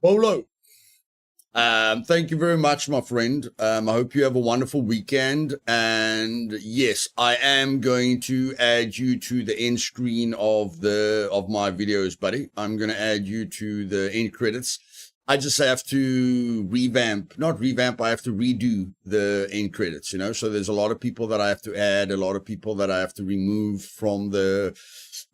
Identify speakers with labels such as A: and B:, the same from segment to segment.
A: Bolo, thank you very much, my friend. I hope you have a wonderful weekend. And yes, I am going to add you to the end screen of my videos, buddy. I'm going to add you to the end credits. I just have to not revamp, I have to redo the end credits, So there's a lot of people that I have to add, a lot of people that I have to remove from the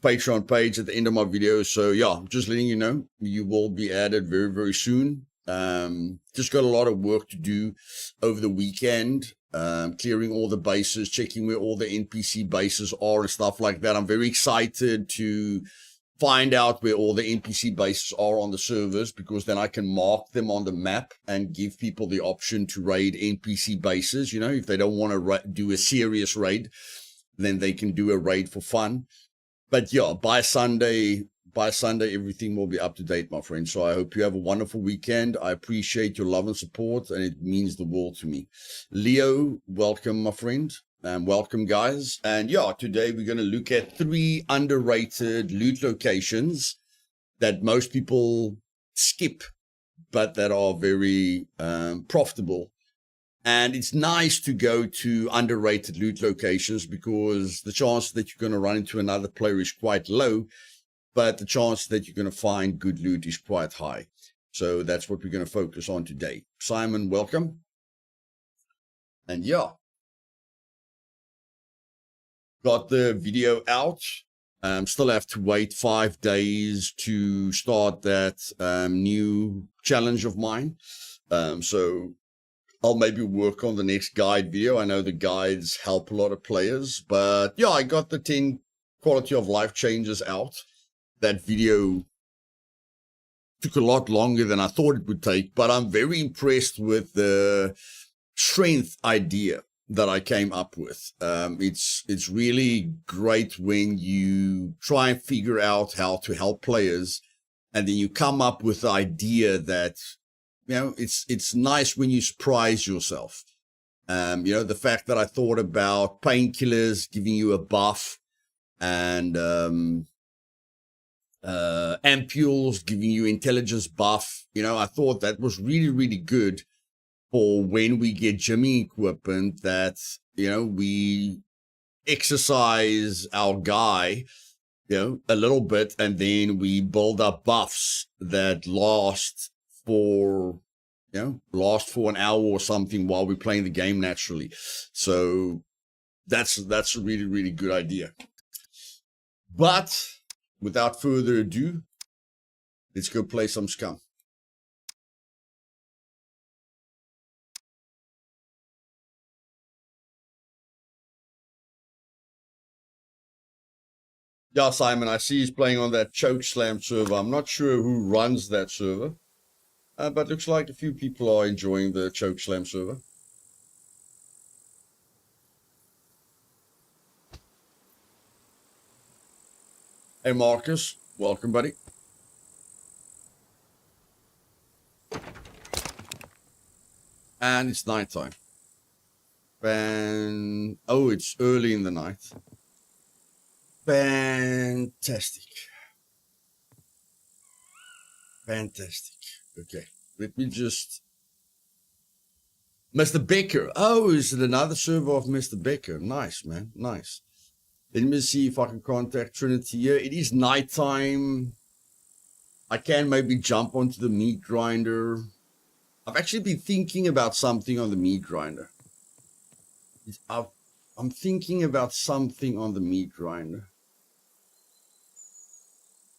A: Patreon page at the end of my videos. So yeah, just letting you know, you will be added very, very soon. Just got a lot of work to do over the weekend, clearing all the bases, checking where all the NPC bases are and stuff like that. I'm very excited to find out where all the NPC bases are on the servers, because then I can mark them on the map and give people the option to raid NPC bases. If they don't want to do a serious raid, then they can do a raid for fun. But yeah, by Sunday, everything will be up to date, my friend. So I hope you have a wonderful weekend. I appreciate your love and support, and it means the world to me. Leo, welcome, my friend. Welcome, guys. And yeah, today we're going to look at 3 underrated loot locations that most people skip, but that are very profitable. And it's nice to go to underrated loot locations, because the chance that you're going to run into another player is quite low, but the chance that you're going to find good loot is quite high. So that's what we're going to focus on today. Simon, welcome. And yeah, got the video out. Still have to wait 5 days to start that new challenge of mine. So I'll maybe work on the next guide video. I know the guides help a lot of players, but yeah, I got the 10 quality of life changes out. That video took a lot longer than I thought it would take, but I'm very impressed with the strength idea that I came up with. It's really great when you try and figure out how to help players, and then you come up with the idea that, it's nice when you surprise yourself. The fact that I thought about painkillers giving you a buff, and ampules giving you intelligence buff. I thought that was really, really good for when we get gymming equipment, that, we exercise our guy, a little bit, and then we build up buffs that last for an hour or something while we're playing the game naturally. So that's a really, really good idea. But without further ado, let's go play some Scum. Yeah, Simon, I see he's playing on that Choke Slam server. I'm not sure who runs that server, but looks like a few people are enjoying the Choke Slam server. Hey, Marcus, welcome, buddy. And it's nighttime. Oh, it's early in the night. Fantastic. Okay, let me just... Mr. Becker. Oh, is it another server of Mr. Becker? Nice, man. Nice. Let me see if I can contact Trinity here. It is nighttime. I can maybe jump onto the meat grinder. I've actually been thinking about something on the meat grinder. I'm thinking about something on the meat grinder.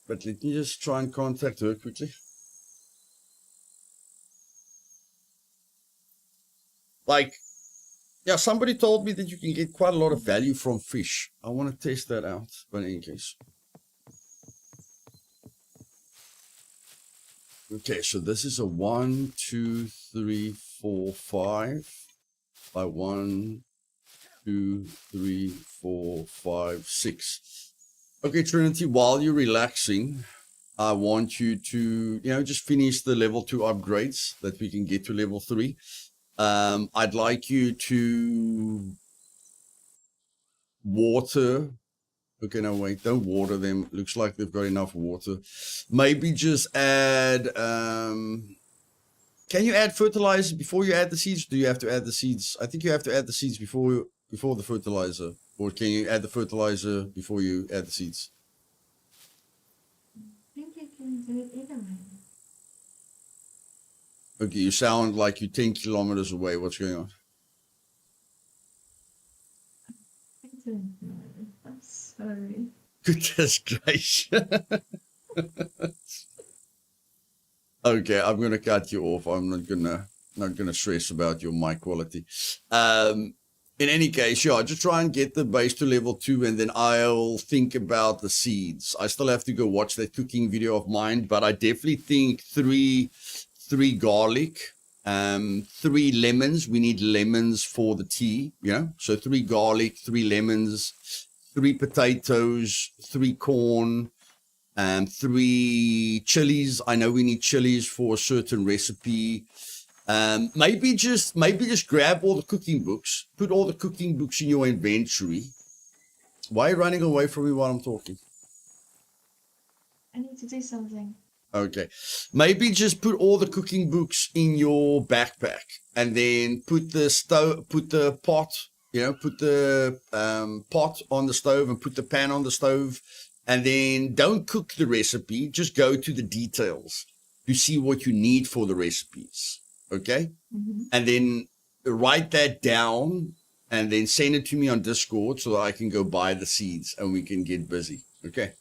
A: But let me just try and contact her quickly. Yeah, somebody told me that you can get quite a lot of value from fish. I want to test that out, but in any case. Okay, so this is a 1, 2, 3, 4, 5 by 1, 2, 3, 4, 5, 6. Okay, Trinity, while you're relaxing, I want you to, just finish the level 2 upgrades that we can get to level 3. I'd like you to water. Okay, no, wait, don't water them. Looks like they've got enough water. Maybe just add, can you add fertilizer before you add the seeds? Do you have to add the seeds? I think you have to add the seeds before the fertilizer. Or can you add the fertilizer before you add the seeds?
B: I think you can do it either way.
A: Okay, you sound like you're 10 kilometers away. What's going on?
B: I don't know. I'm sorry.
A: Goodness gracious. Okay, I'm gonna cut you off. I'm not gonna stress about your mic quality. In any case, yeah, just try and get the base to level 2, and then I'll think about the seeds. I still have to go watch that cooking video of mine, but I definitely think three garlic, 3 lemons. We need lemons for the tea, so 3 garlic, 3 lemons, 3 potatoes, 3 corn, 3 chilies. I know we need chilies for a certain recipe. Maybe just grab all the cooking books, put all the cooking books in your inventory. Why are you running away from me while I'm talking?
B: I need to do something.
A: Okay, maybe just put all the cooking books in your backpack, and then put the pot, put the pot on the stove, and put the pan on the stove, and then don't cook the recipe. Just go to the details to see what you need for the recipes. Okay, and then write that down, and then send it to me on Discord so that I can go buy the seeds and we can get busy. Okay.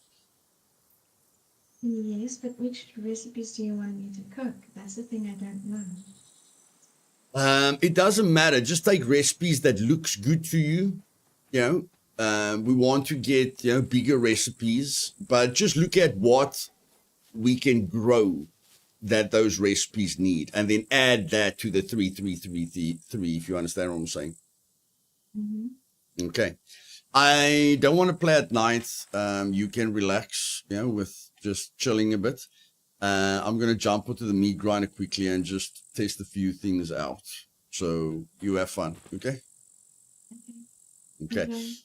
B: Yes, but which recipes do you want me to cook? That's the thing I don't know.
A: It doesn't matter. Just take recipes that looks good to you. We want to get bigger recipes, but just look at what we can grow that those recipes need, and then add that to the 3. If you understand what I'm saying. Okay. I don't want to play at night. You can relax, with just chilling a bit. I'm going to jump onto the meat grinder quickly and just test a few things out. So you have fun, okay? Okay.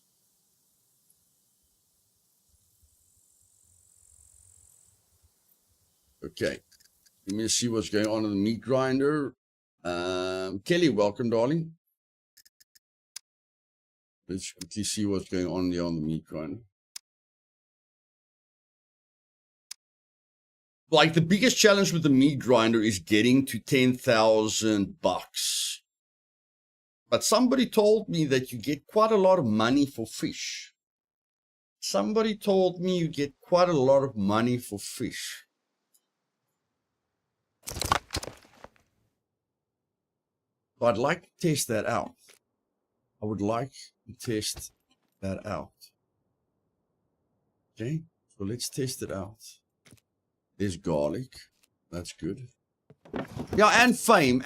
A: Okay. Let me see what's going on in the meat grinder. Kelly, welcome, darling. Let's quickly see what's going on there on the meat grinder. Like, the biggest challenge with the meat grinder is getting to $10,000. But somebody told me that you get quite a lot of money for fish. Somebody told me you get quite a lot of money for fish. So I'd like to test that out. I would like to test that out. Okay, so let's test it out. There's garlic. That's good. Yeah, and fame,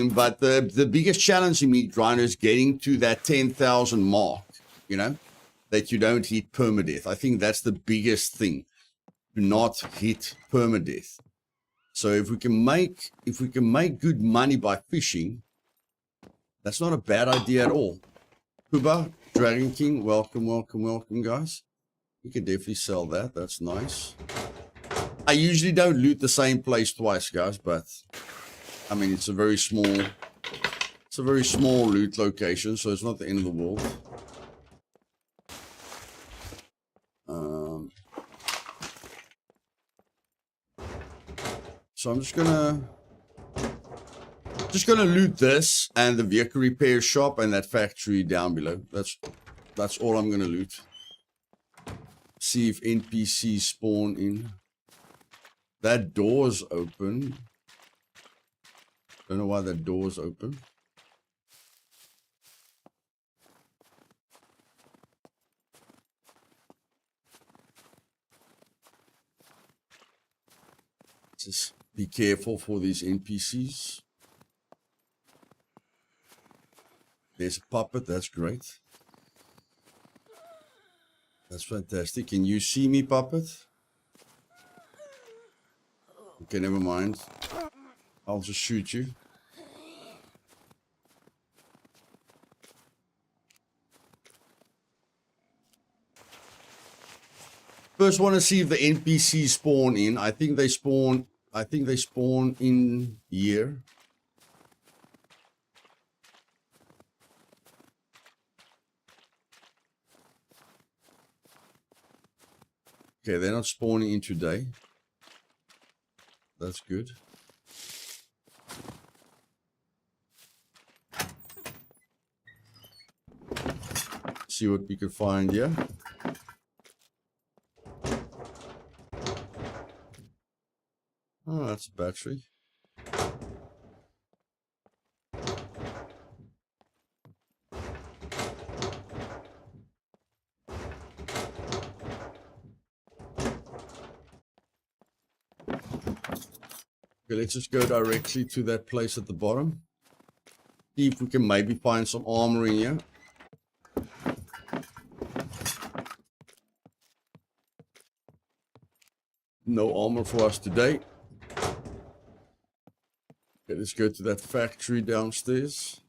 A: but the biggest challenge in meat grinder is getting to that 10,000 mark, that you don't hit permadeath. I think that's the biggest thing, to not hit permadeath. So if we can make good money by fishing, that's not a bad idea at all. Kuba, Dragon King, welcome, guys. You can definitely sell that. That's nice. I usually don't loot the same place twice, guys, but I mean, it's a very small loot location, so it's not the end of the world. So I'm just gonna loot this and the vehicle repair shop and that factory down below. That's all I'm gonna loot. See if NPCs spawn in. That door's open. Don't know why that door's open. Just be careful for these NPCs. There's a puppet. That's great. That's fantastic. Can you see me, puppet? Okay, never mind. I'll just shoot you. First, want to see if the NPCs spawn in. I think they spawn in here. Okay, they're not spawning in today. That's good. See what we can find here. Oh, that's a battery. Okay, let's just go directly to that place at the bottom. See if we can maybe find some armor in here. No armor for us today. Okay, let's go to that factory downstairs.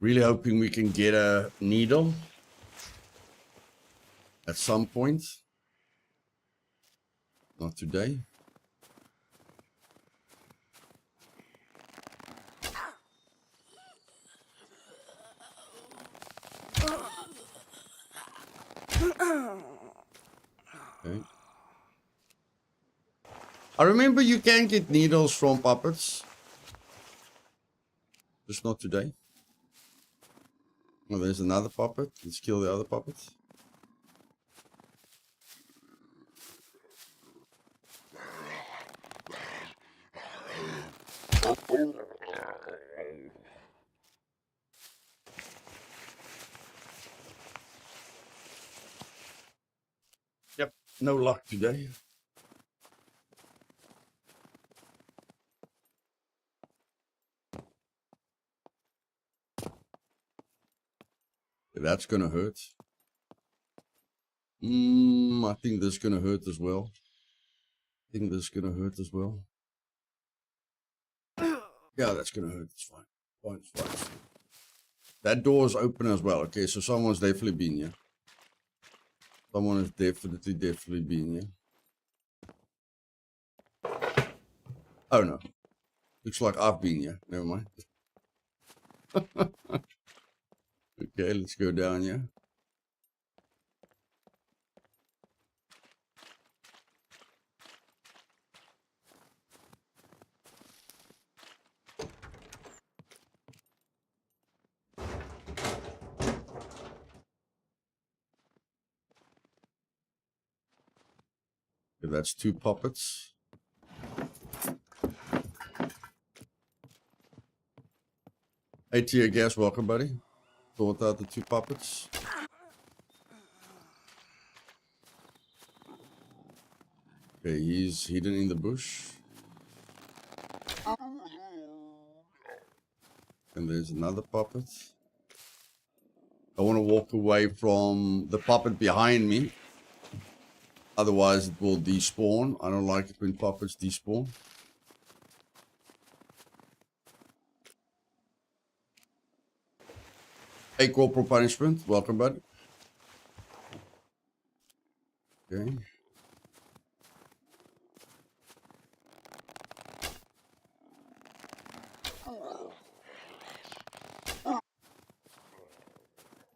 A: Really hoping we can get a needle at some point. Not today. Okay. I remember you can get needles from puppets. Just not today. Oh, there's another puppet. Let's kill the other puppet. Yep, no luck today. That's gonna hurt. I think this is gonna hurt as well. Yeah, that's gonna hurt. It's fine. It's fine. That door is open as well. Okay, so someone's definitely been here. Someone has definitely been here. Oh no. Looks like I've been here. Never mind. Okay, let's go down here. Okay, that's two puppets. Hey, Tear Gas, welcome, buddy. Thought out the two puppets. Okay, he's hidden in the bush. And there's another puppet. I want to walk away from the puppet behind me. Otherwise, it will despawn. I don't like it when puppets despawn. Hey, Corporal Punishment. Welcome, bud. Okay.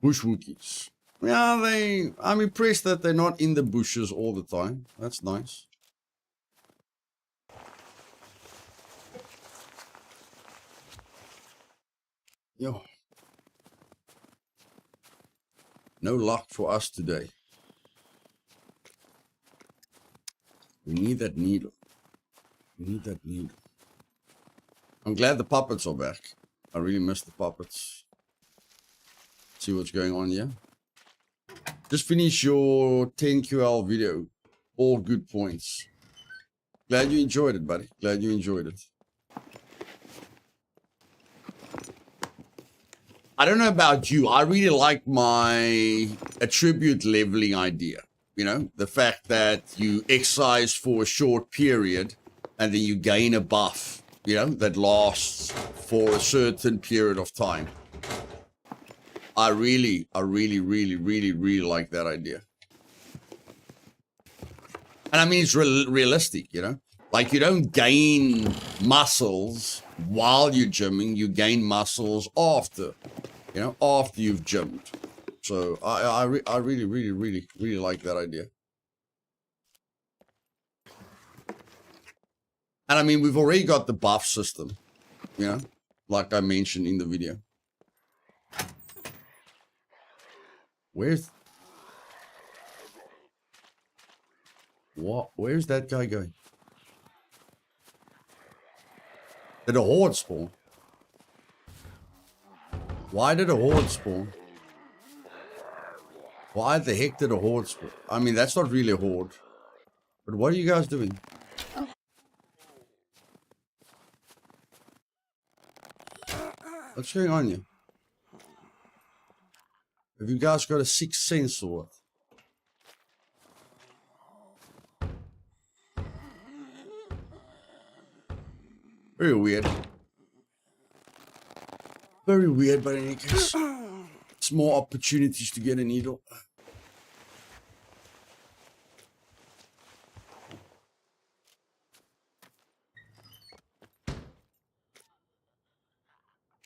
A: Bush Wookiees. Yeah, I'm impressed that they're not in the bushes all the time. That's nice. Yo. No luck for us today. We need that needle. I'm glad the puppets are back. I really miss the puppets. See what's going on here. Just finish your 10 QL video. All good points. Glad you enjoyed it, buddy. Glad you enjoyed it. I don't know about you. I really like my attribute leveling idea. You know, the fact that you excise for a short period and then you gain a buff, you know, that lasts for a certain period of time. I really like that idea. And I mean, it's realistic, you know, like you don't gain muscles while you're gymming, you gain muscles after, you know, after you've gymmed. So I really like that idea. And I mean, we've already got the buff system, you know, like I mentioned in the video. Where's that guy going? Did a horde spawn? Why did a horde spawn? Why the heck did a horde spawn? I mean, that's not really a horde. But what are you guys doing? What's going on here? Have you guys got a sixth sense or what? Very weird. Very weird, but in any case, it's more opportunities to get a needle.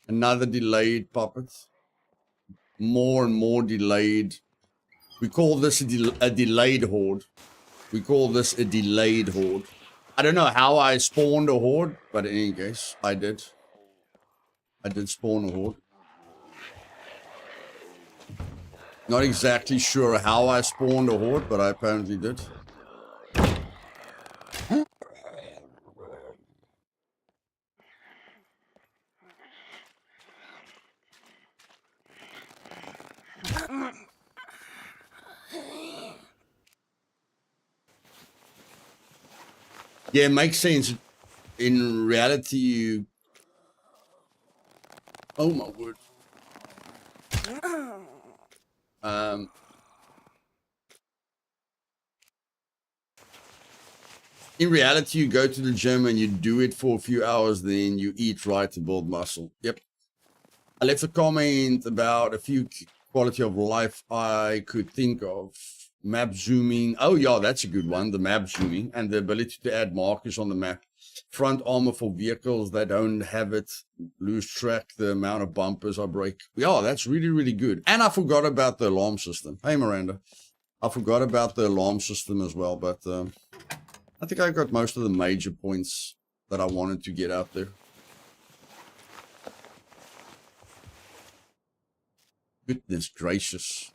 A: Another delayed puppet. More and more delayed. We call this a delayed horde. We call this a delayed horde. I don't know how I spawned a horde, but in any case, I did. I did spawn a horde. Not exactly sure how I spawned a horde, but I apparently did. Yeah, it makes sense. In reality, you... Oh my word. In reality, you go to the gym and you do it for a few hours, then you eat right to build muscle. Yep. I left a comment about a few quality of life I could think of. Map zooming. Oh, yeah, that's a good one. The map zooming and the ability to add markers on the map. Front armor for vehicles that don't have it. Lose track the amount of bumpers I break. Yeah, that's really good. And I forgot about the alarm system. Hey, Miranda. I forgot about the alarm system as well, but I think I got most of the major points that I wanted to get out there. Goodness gracious.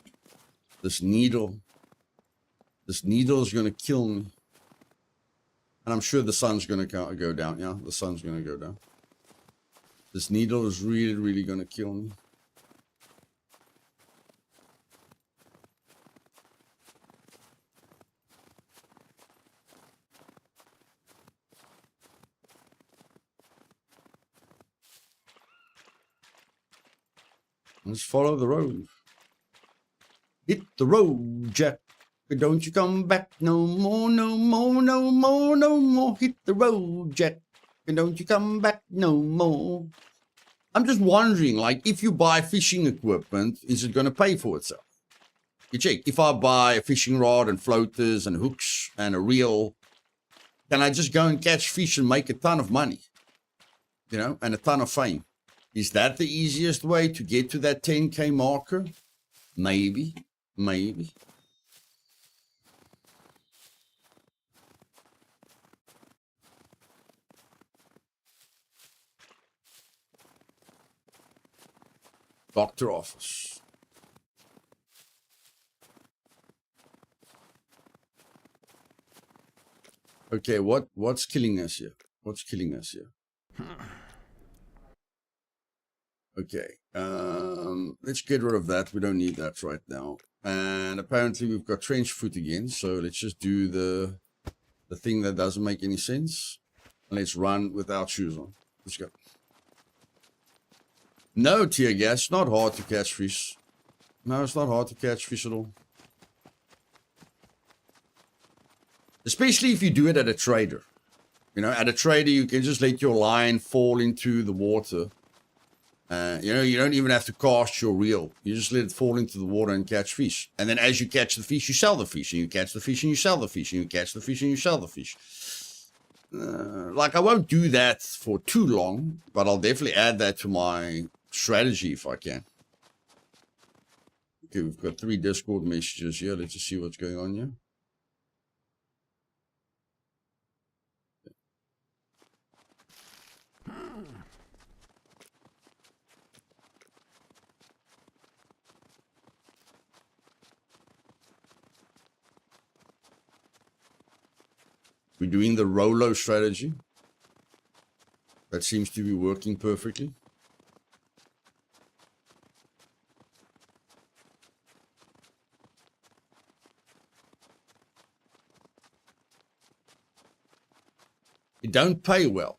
A: This needle is going to kill me. And I'm sure the sun's going to go down. Yeah, the sun's going to go down. This needle is really going to kill me. Let's follow the road. Hit the road, Jack. Don't you come back no more, no more, no more, no more. Hit the road, Jack. Don't you come back no more. I'm just wondering, like, if you buy fishing equipment, is it going to pay for itself? You check. If I buy a fishing rod and floaters and hooks and a reel, can I just go and catch fish and make a ton of money? You know, and a ton of fame. Is that the easiest way to get to that 10K marker? Maybe. Doctor office. Okay, what's killing us here? What's killing us here? Okay, let's get rid of that. We don't need that right now. And apparently we've got trench foot again, so let's just do the thing that doesn't make any sense. And let's run without shoes on. Let's go. No, tear gas. Not hard to catch fish. No, it's not hard to catch fish at all. Especially if you do it at a trader. You know, at a trader, you can just let your line fall into the water. You know, you don't even have to cast your reel. You just let it fall into the water and catch fish. And then as you catch the fish, you sell the fish. And you catch the fish and you sell the fish. And you catch the fish and you sell the fish. Like, I won't do that for too long. But I'll definitely add that to my strategy if I can. Okay, we've got 3 Discord messages here. Let's just see what's going on here. We're doing the Rolo strategy. That seems to be working perfectly. It don't pay well.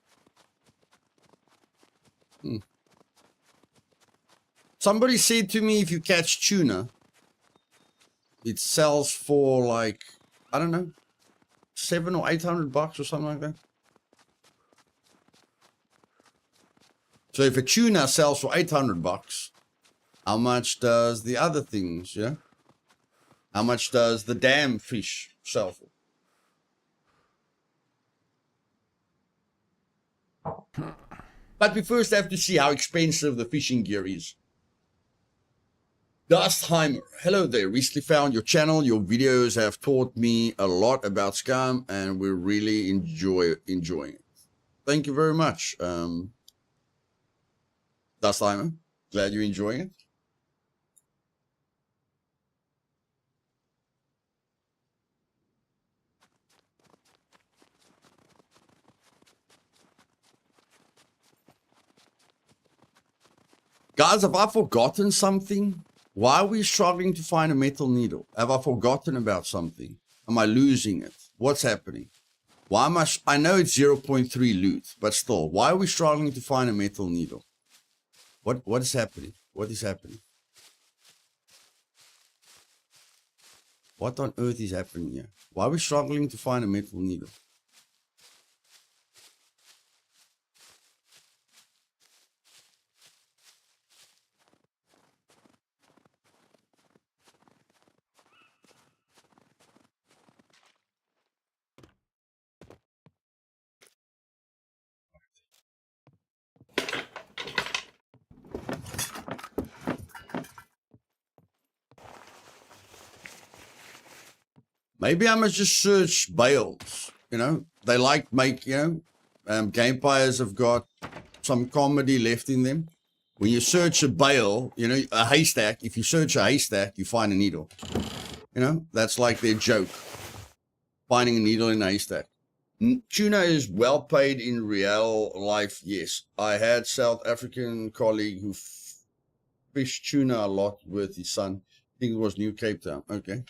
A: Somebody said to me, if you catch tuna, it sells for like, I don't know, $700 or $800 or something like that. So if a tuna sells for $800, how much does the other things, yeah? How much does the damn fish sell for? But we first have to see how expensive the fishing gear is. Dustheimer, hello there. Recently found your channel. Your videos have taught me a lot about Scum, and we're really enjoying it. Thank you very much, Dustheimer. Glad you're enjoying it. Guys, have I forgotten something? Why are we struggling to find a metal needle? Have I forgotten about something? Am I losing it? What's happening? Why am I know it's 0.3 loot, but still, why are we struggling to find a metal needle? What is happening? What is happening? What on earth is happening here? Why are we struggling to find a metal needle? Maybe I must just search bales. You know, they like game players have got some comedy left in them. When you search a bale, you know, a haystack, if you search a haystack, you find a needle. You know, that's like their joke. Finding a needle in a haystack. Tuna is well paid in real life, yes. I had South African colleague who fished tuna a lot with his son. I think it was New Cape Town. Okay.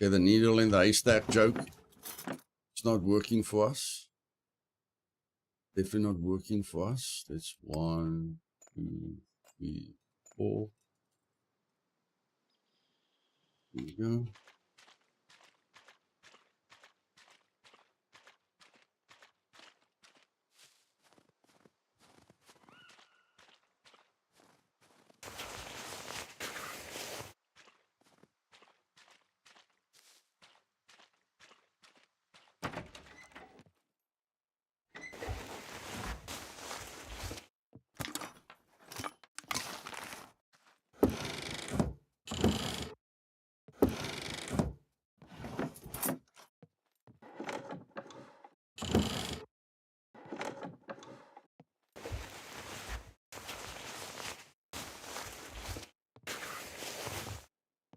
A: Okay, the needle in the haystack joke. It's not working for us. Definitely not working for us. That's 1, 2, 3, 4. There we go.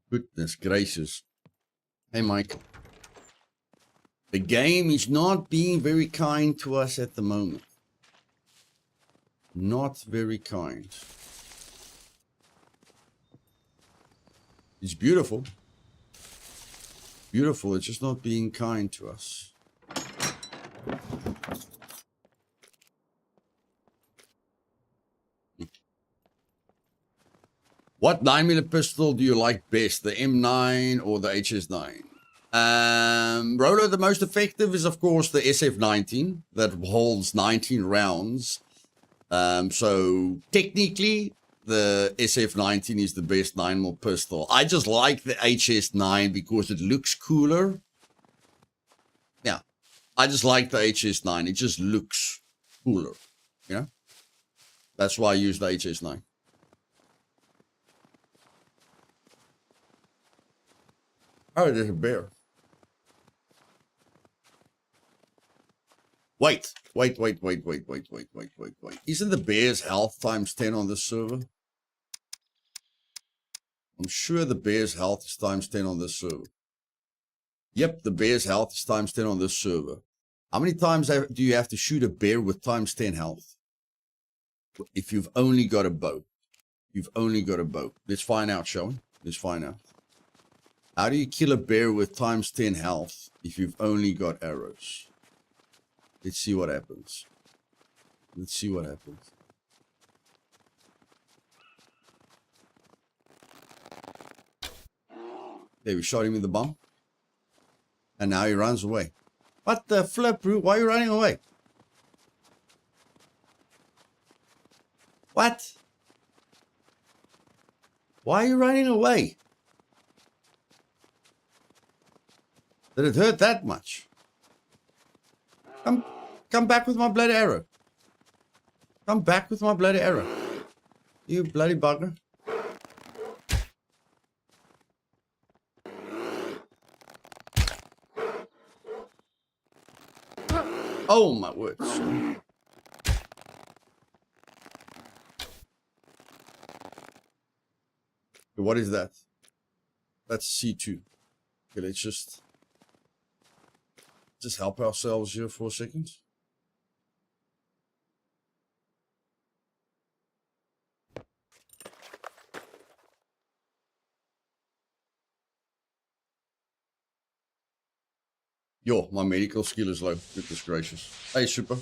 A: Goodness gracious. Hey, Mike. The game is not being very kind to us at the moment. Not very kind. It's beautiful. Beautiful. It's just not being kind to us. What 9mm pistol do you like best? The M9 or the HS9? Rolo, the most effective is, of course, the SF19 that holds 19 rounds. So technically, the SF19 is the best 9mm pistol. I just like the HS9 because it looks cooler. Yeah, I just like the HS9. It just looks cooler, you know? That's why I use the HS9. Oh, there's a bear. Wait. Isn't the bear's health times 10 on this server? I'm sure the bear's health is times 10 on this server. Yep, the bear's health is times 10 on this server. How many times do you have to shoot a bear with times 10 health? If you've only got a bow. You've only got a bow. Let's find out, shall we? Let's find out. How do you kill a bear with times 10 health if you've only got arrows? Let's see what happens. Let's see what happens. There, we shot him with the bomb. And now he runs away. What the flip, bro? Why are you running away? What? Why are you running away? Did it hurt that much? Come back with my bloody arrow. Come back with my bloody arrow. You bloody bugger. Oh my word. What is that? That's C2. Okay, let's just help ourselves here for a second. Yo, my medical skill is low. Goodness gracious. Hey, super.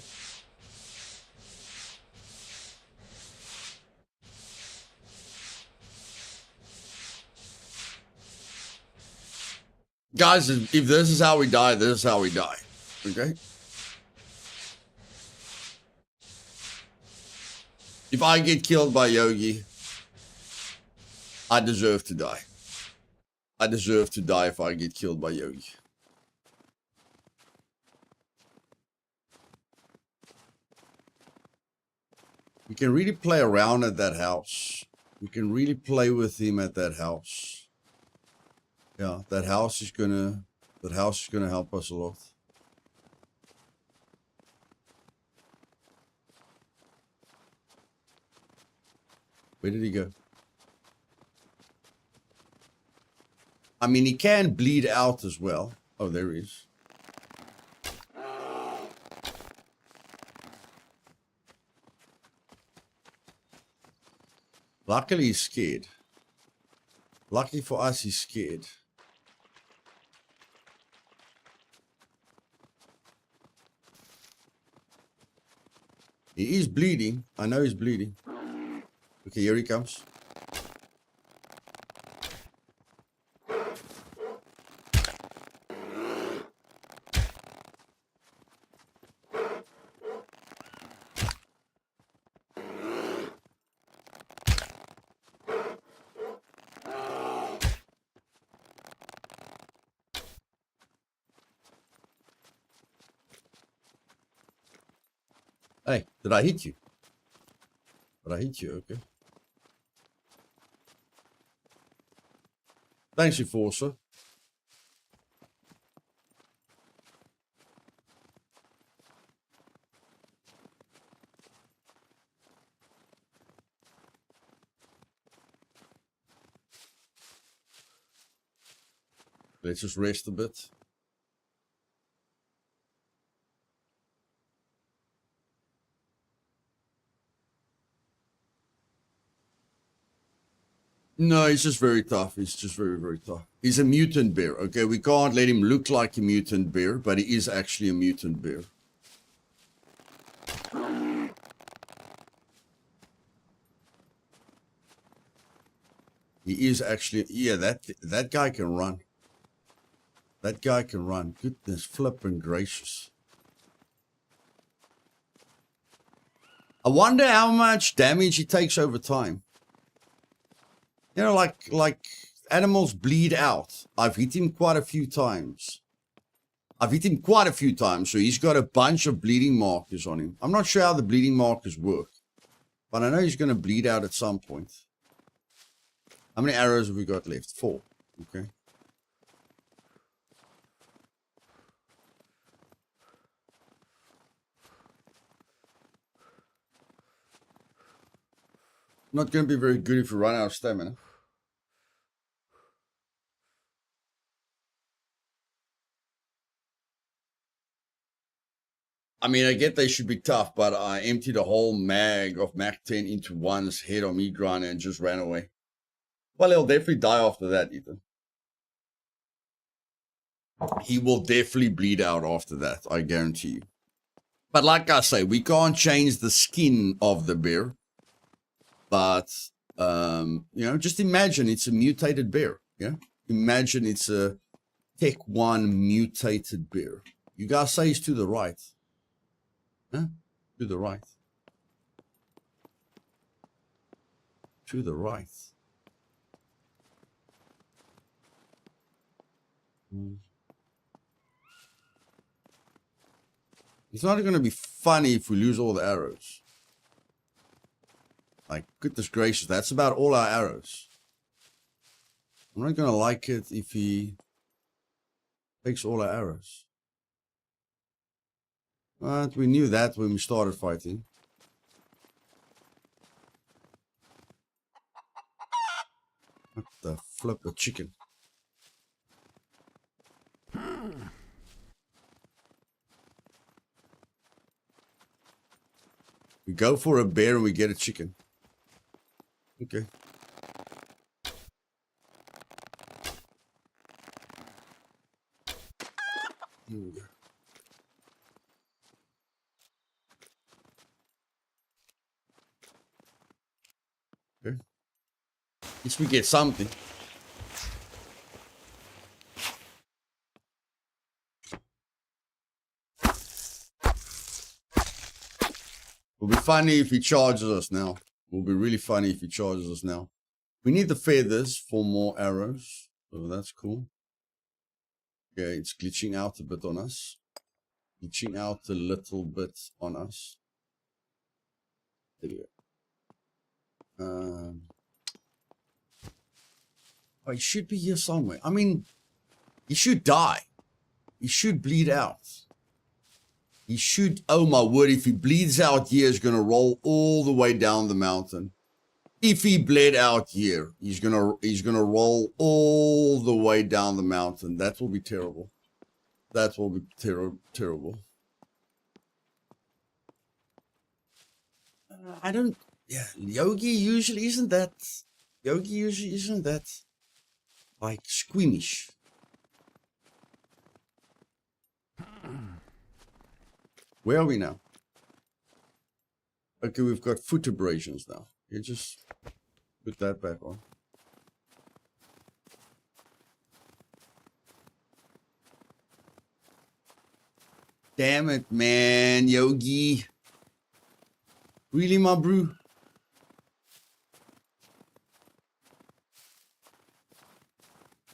A: Guys, if this is how we die, this is how we die. Okay? If I get killed by Yogi, I deserve to die. I deserve to die if I get killed by Yogi. We can really play around at that house. We can really play with him at that house. Yeah, that house is gonna help us a lot. Where did he go? I mean, he can bleed out as well. Oh, there he is. Luckily, he's scared. Lucky for us, he's scared. He is bleeding. I know he's bleeding. Okay, here he comes. Hey, did I hit you? Did I hit you? Okay. Thanks, Enforcer. Let's just rest a bit. No, he's just very tough. He's just very, very tough. He's a mutant bear, okay? We can't let him look like a mutant bear, but he is actually a mutant bear. He is actually, yeah, that guy can run. That guy can run. Goodness flippin' gracious. I wonder how much damage he takes over time. You know, like animals bleed out. I've hit him quite a few times. So he's got a bunch of bleeding markers on him. I'm not sure how the bleeding markers work, but I know he's going to bleed out at some point. How many arrows have we got left? 4. Okay. Not going to be very good if we run out of stamina. I mean, I get they should be tough, but I emptied a whole mag of Mac 10 into one's head on meat grinder and just ran away. Well, he'll definitely die after that, Ethan. He will definitely bleed out after that, I guarantee you. But like I say, we can't change the skin of the bear. But, you know, just imagine it's a mutated bear. Yeah. Imagine it's a Tech 1 mutated bear. You guys say he's to the right. Huh? To the right. To the right. It's not going to be funny if we lose all the arrows. Like, goodness gracious, that's about all our arrows. I'm not going to like it if he takes all our arrows. But we knew that when we started fighting. What the flip a chicken? We go for a bear and we get a chicken. Okay. Here we go. Okay. At least we get something. It'll be funny if he charges us now. It'll be really funny if he charges us now. We need the feathers for more arrows. So that's cool. Okay, it's glitching out a bit on us. Glitching out a little bit on us. There we go. Oh, he should be here somewhere. I mean, he should die. He should bleed out. He should, oh my word, if he bleeds out here, he's going to roll all the way down the mountain. If he bled out here, he's gonna roll all the way down the mountain. That will be terrible. That will be terrible. I don't, yeah, Yogi usually isn't that, like, squeamish. Where are we now? Okay, we've got foot abrasions now. You just put that back on. Damn it, man, Yogi. Really, my brew?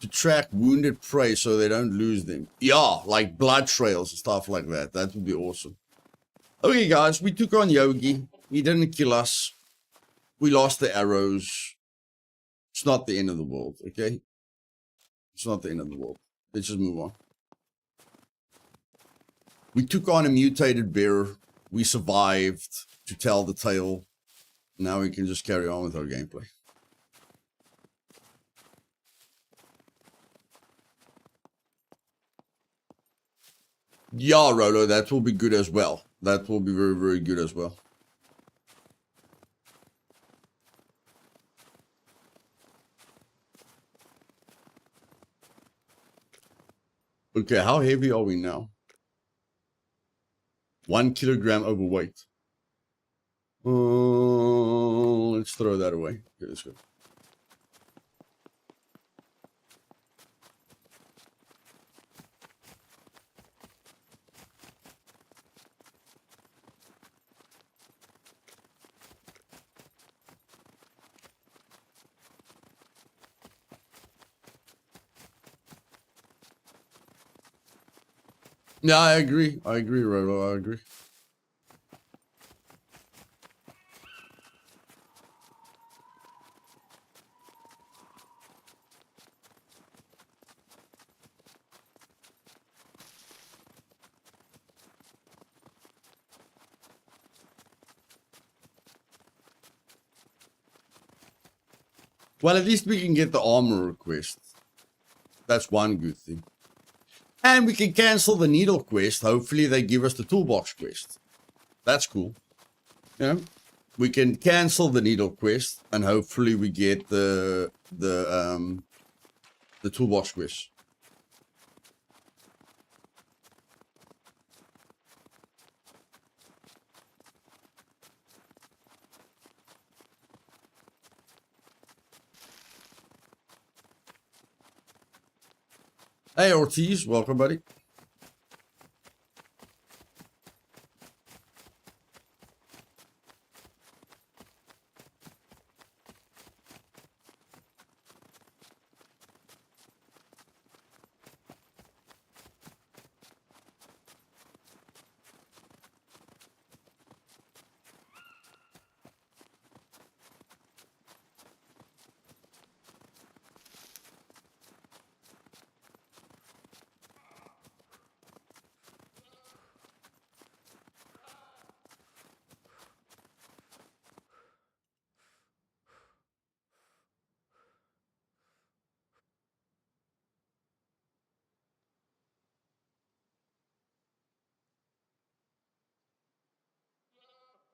A: To track wounded prey so they don't lose them. Yeah, like blood trails and stuff like that. That would be awesome. Okay, guys, we took on Yogi. He didn't kill us. We lost the arrows. It's not the end of the world, okay? It's not the end of the world. Let's just move on. We took on a mutated bear. We survived to tell the tale. Now we can just carry on with our gameplay. Yeah, Rolo, that will be good as well. That will be very, very good as well. Okay, how heavy are we now? 1 kilogram overweight. Let's throw that away. Okay, let's go. Yeah, I agree. I agree, Rolo. I agree. Well, at least we can get the armor request. That's one good thing. And we can cancel the needle quest. Hopefully they give us the toolbox quest. That's cool. Yeah. We can cancel the needle quest and hopefully we get the toolbox quest. Hey Ortiz, welcome buddy.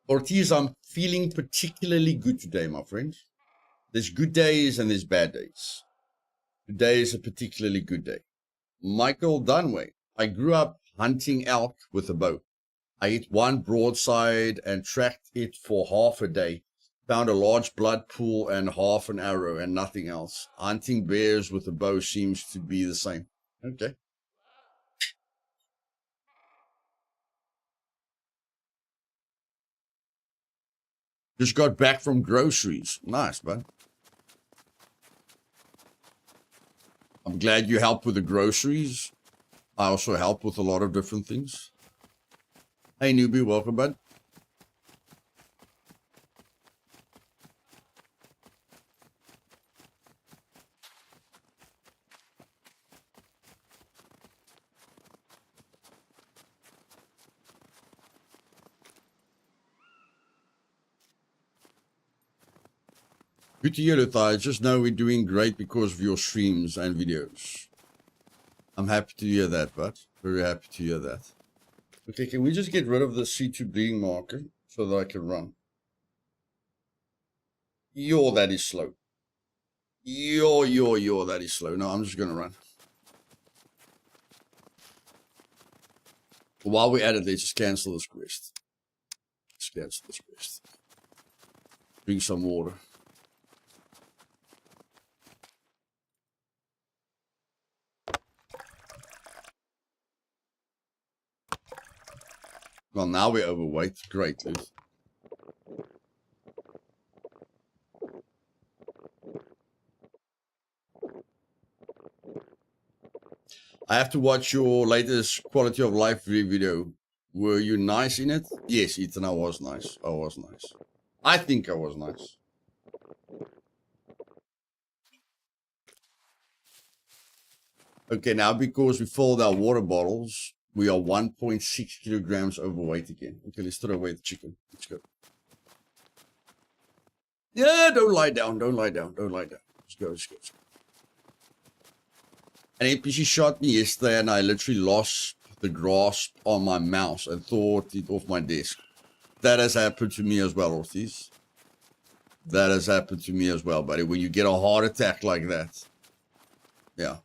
A: Ortiz, I'm feeling particularly good today, my friend. There's good days and there's bad days. Today is a particularly good day. Michael Dunway. I grew up hunting elk with a bow. I hit one broadside and tracked it for half a day. Found a large blood pool and half an arrow and nothing else. Hunting bears with a bow seems to be the same. Okay. Just got back from groceries. Nice, bud. I'm glad you helped with the groceries. I also help with a lot of different things. Hey, newbie, welcome, bud. Good to hear, Luthais. Just know we're doing great because of your streams and videos. I'm happy to hear that, bud. Very happy to hear that. Okay, can we just get rid of the C2 bleeding marker so that I can run? Yo, that is slow. Yo, that is slow. No, I'm just gonna run. While we're at it, let's just cancel this quest. Let's cancel this quest. Drink some water. Well, now we're overweight. Great, Luth. I have to watch your latest quality of life video. Were you nice in it? Yes, Ethan, I was nice. I was nice. I think I was nice. Okay, now because we filled our water bottles, we are 1.6 kilograms overweight again. Okay, let's throw away the chicken. Let's go. Yeah, don't lie down. Don't lie down. Don't lie down. Let's go. Let's go. Let's go. An NPC shot me yesterday and I literally lost the grasp on my mouse and thought it off my desk. That has happened to me as well, Ortiz. That has happened to me as well, buddy. When you get a heart attack like that. Yeah.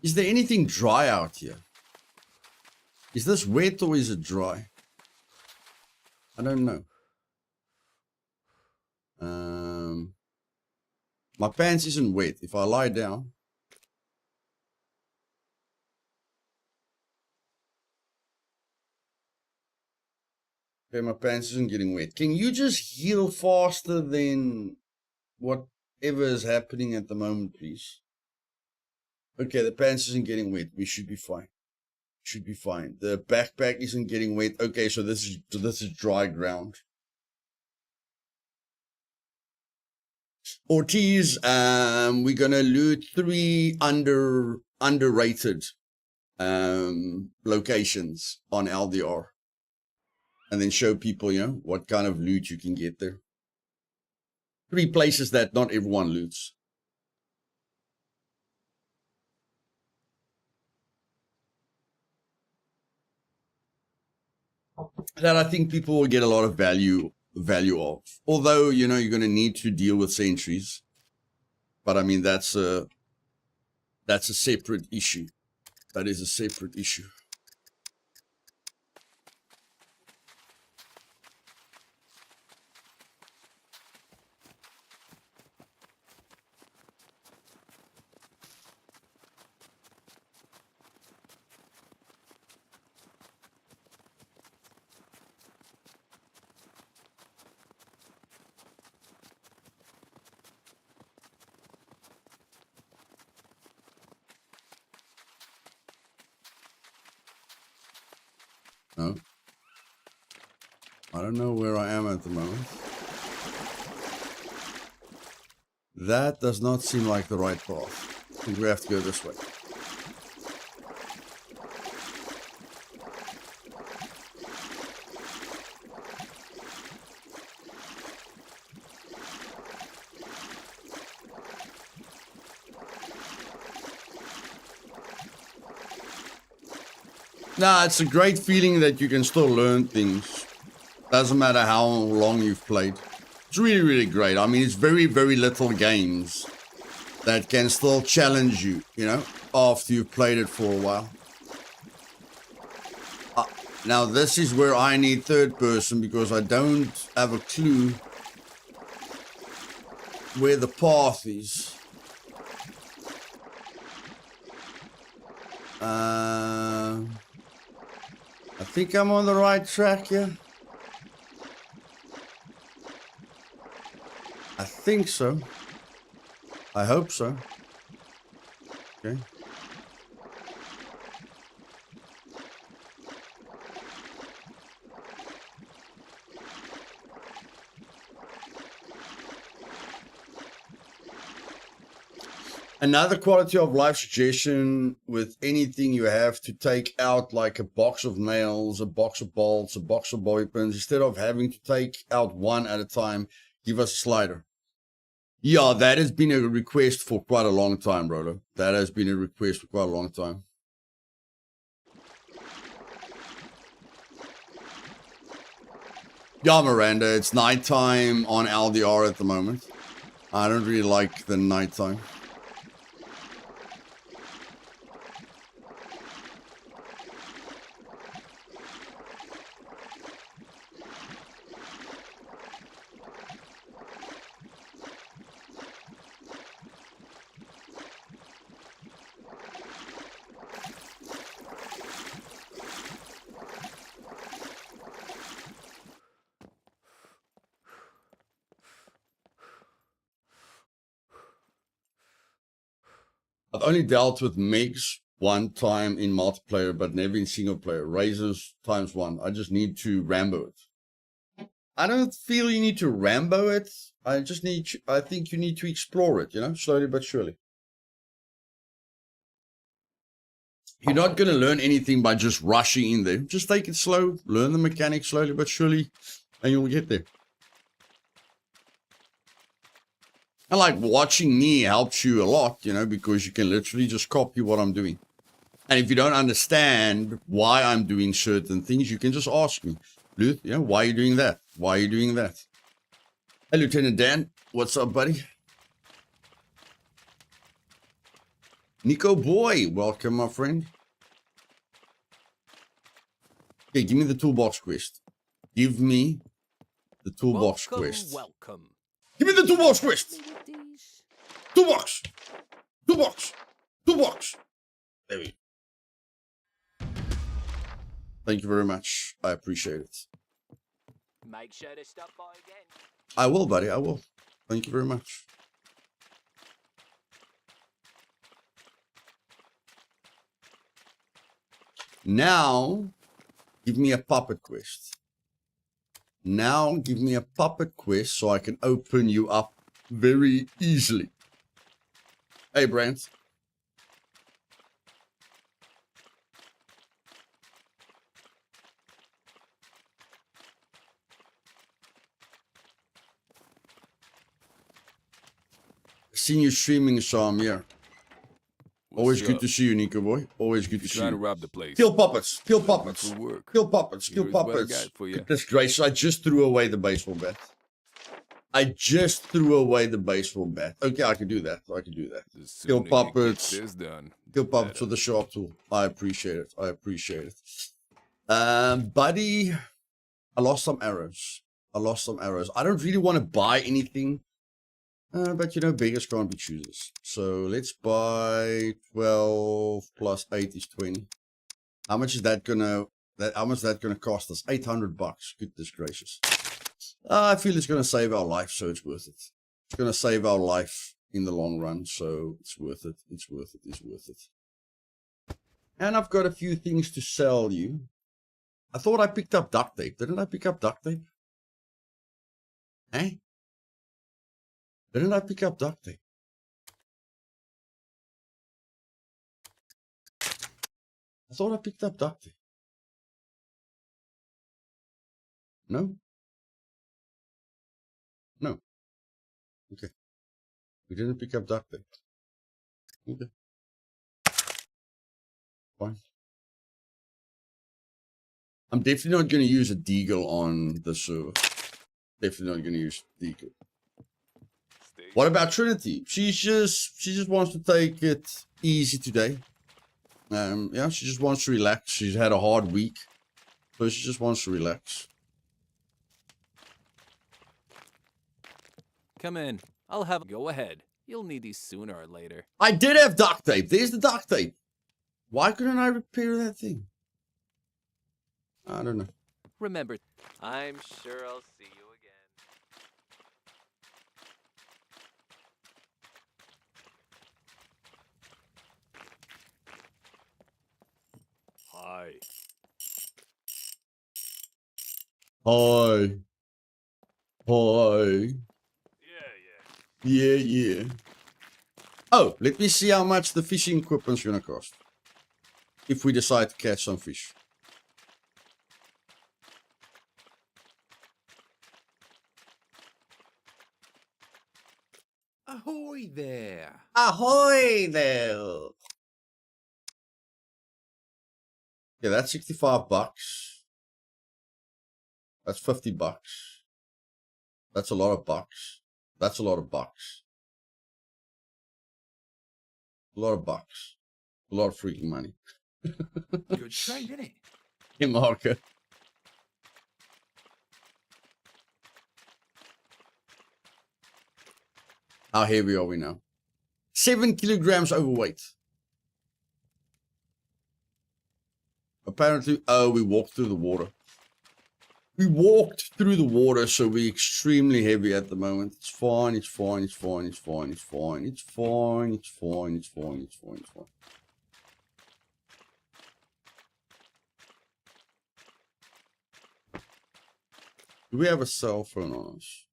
A: Is there anything dry out here? Is this wet or is it dry? I don't know. My pants isn't wet. If I lie down. Okay, my pants isn't getting wet. Can you just heal faster than whatever is happening at the moment, please? Okay, the pants isn't getting wet. We should be fine. Should be fine. The backpack isn't getting wet. Okay, so this is dry ground. Ortiz, we're gonna loot 3 underrated locations on LDR, and then show people, you know, what kind of loot you can get there. 3 places that not everyone loots. That I think people will get a lot of value of. Although, you know, you're going to need to deal with sentries. But I mean, that's a separate issue. That is a separate issue. No. I don't know where I am at the moment. That does not seem like the right path. I think we have to go this way. Nah, it's a great feeling that you can still learn things. Doesn't matter how long you've played. It's really, really great. I mean, it's very, very little games that can still challenge you, you know, after you've played it for a while. Now, this is where I need third person because I don't have a clue where the path is. I think I'm on the right track here. I think so. I hope so. Okay. Another quality of life suggestion with anything you have to take out, like a box of nails, a box of bolts, a box of bobby pins, instead of having to take out one at a time, give us a slider. Yeah, that has been a request for quite a long time, brother. That has been a request for quite a long time. Yeah, Miranda, it's nighttime on LDR at the moment. I don't really like the nighttime. I've only dealt with MiGs one time in multiplayer, but never in single player. Razors ×1. I just need to Rambo it. I don't feel you need to Rambo it. I think you need to explore it, you know, slowly but surely. You're not going to learn anything by just rushing in there. Just take it slow, learn the mechanics slowly but surely, and you'll get there. And like watching me helps you a lot, you know, because you can literally just copy what I'm doing. And if you don't understand why I'm doing certain things, you can just ask me, Luth, you know, why are you doing that? Why are you doing that? Hey, Lieutenant Dan, what's up, buddy? Nico Boy, welcome, my friend. Okay, give me the toolbox quest. Give me the toolbox quest.
C: Welcome.
A: Give me the toolbox quest. Toolbox. Toolbox. Toolbox. There we go. Thank you very much. I appreciate it.
C: Make sure to stop by again.
A: I will, buddy. I will. Thank you very much. Now, give me a puppet quest. Now, give me a puppet quest so I can open you up very easily. Hey, Brent. Seen you streaming, so I'm here. Always good to see you, Nico boy. Always good to see you.
D: Trying to rob the place.
A: Kill puppets. Kill puppets.
D: For work.
A: Kill puppets. Kill
D: Here's what I
A: puppets.
D: got for you.
A: Goodness gracious, I just threw away the baseball bat. I just threw away the baseball bat. Okay, I can do that. I can do that.
D: The sooner
A: Kill
D: you get
A: puppets.
D: this done,
A: Kill
D: the
A: puppets
D: better.
A: with the sharp tool. I appreciate it. I appreciate it. Buddy, I lost some arrows. I lost some arrows. I don't really want to buy anything. But you know, beggars can't be choosers. So let's buy 12 plus 8 is 20. How much is that gonna cost us? $800. Goodness gracious. I feel it's gonna save our life, so it's worth it. It's gonna save our life in the long run, so it's worth it. It's worth it. It's worth it. And I've got a few things to sell you. I thought I picked up duct tape. Didn't I pick up duct tape? Eh? Didn't I pick up duct tape? I thought I picked up duct tape. No? No. Okay. We didn't pick up duct tape. Okay. Fine. I'm definitely not going to use a deagle on the server. Definitely not going to use deagle. What about Trinity? She just wants to take it easy today. Yeah, she just wants to relax. She's had a hard week, so she just wants to relax.
C: Come in. I'll have. Go ahead. You'll need these sooner or later.
A: I did have duct tape. There's the duct tape. Why couldn't I repair that thing? I don't know.
C: Remember, I'm sure I'll see you again. Hi.
A: Hi. Hi.
C: Yeah.
A: Yeah. Oh, let me see how much the fishing equipment's gonna cost. If we decide to catch some fish.
D: Ahoy there!
A: Ahoy there! Yeah, that's $65. That's $50. That's a lot of bucks. That's a lot of bucks. A lot of bucks. A lot of freaking money.
D: Good trade, innit?
A: Hey, Marco. How heavy are we now? 7 kilograms overweight. Apparently, oh, we walked through the water. We walked through the water, so we're extremely heavy at the moment. It's fine, it's fine, it's fine, it's fine, it's fine, it's fine, it's fine, it's fine, it's fine, it's fine. Do we have a cell phone on us?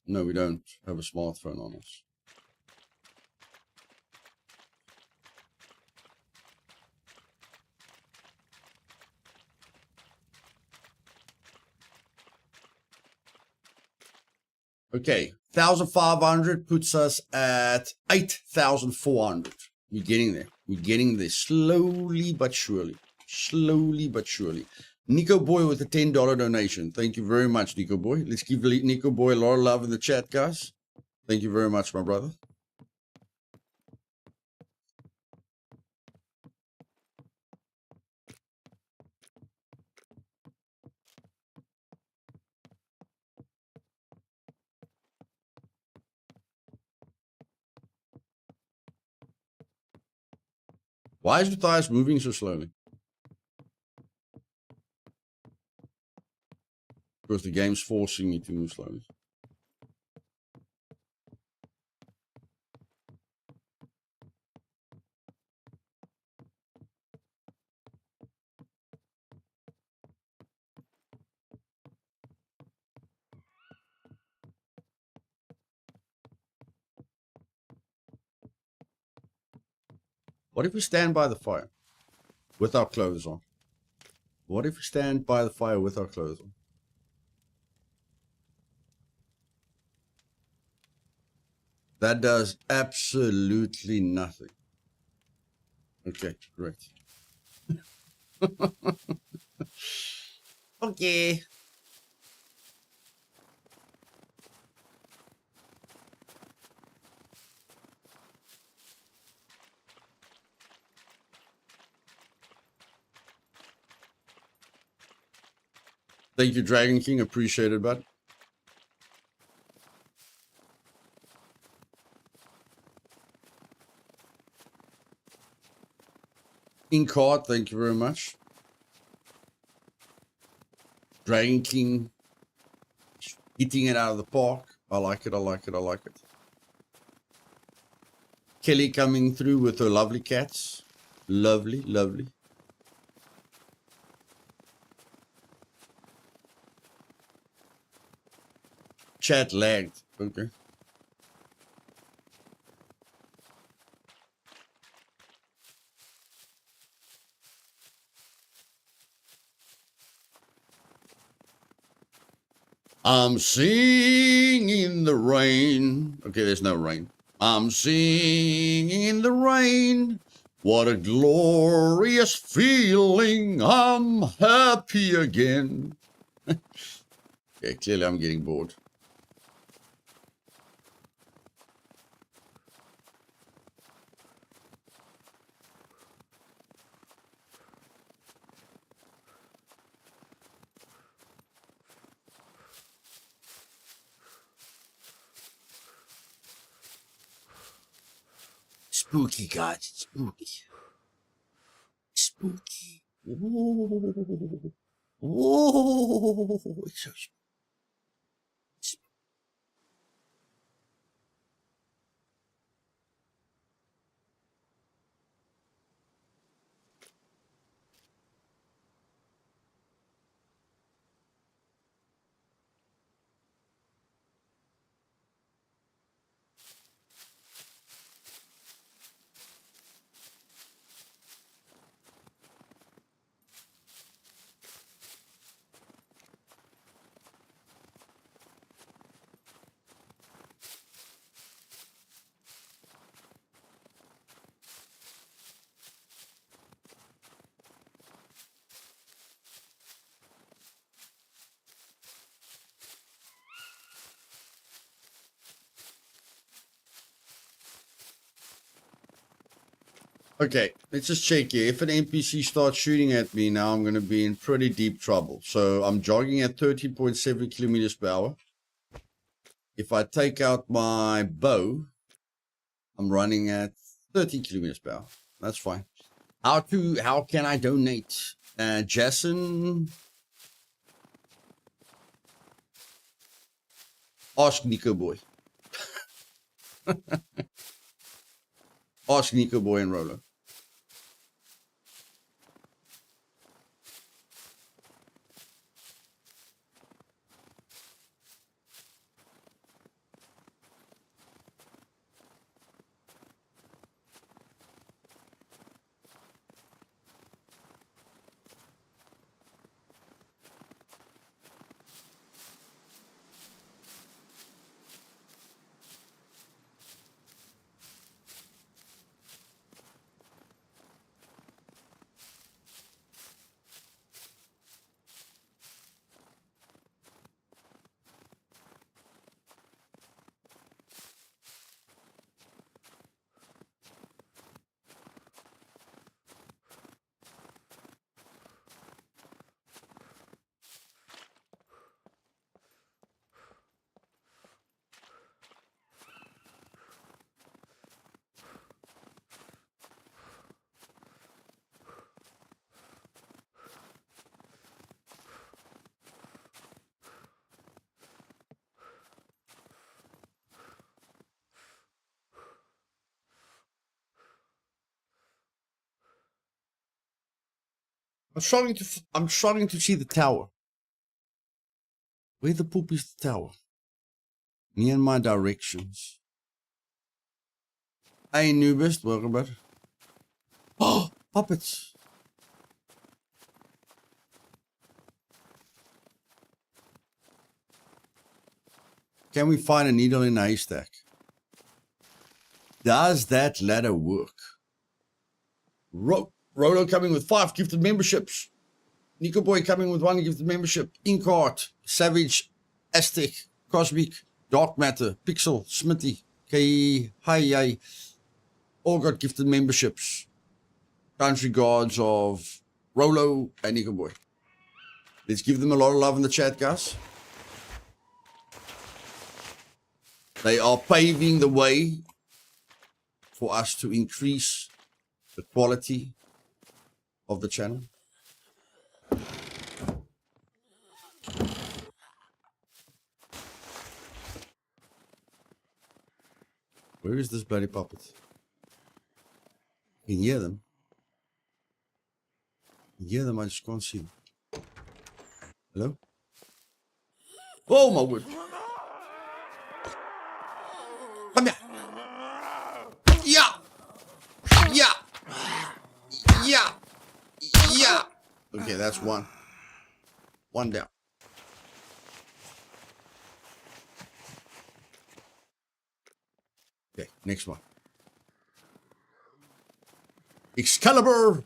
A: No, we don't have a smartphone on us. Okay, 1,500 puts us at 8,400. We're getting there. We're getting there slowly but surely. Slowly but surely. Nico Boy with a $10 donation. Thank you very much, Nico Boy. Let's give Nico Boy a lot of love in the chat, guys. Thank you very much, my brother. Why is Luthais moving so slowly? Because the game's forcing me to move slowly. What if we stand by the fire with our clothes on? What if we stand by the fire with our clothes on? That does absolutely nothing. Okay, great. Okay. Thank you, Dragon King. Appreciate it, bud. Inkard, thank you very much. Dragon King hitting it out of the park. I like it, I like it, I like it. Kelly coming through with her lovely cats. Lovely, lovely. Chat lagged. Okay. I'm singing in the rain. Okay, there's no rain. I'm singing in the rain. What a glorious feeling. I'm happy again. Okay, clearly I'm getting bored. Spooky, guys. Spooky. Spooky. Whoa. Whoa. It's so spooky. Okay, let's just check here. If an NPC starts shooting at me now, I'm going to be in pretty deep trouble. So I'm jogging at 13.7 kilometers per hour. If I take out my bow, I'm running at 13 kilometers per hour. That's fine. How can I donate? Jason, ask Nico Boy. Ask Nico Boy and Rolo. I'm struggling to see the tower. Where the poop is the tower? Me and my directions. Hey, Nubist, welcome back. Oh, puppets. Can we find a needle in a haystack? Does that ladder work? Rolo coming with 5 gifted memberships. Nico Boy coming with 1 gifted membership. Inkart, Savage, Aztec, Cosmic, Dark Matter, Pixel, Smitty, K, Hi, all got gifted memberships. Country Gods of Rolo and Nico Boy. Let's give them a lot of love in the chat, guys. They are paving the way for us to increase the quality of the channel. Where is this bloody puppet? You can hear them. You can hear them, I just can't see them. Hello? Oh my word. Come here. Yeah. Yeah. Yeah. Yeah. Okay, that's one. One down. Okay, next one. Excalibur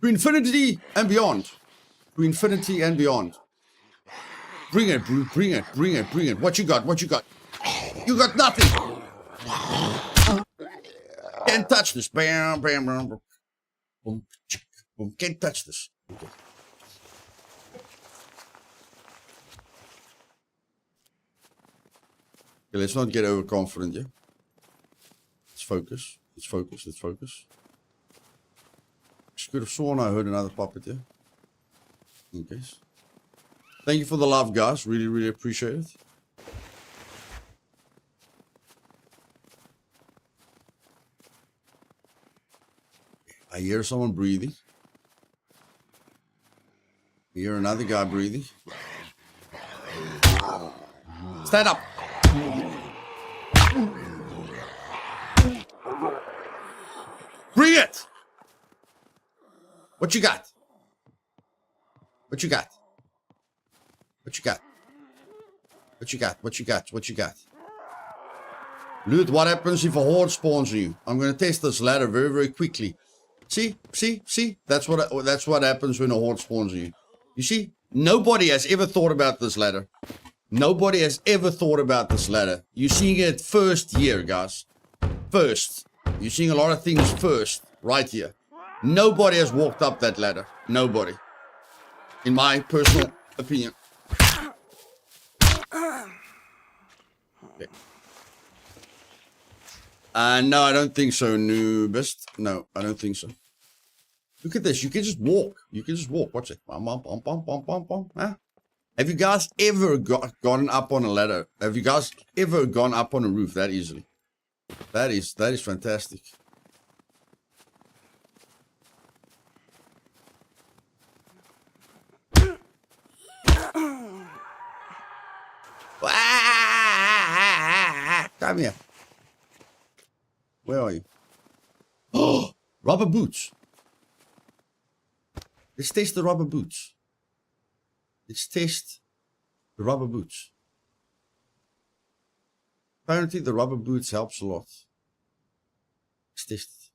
A: to infinity and beyond. To infinity and beyond. Bring it, bro. Bring it, bring it, bring it. What you got? What you got? You got nothing. Can't touch this. Bam, bam, bam, bam. Boom, chick, boom. Can't touch this. Okay. Okay, let's not get overconfident, yeah? Let's focus. Let's focus. Let's focus. Just could have sworn I heard another puppet, yeah? In case. Thank you for the love, guys. Really, really appreciate it. I hear someone breathing. I hear another guy breathing. Stand up. Bring it. What you got? What you got? What you got? What you got? What you got? What you got? Loot, what happens if a horde spawns on you? I'm going to test this ladder very, very quickly. See? That's what happens when a horde spawns on you. You see? Nobody has ever thought about this ladder. Nobody has ever thought about this ladder. You're seeing it first here, guys. First. You're seeing a lot of things first. Right here. Nobody has walked up that ladder. Nobody. In my personal opinion. Okay. No, I don't think so, Noobist. No, I don't think so. Look at this. You can just walk. You can just walk. Watch it. Bum, bum, bum, bum, bum, bum, bum. Huh? Have you guys ever gone up on a ladder? Have you guys ever gone up on a roof that easily? That is fantastic. Come here. Where are you? Oh, rubber boots. Let's taste the rubber boots. Let's taste the rubber boots. Apparently the rubber boots helps a lot. Let's taste it.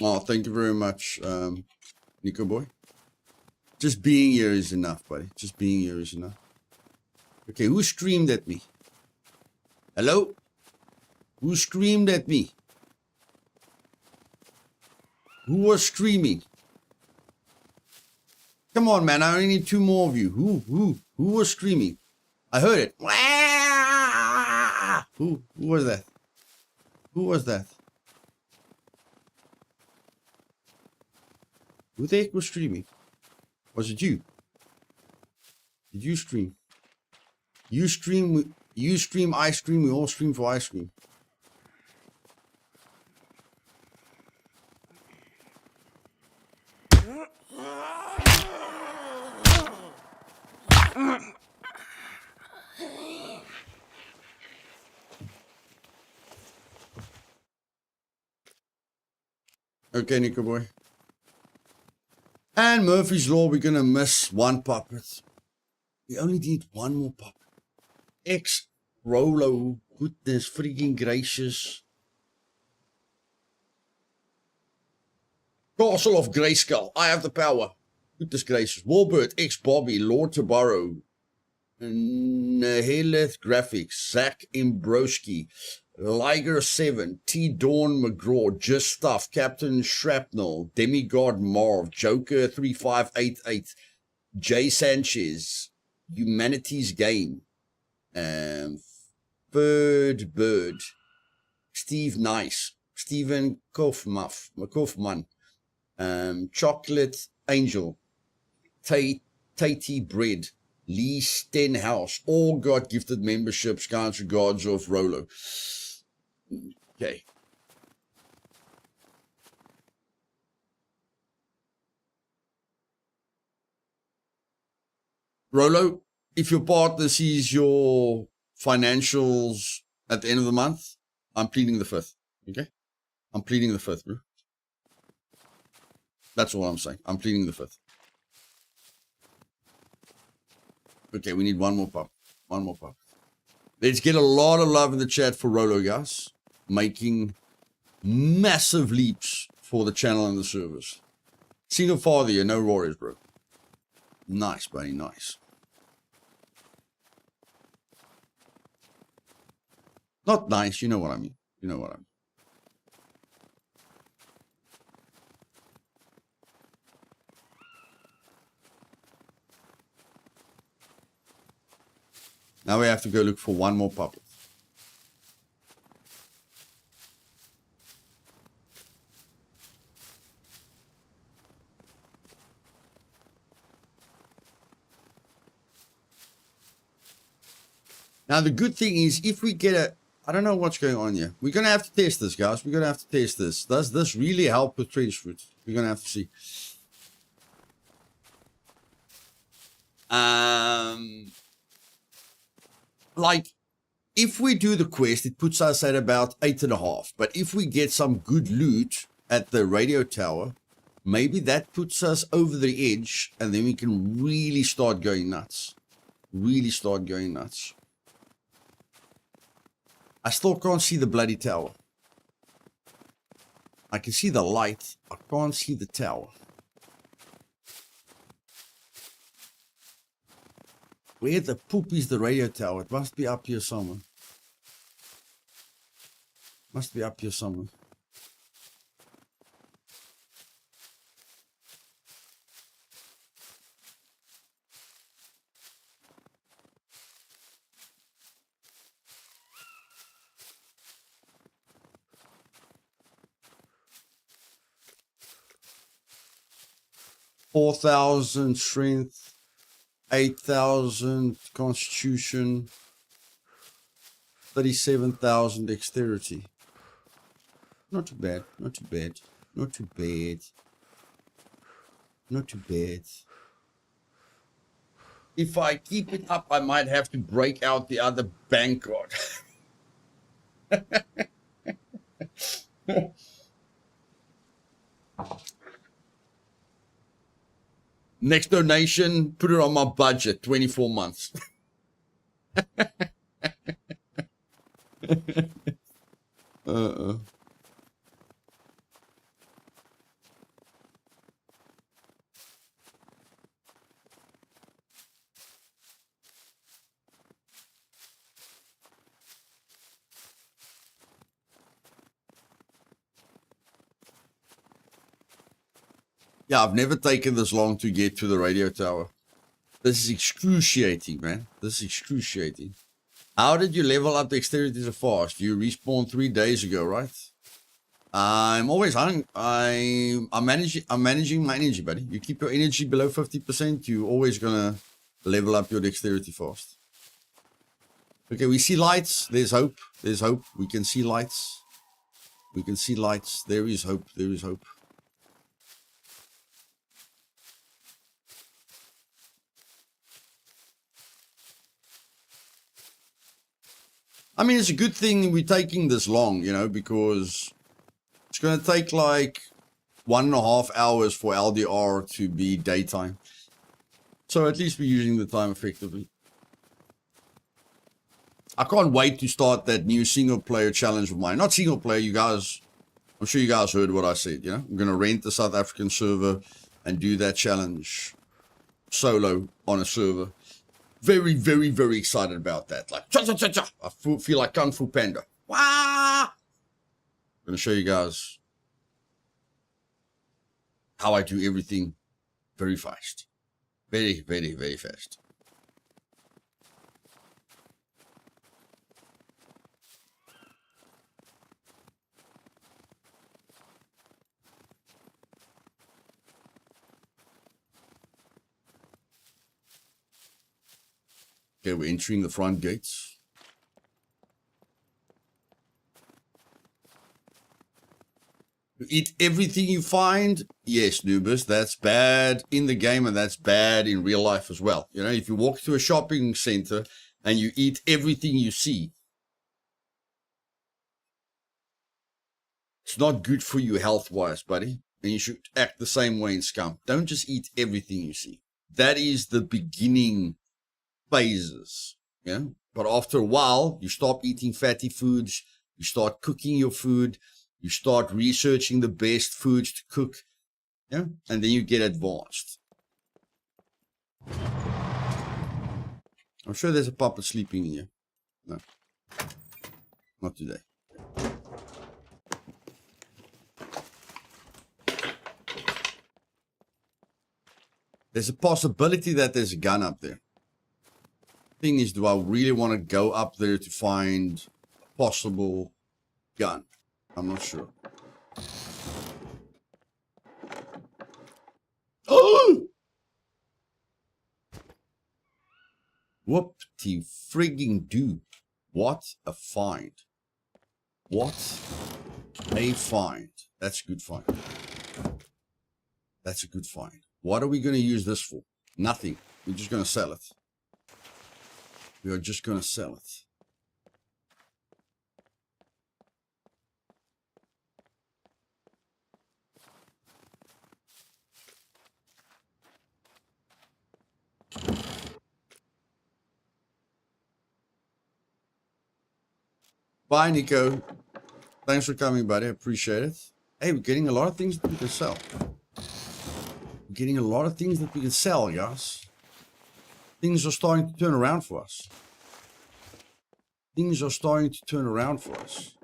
A: Oh, thank you very much, Nico Boy. Just being here is enough, buddy. Just being here is enough. Okay, who screamed at me? Hello? Who screamed at me? Who was screaming? Come on, man. I only need 2 more of you. Who was screaming? I heard it. Who was that? Who was that? Who the heck was screaming? Was it you? Did you scream? You scream, I scream, we all scream for ice cream. Okay, Nico boy. And Murphy's Law, we're going to miss one puppet. We only need one more puppet. Rolo, goodness freaking gracious. Castle of Grayskull, I have the power. Goodness gracious. Warbird, Bobby, Lord Tabarro, Nahileth Graphics, Zach Imbroski, Liger 7, T Dawn McGraw, Just Stuff, Captain Shrapnel, Demigod Marv, Joker 3588, Jay Sanchez, Humanity's Game, Bird Bird, Steve Nice, Stephen Kaufman, Chocolate Angel, Tatey Bread, Lee Stenhouse, all got gifted memberships. Kind regards of Rolo. Okay. Rolo, if your partner sees your financials at the end of the month, I'm pleading the fifth. Okay? I'm pleading the fifth, bro. That's all I'm saying. I'm pleading the fifth. Okay, we need one more pup. One more pup. Let's get a lot of love in the chat for Rolo, guys. Making massive leaps for the channel and the service. Single father here, no warriors, bro. Nice, buddy, nice. Not nice, you know what I mean. You know what I mean. Now we have to go look for one more puppet. Now the good thing is if we get a, I don't know what's going on here. We're going to have to test this, guys. We're going to have to test this. Does this really help with trench foot? We're going to have to see. Like, if we do the quest, it puts us at about 8.5. But if we get some good loot at the radio tower, maybe that puts us over the edge, and then we can really start going nuts. Really start going nuts. I still can't see the bloody tower. I can see the light. I can't see the tower. Where the poop is the radio tower? It must be up here somewhere. Must be up here somewhere. $4,000 strength, 8,000 constitution, 37,000 dexterity. Not too bad, not too bad, not too bad, not too bad. If I keep it up, I might have to break out the other bank card. Next donation, put it on my budget, 24 months. Yeah, I've never taken this long to get to the radio tower. This is excruciating, man. This is excruciating. How did you level up dexterity so fast? You respawned 3 days ago, right? I'm always hungry. I'm managing my energy, buddy. You keep your energy below 50%, you're always gonna level up your dexterity fast. Okay, we see lights. There's hope. There's hope. We can see lights. We can see lights. There is hope. There is hope. I mean, it's a good thing we're taking this long, you know, because it's going to take like 1.5 hours for LDR to be daytime. So at least we're using the time effectively. I can't wait to start that new single player challenge of mine. Not single player, you guys. I'm sure you guys heard what I said, you know. I'm going to rent the South African server and do that challenge solo on a server. Very, very, very excited about that. Like, cha, cha, cha, cha. I feel like Kung Fu Panda. Wah! I'm going to show you guys how I do everything very fast. Very, very, very fast. Okay, we're entering the front gates. You eat everything you find? Yes, Nubis, that's bad in the game and that's bad in real life as well. You know, if you walk to a shopping center and you eat everything you see, it's not good for you health-wise, buddy. And you should act the same way in Scum. Don't just eat everything you see. That is the beginning phases, yeah. But after a while, you stop eating fatty foods, you start cooking your food, you start researching the best foods to cook, yeah, and then you get advanced. I'm sure there's a puppet sleeping in here. No, not today. There's a possibility that there's a gun up there. Thing is, do I really want to go up there to find a possible gun? I'm not sure. Oh! Whoop-de frigging do. What a find. What a find. That's a good find. That's a good find. What are we going to use this for? Nothing. We're just going to sell it. We are just going to sell it. Bye, Nico. Thanks for coming, buddy. I appreciate it. Hey, we're getting a lot of things that we can sell. We're getting a lot of things that we can sell, guys. Things are starting to turn around for us. Things are starting to turn around for us.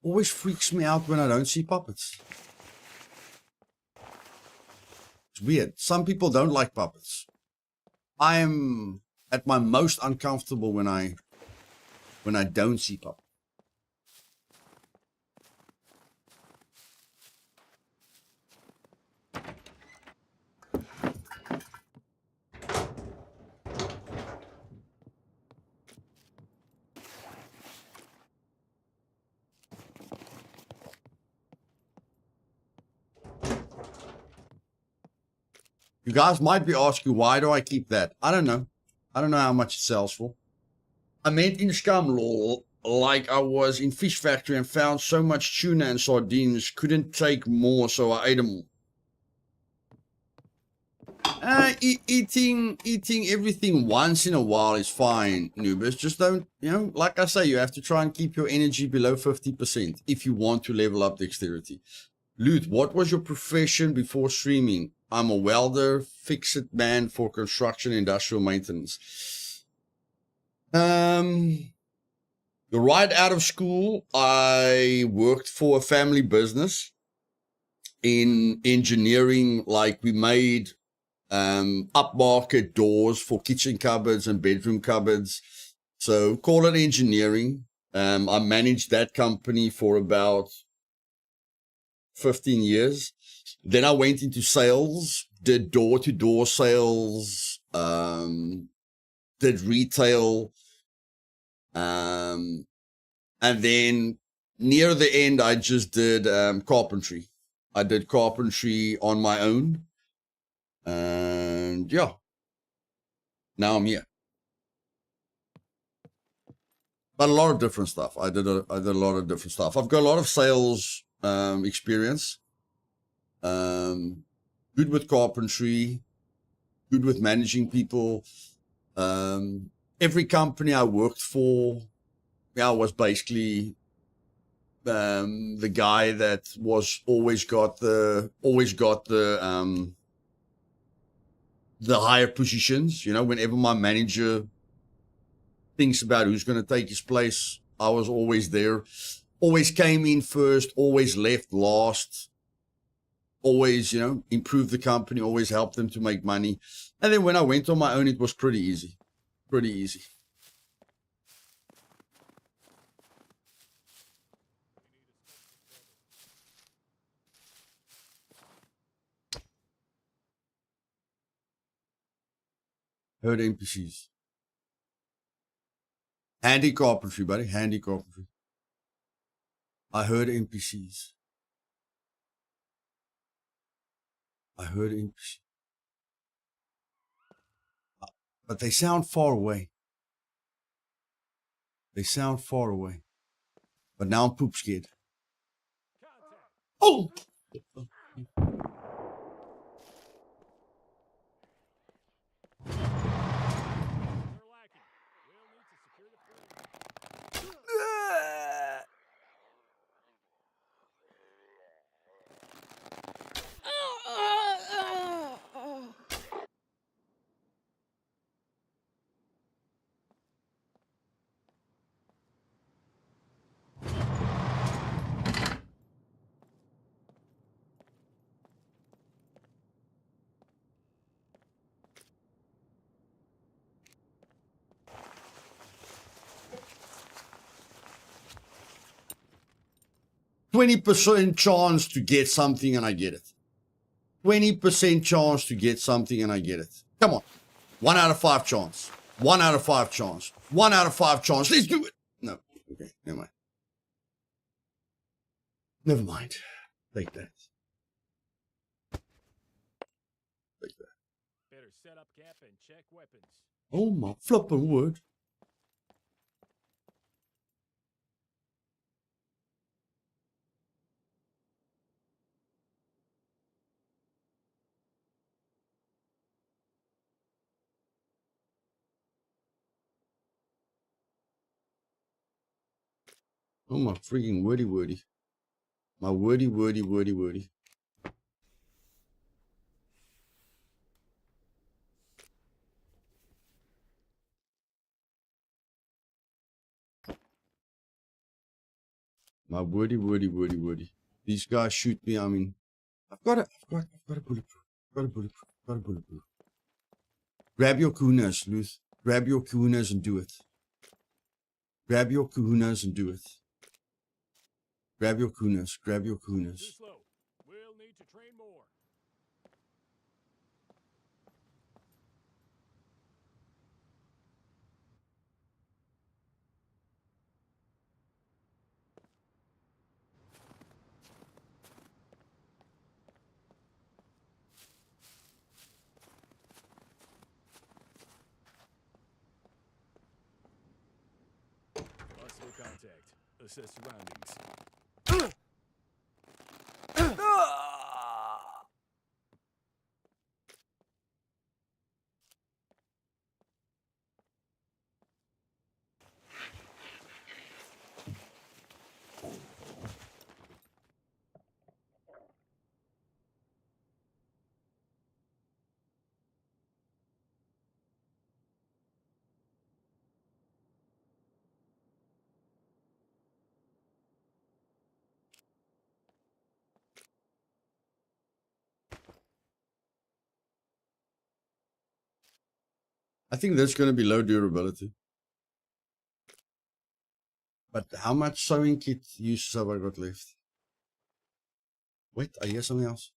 A: Always freaks me out when I don't see puppets. It's weird. Some people don't like puppets. I am at my most uncomfortable when I don't see puppets. You guys might be asking, why do I keep that? I don't know. I don't know how much it sells for. I meant in Scum, lol, like I was in Fish Factory and found so much tuna and sardines, couldn't take more, so I ate them all. Eating everything once in a while is fine, Nubis. Just don't, you know, like I say, you have to try and keep your energy below 50% if you want to level up dexterity. Luth, what was your profession before streaming? I'm a welder, fix-it man for construction industrial maintenance. Right out of school, I worked for a family business in engineering. Like we made upmarket doors for kitchen cupboards and bedroom cupboards. So call it engineering. I managed that company for about 15 years. Then I went into sales, did door-to-door sales, did retail, and then near the end, I just did carpentry. I did carpentry on my own. And yeah, now I'm here. But a lot of different stuff. I did a lot of different stuff. I've got a lot of sales experience. Good with carpentry, good with managing people. Every company I worked for, I was basically the guy that was always got the higher positions. You know, whenever my manager thinks about who's going to take his place, I was always there. Always came in first, always left last, always, you know, improved the company, always helped them to make money. And then when I went on my own, it was pretty easy. Pretty easy. Heard NPCs. Handy carpentry, buddy. Handy carpentry. I heard NPCs. I heard NPCs. But they sound far away. They sound far away. But now I'm poop scared. Oh! %20 chance to get something and I get it. 20% chance to get something and I get it. Come on. 1 out of 5 chance. 1 out of 5 chance. 1 out of 5 chance. Let's do it. No. Okay. Never mind. Never mind. Take that. Take that.
C: Better set up camp and check weapons.
A: Oh my flippin' word. Oh my freaking wordy. My wordy. My wordy. These guys shoot me. I mean, I've got a bulletproof. Got a bulletproof. Grab your kunas, Luth. Grab your kunas and do it. Grab your kunas and do it. Grab your kunas. Grab your kunas.
C: Too slow. We'll need to train more. Possible contact. Assess surroundings.
A: I think that's going to be low durability. But how much sewing kit uses have I got left? Wait, I hear something else.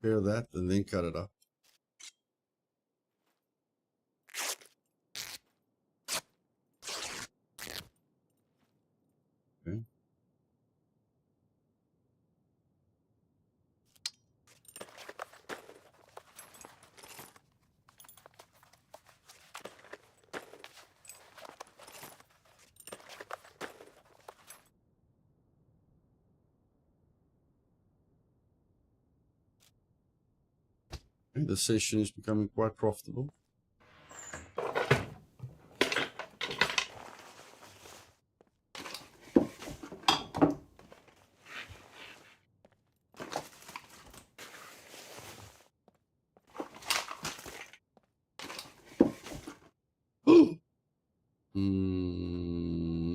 A: Prepare that and then cut it up. Okay. The session is becoming quite profitable.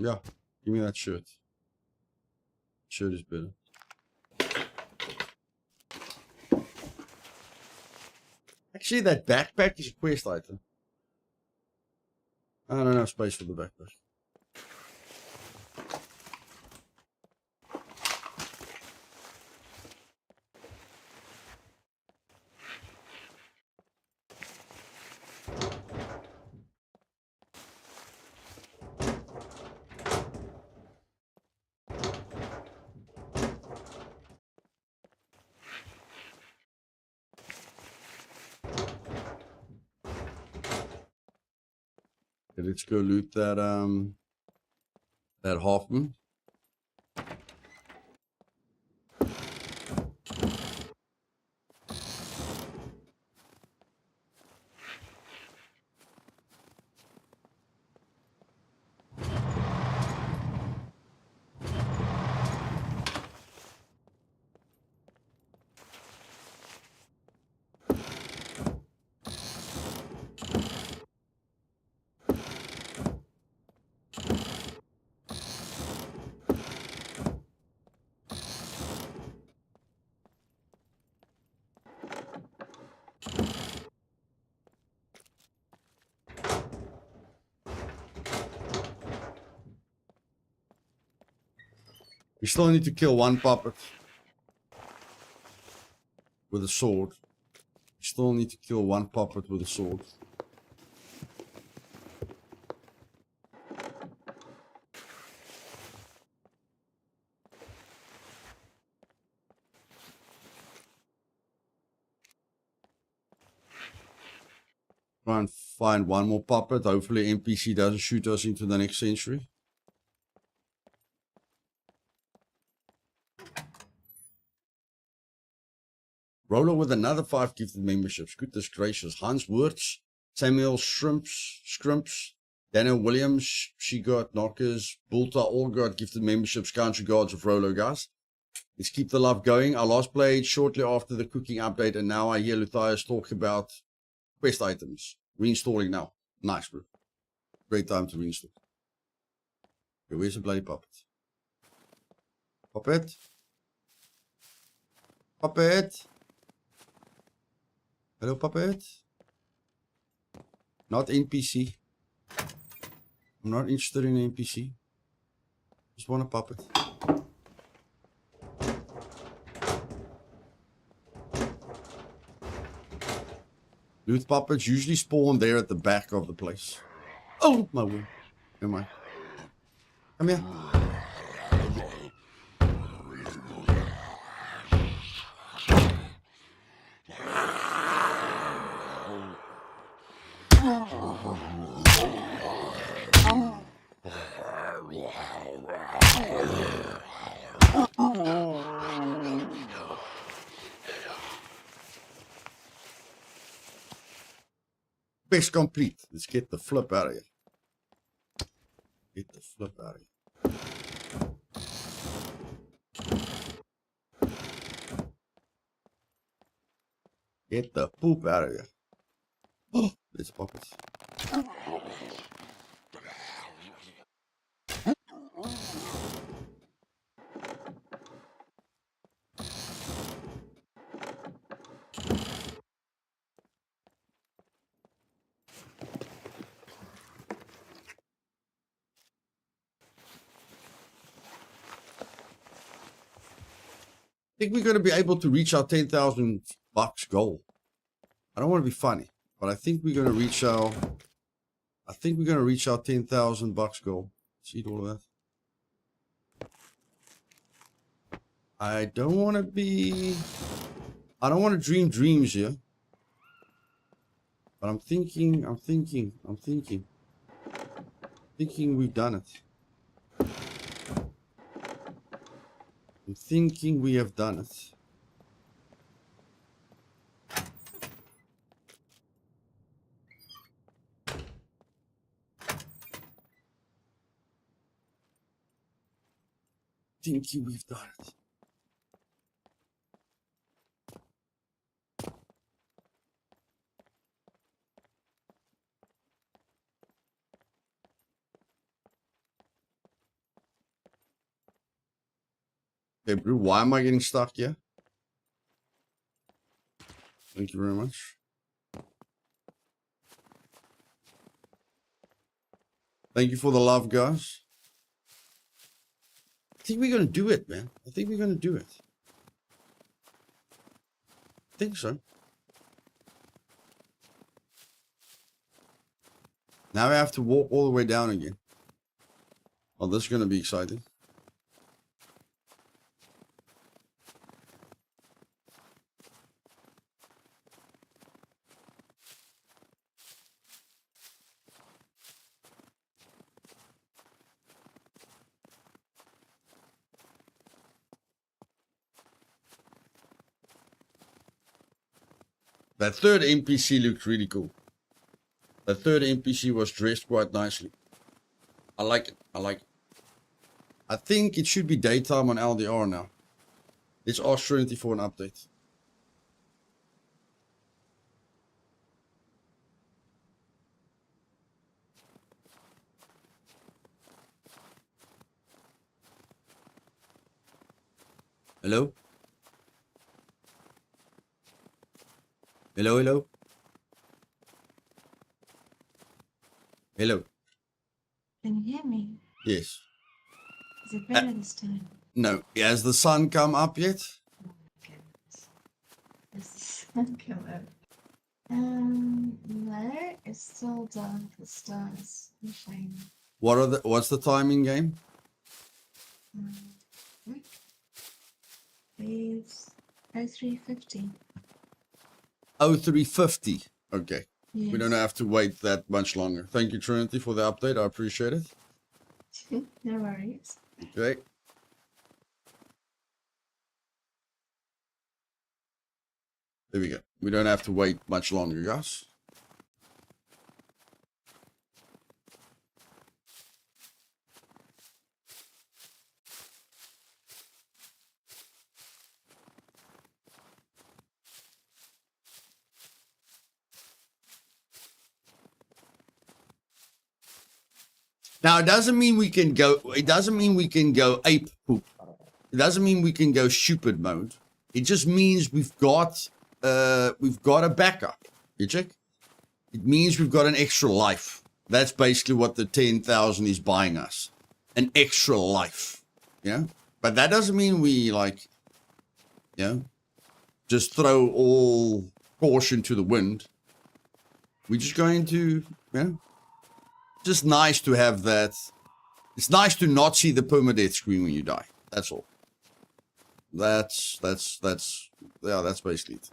A: Yeah, give me that shirt. Shirt is better. Actually, that backpack is a quest item. I don't have space for the backpack. Okay, let's go loot that that Hoffman. We still need to kill one puppet with a sword. We still need to kill one puppet with a sword. Try and find one more puppet. Hopefully NPC doesn't shoot us into the next century. Rolo with another 5 gifted memberships. Goodness gracious. Hans Wirtz, Samuel Scrimps, Daniel Williams, she got knockers, Bulta, all got gifted memberships. Country Guards of Rolo, guys. Let's keep the love going. I last played shortly after the cooking update, and now I hear Luthais talk about quest items. Reinstalling now. Nice, bro. Great time to reinstall. Okay, where's the bloody puppet? Puppet? Puppet? Hello, puppet? Not NPC. I'm not interested in NPC. Just want a puppet. Loot puppets usually spawn there at the back of the place. Oh, my word. Never mind. Come here. Quest complete. Let's get the flip out of here. Get the flip out of here. Get the poop out of here. Oh, there's puppets. I think we're going to be able to reach our 10,000 bucks gold. I don't want to be funny, but I think we're going to reach our... I think we're going to reach our 10,000 bucks goal. Let's eat all of that. I don't want to be... I don't want to dream dreams here. But I'm thinking we've done it. I'm thinking we have done it. Thinking we've done it. Okay, Brew, why am I getting stuck here? Thank you very much. Thank you for the love, guys. I think we're going to do it, man. I think we're going to do it. I think so. Now I have to walk all the way down again. Oh, this is going to be exciting. That third NPC looked really cool. That third NPC was dressed quite nicely. I like it. I like it. I think it should be daytime on LDR now. Let's ask Trinity for an update. Hello? Hello, hello? Hello?
B: Can you hear me?
A: Yes.
B: Is it better this time?
A: No. Has the sun come up yet?
B: Oh my goodness. Does the sun come up? No, it's still dark. The stars are shining.
A: What's the timing game?
B: It's 0350.
A: 0350. Okay.
B: Yes.
A: We don't have to wait that much longer. Thank you, Trinity, for the update. I appreciate it.
B: No worries.
A: Okay. There we go. We don't have to wait much longer, guys. Now, it doesn't mean we can go ape poop. It doesn't mean we can go stupid mode. It just means we've got a backup. You check? It means we've got an extra life. That's basically what the 10,000 is buying us. An extra life. Yeah? But that doesn't mean we just throw all caution to the wind. We're just going to, just nice to have that. It's nice to not see the permadeath screen when you die. That's all. That's basically it.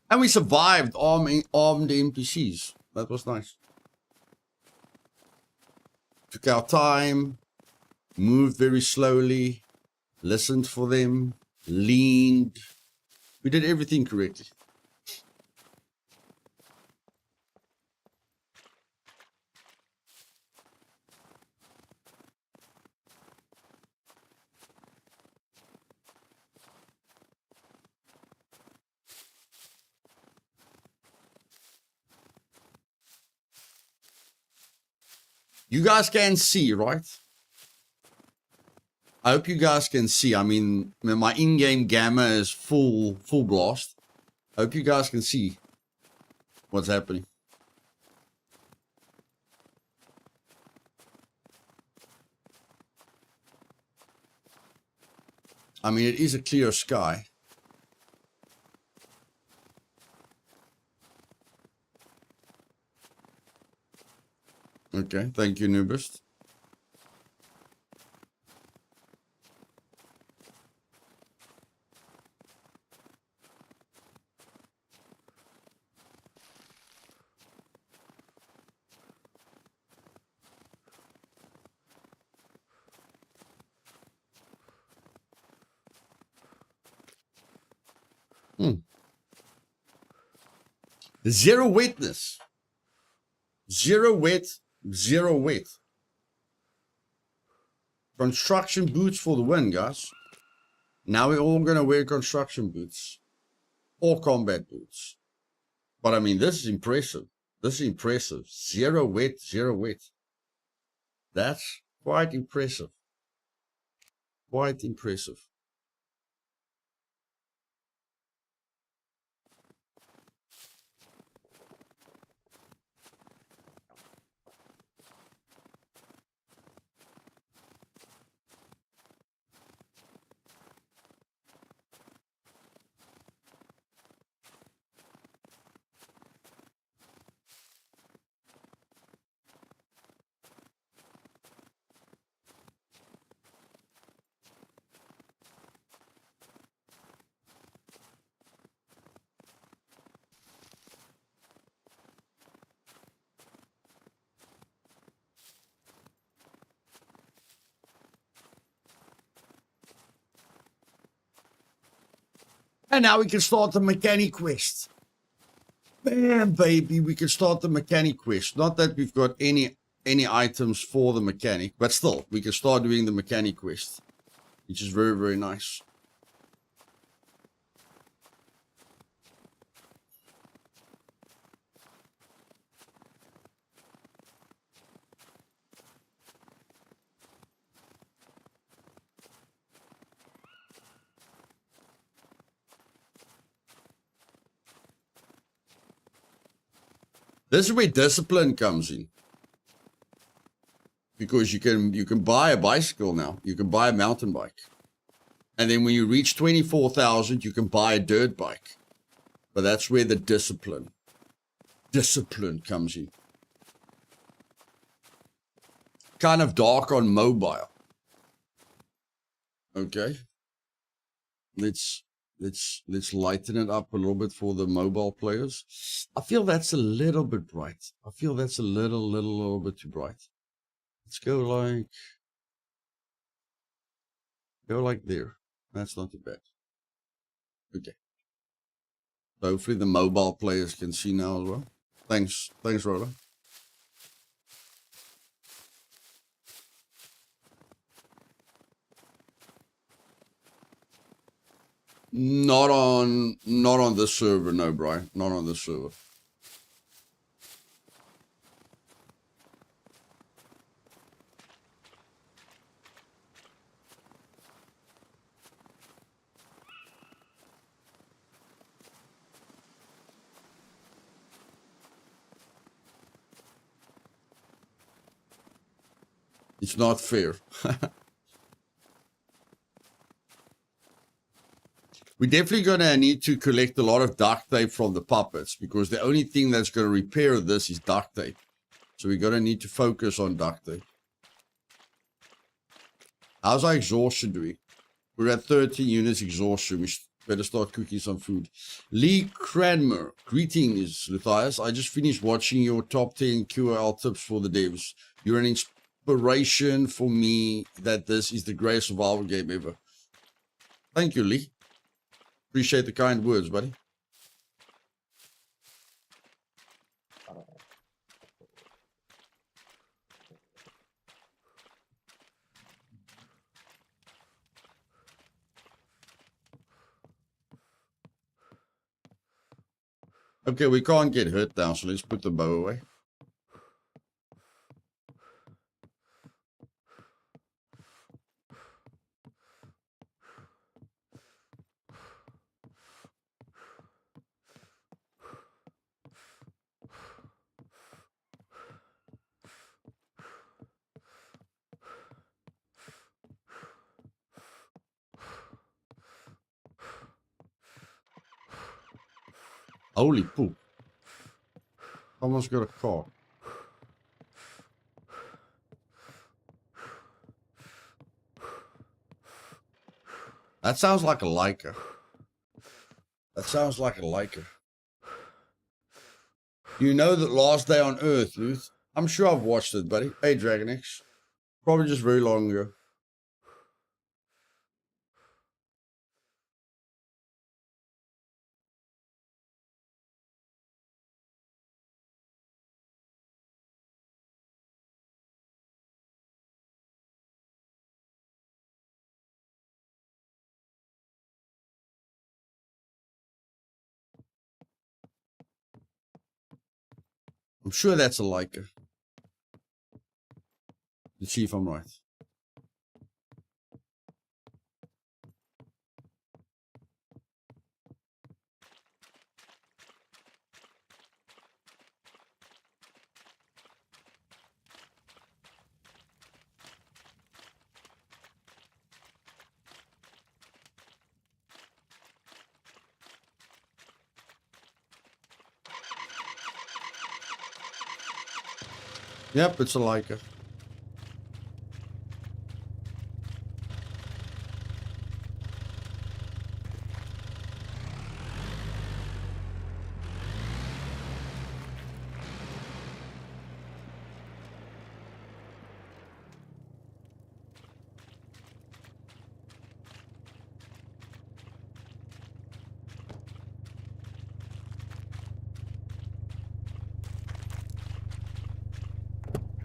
A: And we survived armed NPCs. That was nice. Took our time, moved very slowly, listened for them, leaned. We did everything correctly. You guys can see, right? I hope you guys can see. I mean, my in-game gamma is full blast. I hope you guys can see what's happening. I mean, it is a clear sky. Okay, thank you, Nubist. Zero wetness. Zero wet, zero wet. Construction boots for the win, guys. Now we're all going to wear construction boots. Or combat boots. But I mean, this is impressive. This is impressive. Zero wet, zero wet. That's quite impressive. Quite impressive. And now we can start the mechanic quest. Bam, baby, we can start the mechanic quest. Not that we've got any items for the mechanic, but still, we can start doing the mechanic quest, which is very, very nice. This is where discipline comes in. Because you can buy a bicycle now. You can buy a mountain bike. And then when you reach 24,000, you can buy a dirt bike. But that's where the discipline comes in. Kind of dark on mobile. Okay. Let's lighten it up a little bit for the mobile players. I feel that's a little bit bright. I feel that's a little bit too bright. Let's go like there. That's not too bad. Okay. So hopefully the mobile players can see now as well. Thanks, Roller. Not on this server, no, Brian. Not on this server. It's not fair. We're definitely going to need to collect a lot of duct tape from the puppets because the only thing that's going to repair this is duct tape. So we're going to need to focus on duct tape. How's our exhaustion doing? We're at 13 units exhaustion. We better start cooking some food. Lee Cranmer. Greetings, Luthais. I just finished watching your top 10 QL tips for the devs. You're an inspiration for me that this is the greatest survival game ever. Thank you, Lee. Appreciate the kind words, buddy. Okay, we can't get hurt down, so let's put the bow away. Holy poop. Someone's got a car. That sounds like a Leica. That sounds like a Leica. You know that Last Day on Earth, Luth? I'm sure I've watched it, buddy. Hey, Dragon X. Probably just very long ago. I'm sure that's a Leica. Let's see if I'm right. Yep, it's a Leica.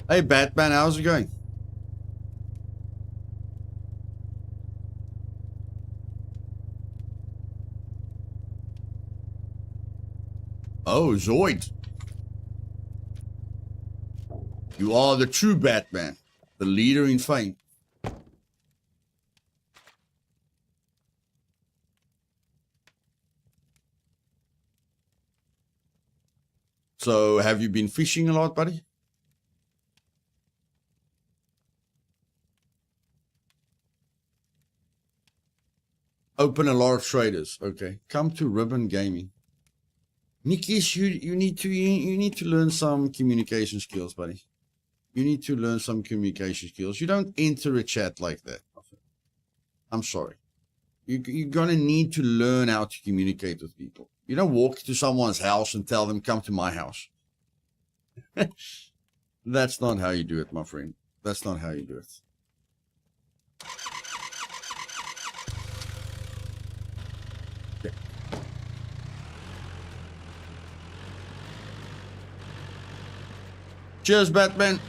A: Hey, Batman, how's it going? Oh, Zoid. You are the true Batman. The leader in fame. So, have you been fishing a lot, buddy? Open a lot of traders. Okay. Come to Ribbon Gaming. Nikis, you need to learn some communication skills, buddy. You need to learn some communication skills. You don't enter a chat like that. I'm sorry. You're going to need to learn how to communicate with people. You don't walk to someone's house and tell them, come to my house. That's not how you do it, my friend. That's not how you do it. Okay. Cheers, Batman.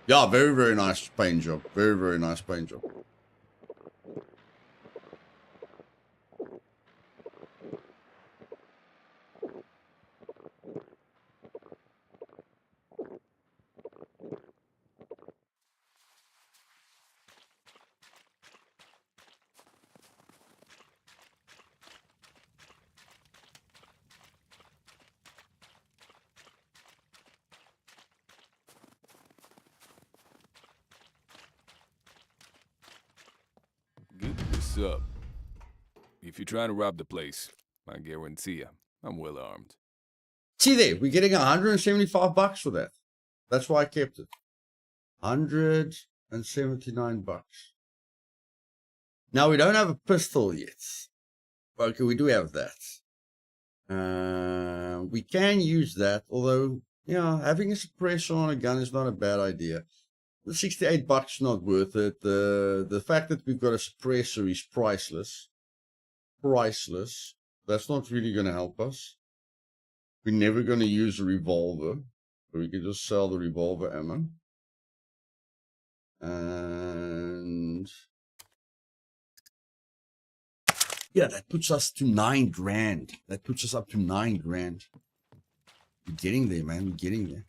A: Yeah, very, very nice paint job. Very, very nice paint job.
C: Good this up. If you're trying to rob the place, I guarantee you, I'm well armed.
A: See there, we're getting $175 for that. That's why I kept it. $179. Now we don't have a pistol yet. Okay, we do have that. We can use that, although, yeah, having a suppressor on a gun is not a bad idea. The $68 is not worth it. The fact that we've got a suppressor is priceless. Priceless. That's not really going to help us. We're never going to use a revolver. So we can just sell the revolver ammo. And yeah, that puts us to $9,000. That puts us up to $9,000. We're getting there, man. We're getting there.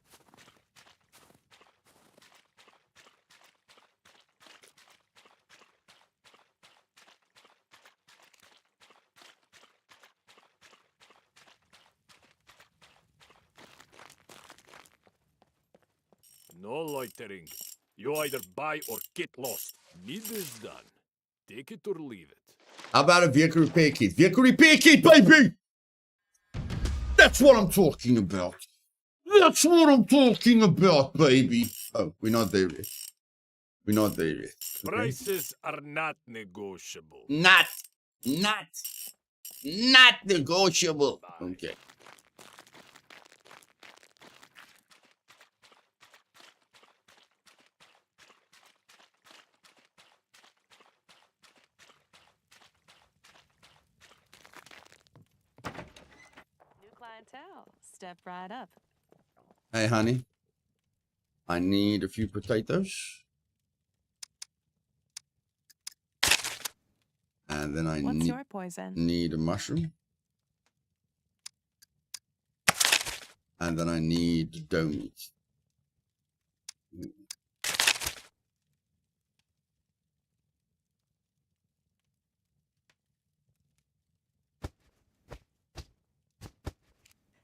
C: No loitering. You either buy or get lost. Neither is done. Take it or leave it.
A: How about a vehicle repair kit? Vehicle repair kit, baby! That's what I'm talking about. That's what I'm talking about, baby. Oh, we're not there yet. We're not there yet. Okay?
C: Prices are not negotiable.
A: Not negotiable. Okay.
E: New clientele. Step right up.
A: Hey, honey. I need a few potatoes. And then I
E: What's your poison?
A: need a mushroom. And then I need dough meat.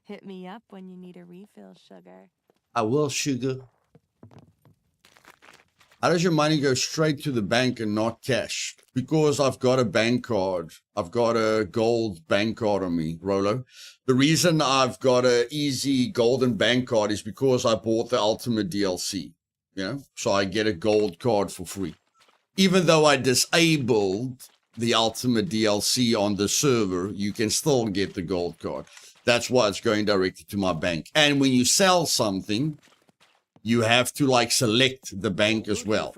E: Hit me up when you need a refill, sugar.
A: I will, sugar. How does your money go straight to the bank and not cash? Because I've got a bank card. I've got a gold bank card on me, Rolo. The reason I've got a easy golden bank card is because I bought the Ultimate DLC. You know, so I get a gold card for free. Even though I disabled the Ultimate DLC on the server, you can still get the gold card. That's why it's going directly to my bank. And when you sell something, you have to like select the bank as well.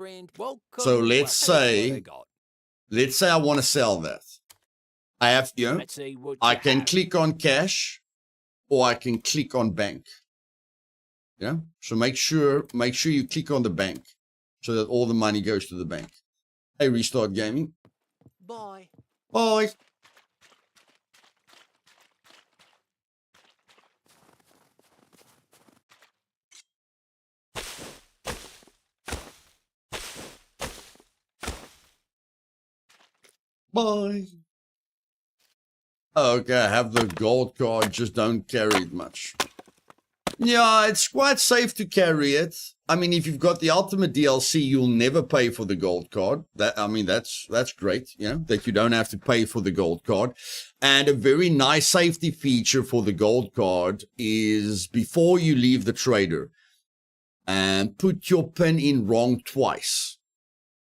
A: So let's say I want to sell that. I have, you know, I can click on cash or I can click on bank. Yeah. So make sure you click on the bank so that all the money goes to the bank. Hey, Restart Gaming.
D: Bye.
A: Bye. Bye. Okay, I have the gold card, just don't carry it much. Yeah, it's quite safe to carry it. I mean, if you've got the Ultimate DLC, you'll never pay for the gold card. That's great, you know, that you don't have to pay for the gold card. And a very nice safety feature for the gold card is before you leave the trader, and put your pin in wrong twice.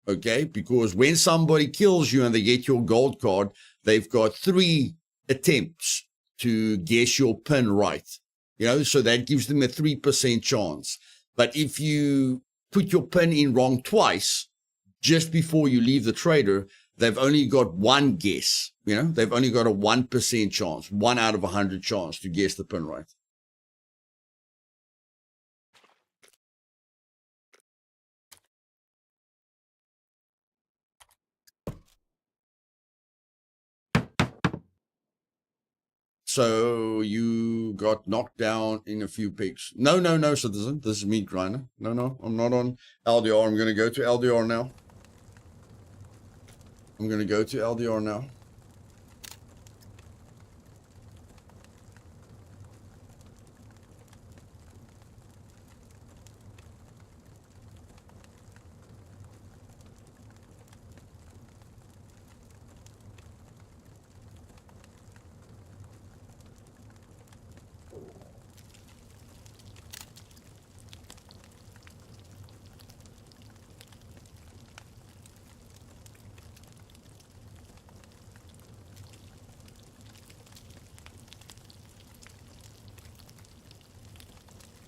A: Okay, because when somebody kills you and they get your gold card, they've got 3 attempts to guess your pin right. You know, so that gives them a 3% chance. But if you put your pin in wrong twice, just before you leave the trader, they've only got 1 guess. You know, they've only got a 1% chance, 1 out of 100 chance to guess the pin right. So you got knocked down in a few pigs. No, citizen. This is me, Grinder. No, I'm not on LDR. I'm going to go to LDR now.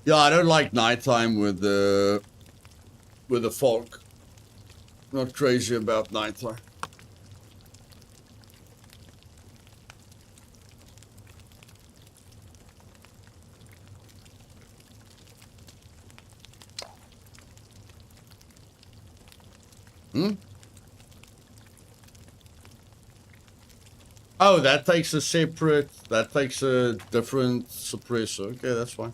A: Yeah, I don't like nighttime with the fog. Not crazy about nighttime. Oh, that takes a different suppressor. Okay, that's fine.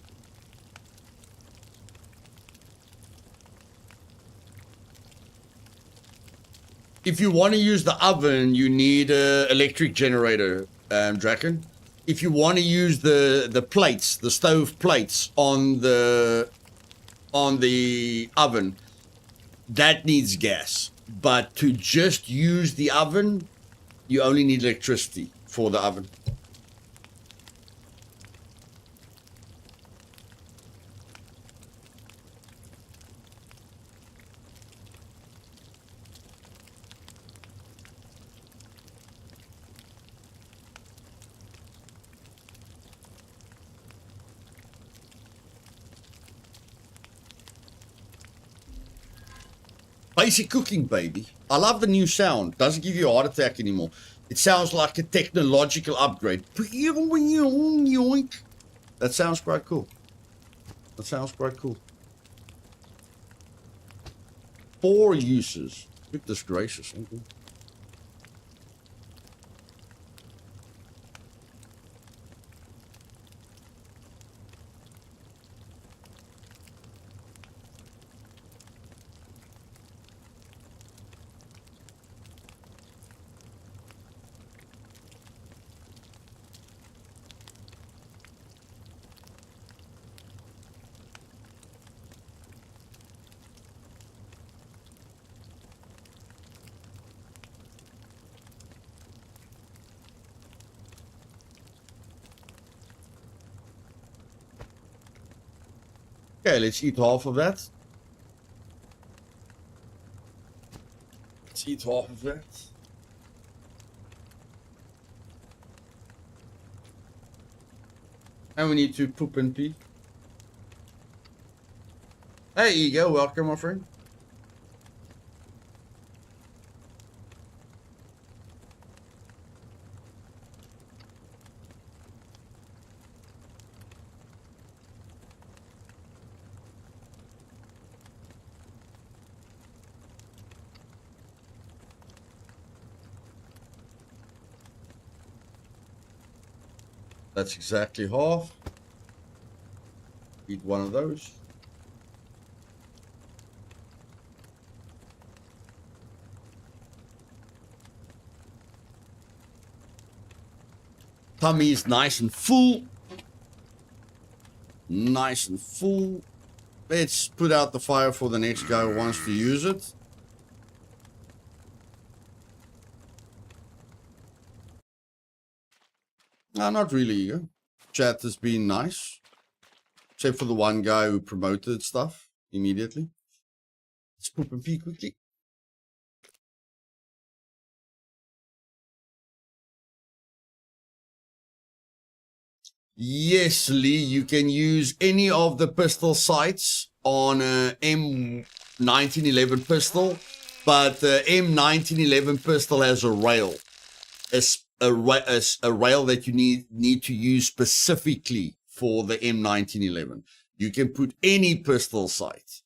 A: If you want to use the oven, you need an electric generator, Draken. If you want to use the plates, the stove plates on the on the oven, that needs gas. But to just use the oven, you only need electricity for the oven. Basic cooking, baby. I love the new sound. Doesn't give you a heart attack anymore. It sounds like a technological upgrade. That sounds quite cool. That sounds quite cool. 4 uses. Goodness gracious. Okay. Okay, let's eat half of that. Let's eat half of that. And we need to poop and pee. Hey, Ego, welcome, my friend. That's exactly half. Eat one of those. Tummy is nice and full. Nice and full. Let's put out the fire for the next guy who wants to use it. No, not really. Yeah. Chat has been nice. Except for the one guy who promoted stuff immediately. Let's poop and pee quickly. Yes, Lee, you can use any of the pistol sights on a M1911 pistol, but the M1911 pistol has a rail. A rail that you need to use specifically for the M1911. You can put any pistol sight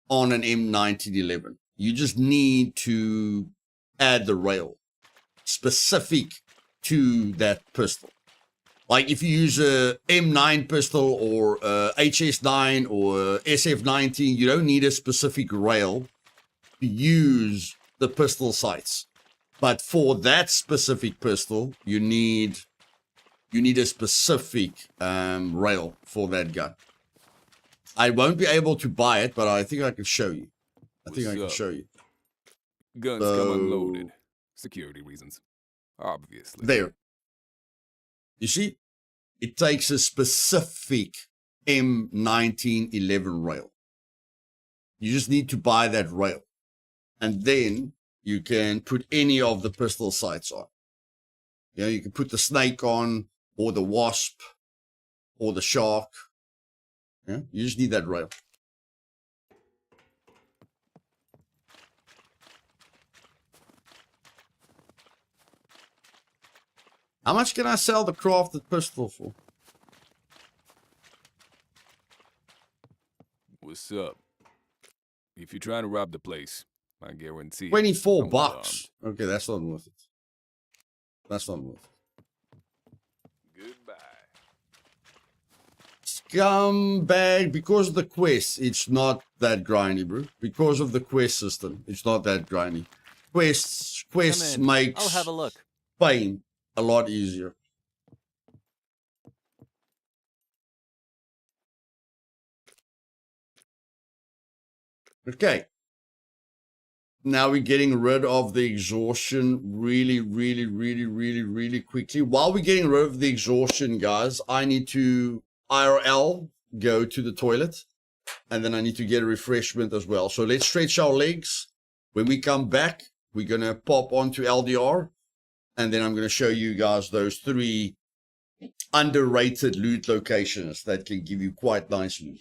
A: on an M1911. You just need to add the rail specific to that pistol. Like if you use a M9 pistol or a HS9 or a SF19, you don't need a specific rail to use the pistol sights. But for that specific pistol, you need a specific rail for that gun. I won't be able to buy it, but I think I can show you. I think I can show you.
C: Guns come unloaded. Security reasons. Obviously.
A: There. You see? It takes a specific M1911 rail. You just need to buy that rail. And then you can put any of the pistol sights on. You know, you can put the snake on, or the wasp, or the shark. Yeah, you just need that rail. How much can I sell the crafted pistol for?
C: What's up? If you're trying to rob the place, I guarantee
A: 24
C: I'm
A: bucks. Okay, that's not worth it. That's not worth it.
C: Goodbye.
A: Scumbag, because of the quest, it's not that grindy, bro. Because of the quest system, it's not that grindy. Quests makes
F: I'll have a look.
A: Pain a lot easier. Okay. Now we're getting rid of the exhaustion really, really, really, really, really quickly. While we're getting rid of the exhaustion, guys, I need to IRL go to the toilet. And then I need to get a refreshment as well. So let's stretch our legs. When we come back, we're going to pop onto LDR. And then I'm going to show you guys those 3 underrated loot locations that can give you quite nice loot.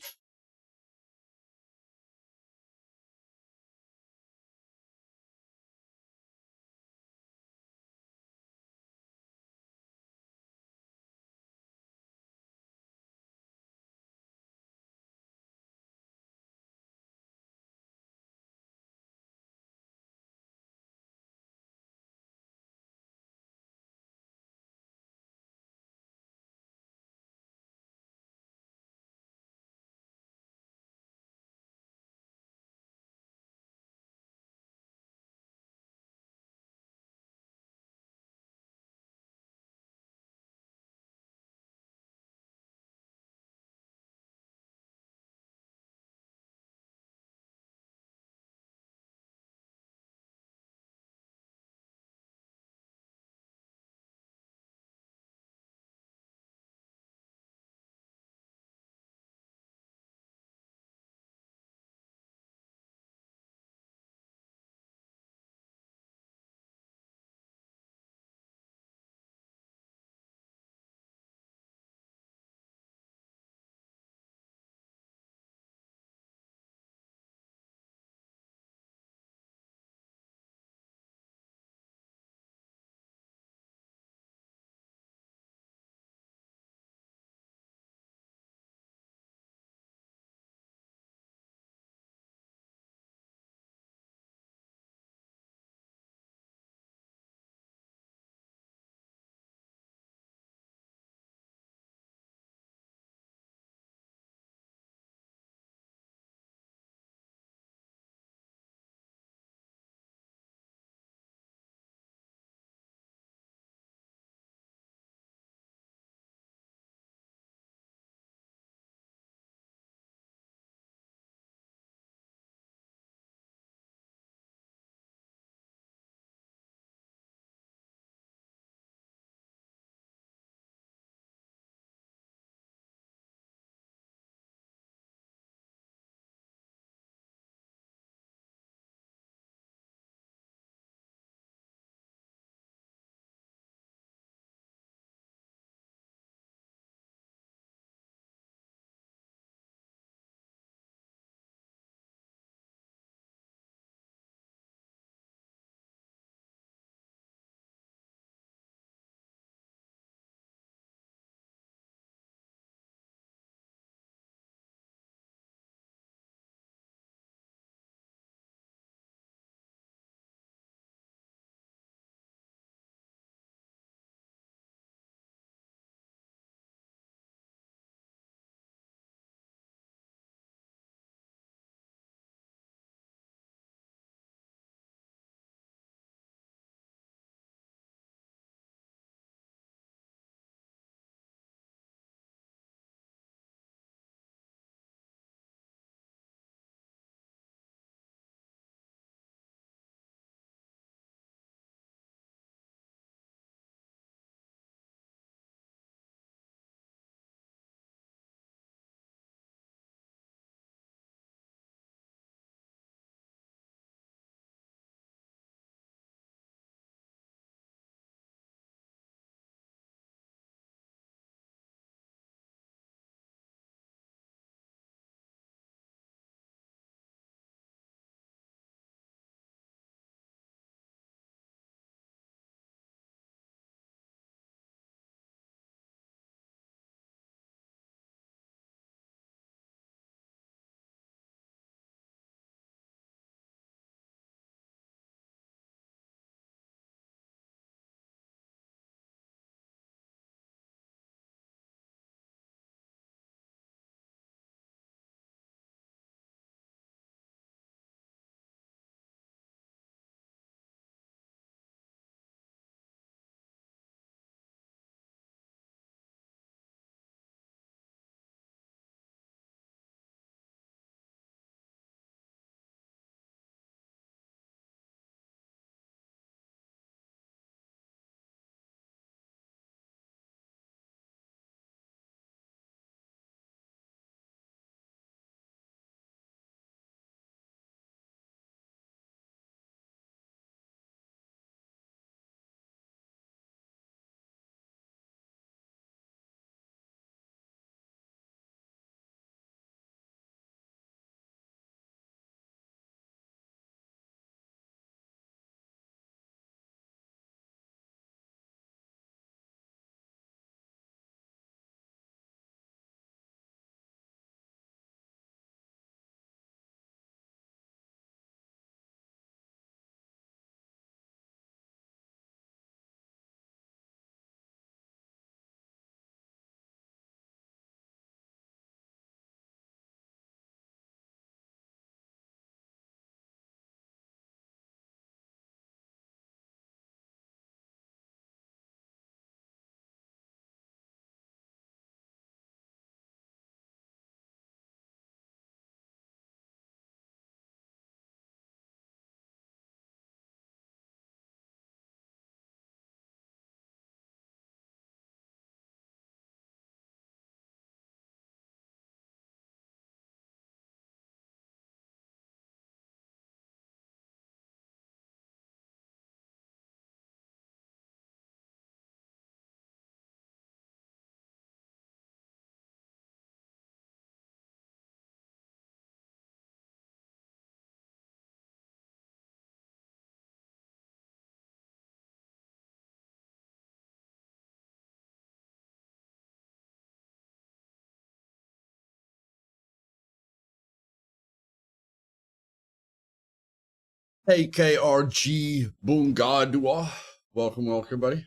A: AKRG Bungadua. Welcome, welcome, buddy.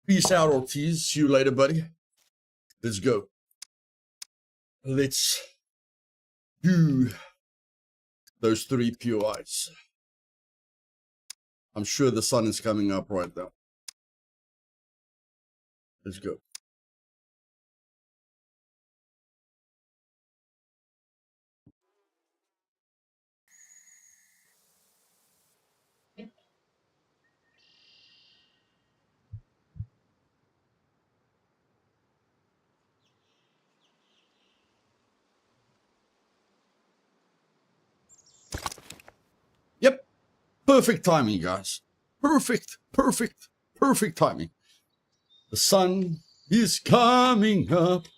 A: Peace out, Ortiz. See you later, buddy. Let's go. Let's do those 3 POIs. I'm sure the sun is coming up right now. Let's go. Yep. Perfect timing, guys. Perfect timing. The sun is coming up.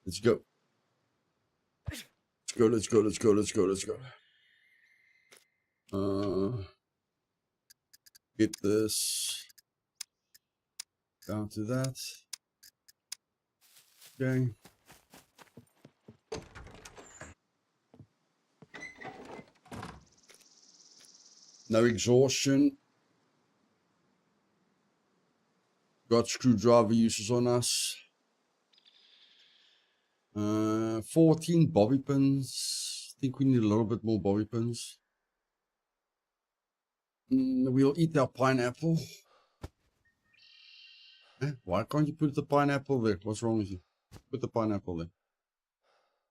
A: Let's go. Let's go. Get this down to that. Okay. No exhaustion. Got screwdriver uses on us. 14 bobby pins. I think we need a little bit more bobby pins. We'll eat our pineapple. Why can't you put the pineapple there? What's wrong with you? Put the pineapple there.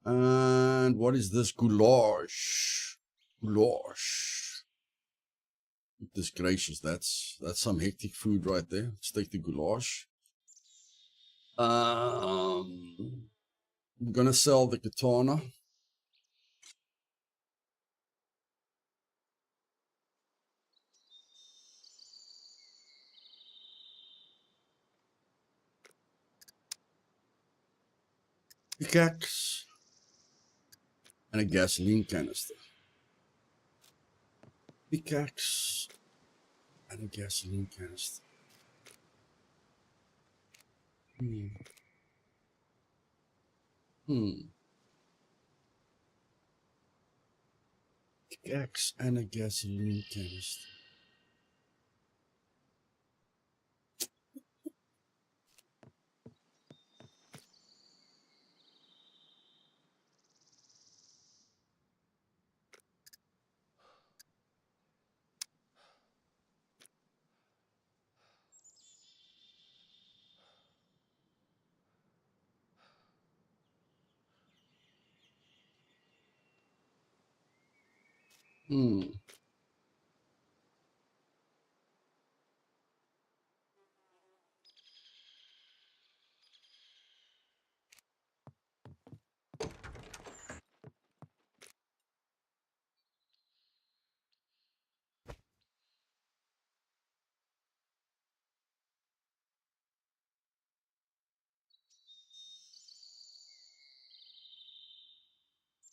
A: And what is this? Goulash. Goodness gracious, that's some hectic food right there. Let's take the goulash. I'm gonna sell the katana. Pickaxe. And a gasoline canister. Pickaxe. And a gasoline canister. Pickaxe and a gasoline canister.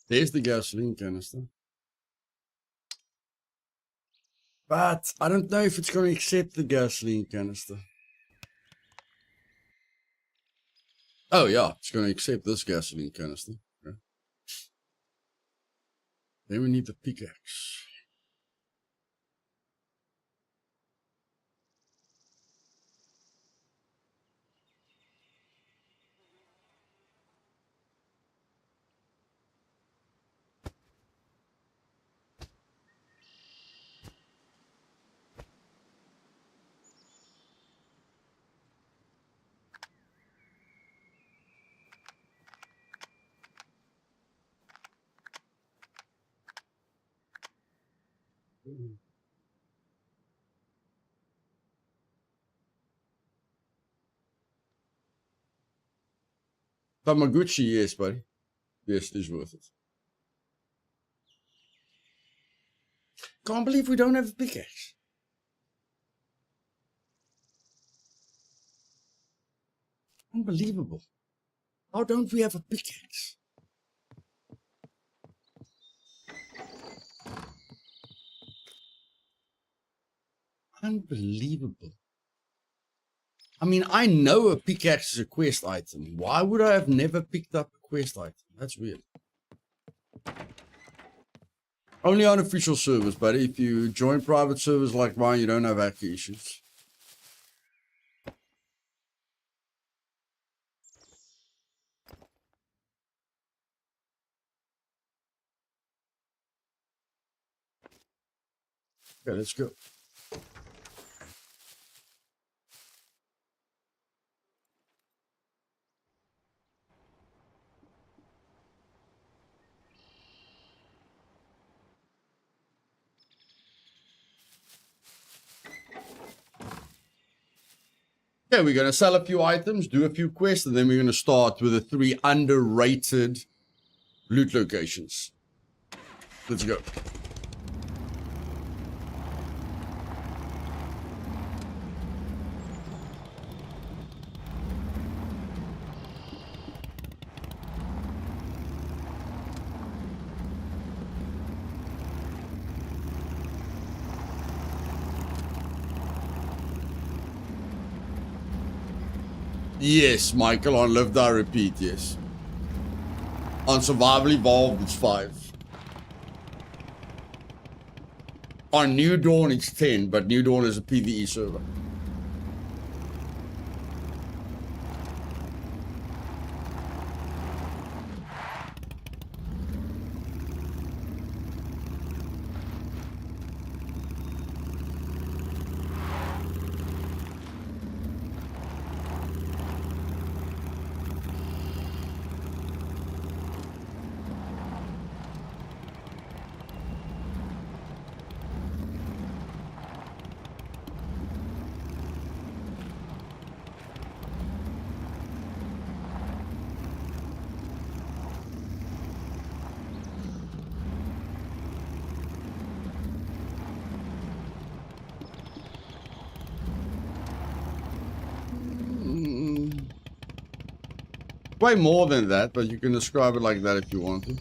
A: There's the gasoline canister. But I don't know if it's going to accept the gasoline canister. Oh yeah, it's going to accept this gasoline canister. Okay. Then we need the pickaxe. Tamaguchi, yes, buddy. Yes, it is worth it. Can't believe we don't have a pickaxe. Unbelievable. How don't we have a pickaxe? Unbelievable. I mean, I know a pickaxe is a quest item. Why would I have never picked up a quest item. That's weird. Only on official servers, buddy. If you join private servers like mine, you don't have hacker issues. Okay, let's go. Okay, we're going to sell a few items, do a few quests, and then we're going to start with the 3 underrated loot locations. Let's go. Yes, Michael, on Live Die Repeat, yes. On Survival Evolved, it's 5. On New Dawn, it's 10, but New Dawn is a PvE server. Way more than that, but you can describe it like that if you want to.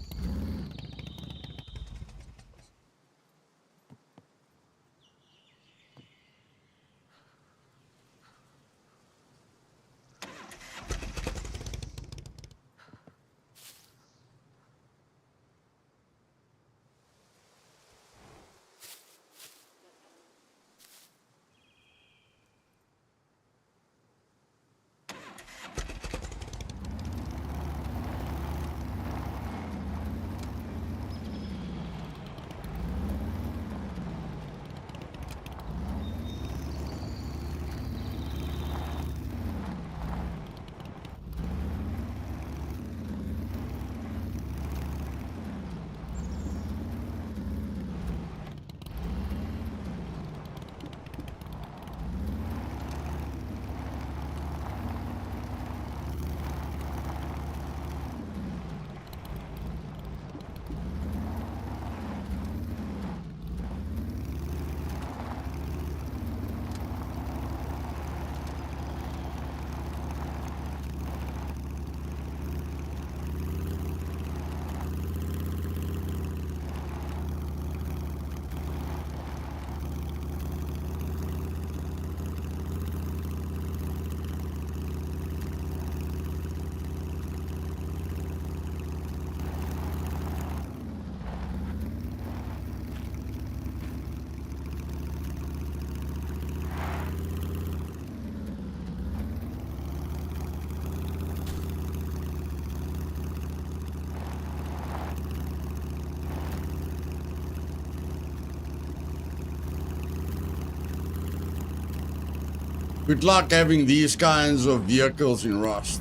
A: Good luck having these kinds of vehicles in Rust.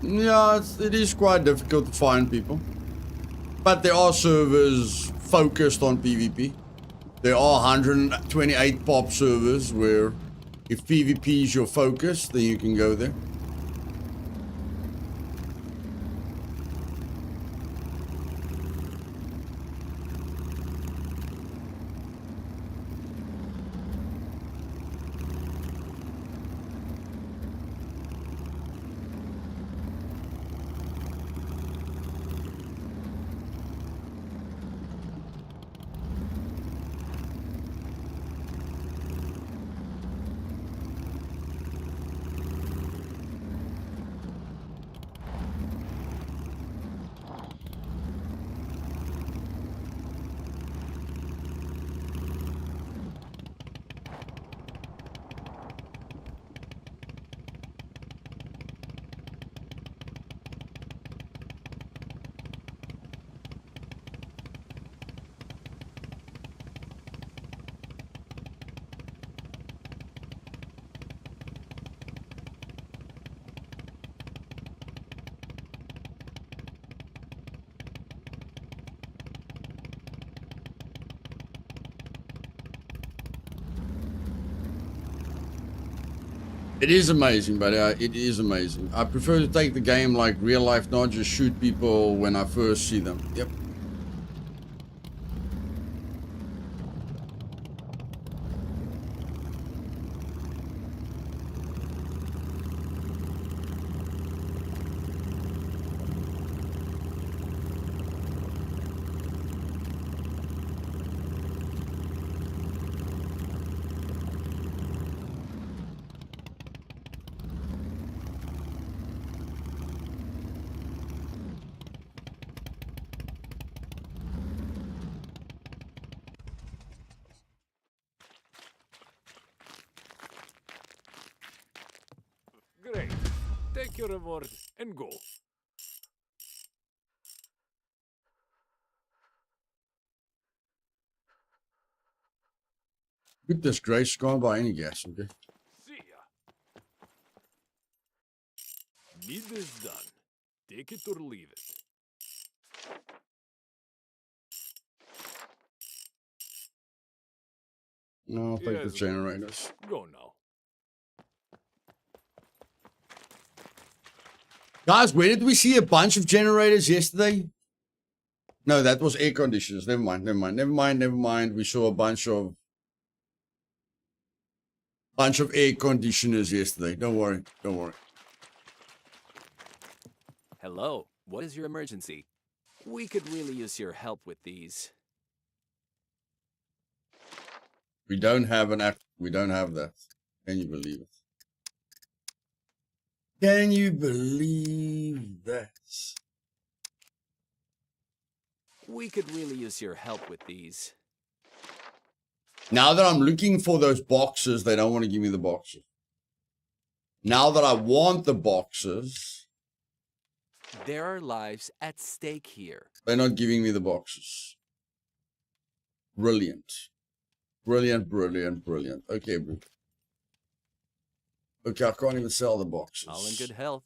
A: Yeah, it is quite difficult to find people. But there are servers focused on PvP. There are 128 pop servers where if PvP is your focus, then you can go there. It is amazing, but it is amazing. I prefer to take the game like real life, not just shoot people when I first see them. Yep.
C: Great. Take your reward and go.
A: Goodness gracious, can't buy any gas, okay?
C: See ya. Need is done. Take it or leave it.
A: No, I'll take the
C: Yes,
A: generators.
C: Go now.
A: Guys, where did we see a bunch of generators yesterday? No, that was air conditioners. Never mind. We saw a bunch of air conditioners yesterday. Don't worry.
F: Hello, what is your emergency? We could really use your help with these.
A: We don't have that. Can you believe it? Can you believe that?
F: We could really use your help with these.
A: Now that I'm looking for those boxes, they don't want to give me the boxes. Now that I want the boxes,
F: There are lives at stake here.
A: they're not giving me the boxes. Brilliant. Okay, bro. Okay, I can't even sell the boxes.
F: All in good health.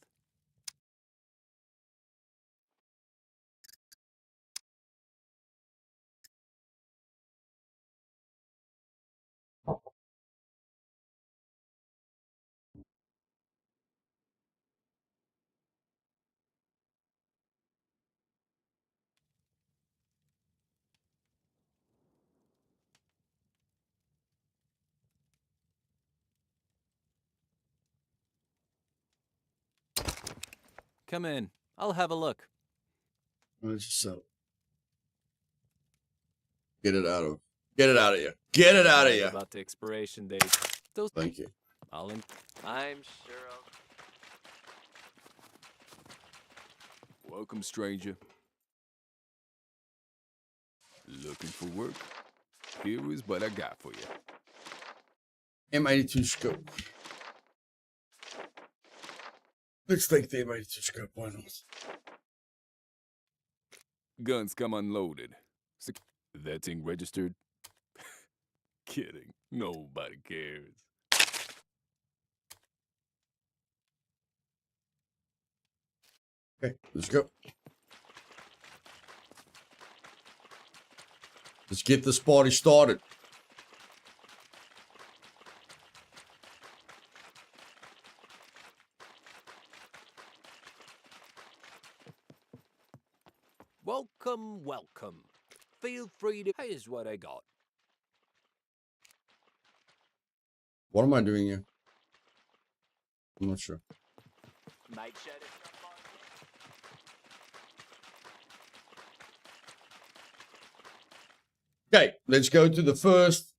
F: Come in. I'll have a look.
A: Let's just sell it. Get it out of here. Get it out of here.
F: About the expiration date. Those.
A: Thank you.
F: All in. I'm sure I'll.
C: Welcome, stranger. Looking for work? Here is what I got for you.
A: M82 scope. Let's take the M82 scope. Why not?
C: Guns come unloaded. That thing registered? Kidding. Nobody cares.
A: Okay, let's go. Let's get this party started.
F: Welcome. Feel free to. Here's what I got.
A: What am I doing here? I'm not sure.
F: Make sure to
A: Okay, let's go to the first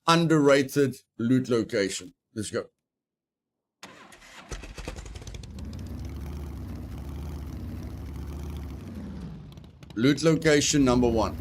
A: underrated loot location. Let's go. Loot location number 1.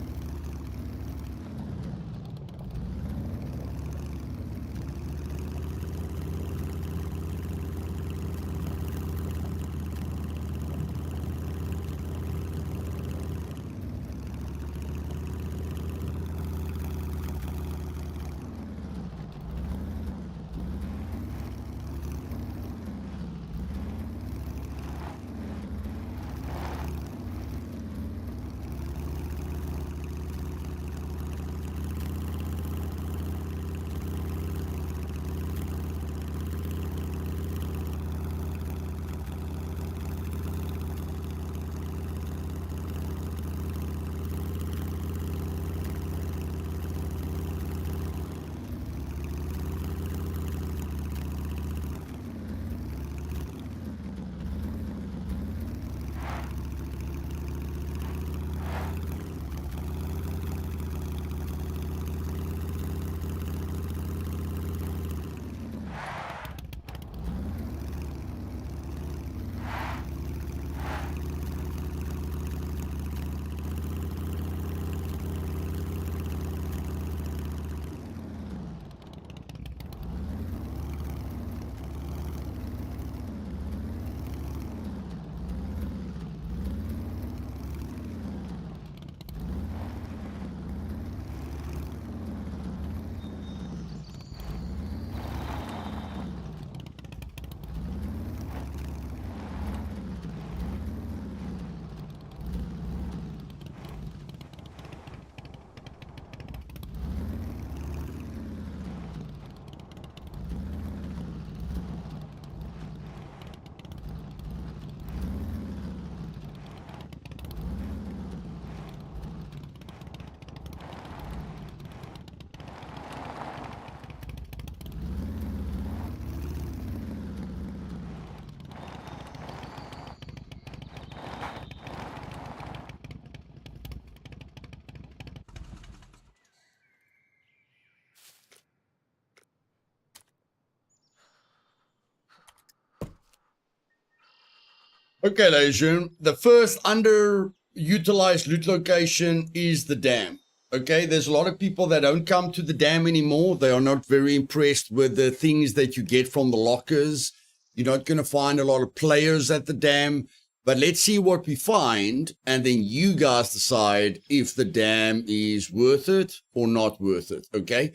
A: Okay, ladies and gentlemen, the first underutilized loot location is the dam. Okay, there's a lot of people that don't come to the dam anymore. They are not very impressed with the things that you get from the lockers. You're not going to find a lot of players at the dam. But let's see what we find, and then you guys decide if the dam is worth it or not worth it, okay?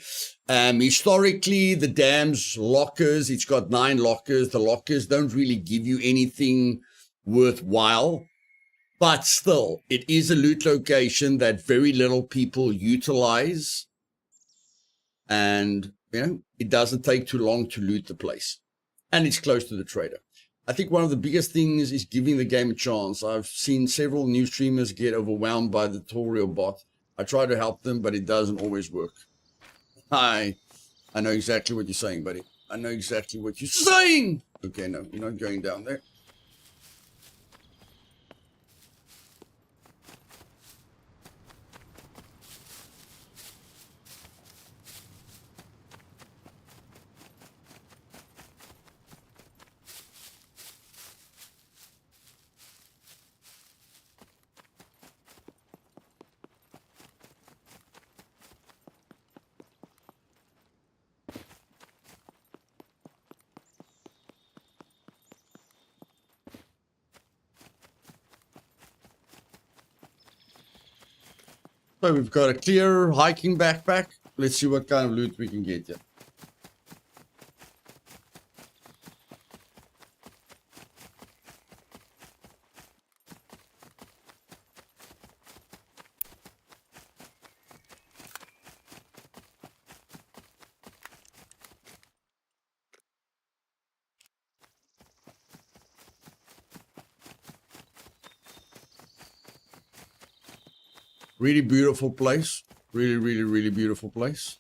A: Historically, the dam's lockers, it's got 9 lockers. The lockers don't really give you anything worthwhile, but still, it is a loot location that very little people utilize, and, you know, it doesn't take too long to loot the place, and it's close to the trader. I think one of the biggest things is giving the game a chance. I've seen several new streamers get overwhelmed by the tutorial bot. I try to help them, but it doesn't always work. I know exactly what you're saying, buddy. I know exactly what you're saying. Okay, no, you're not going down there. So we've got a clear hiking backpack. Let's see what kind of loot we can get here. Really beautiful place. Really, really, really beautiful place.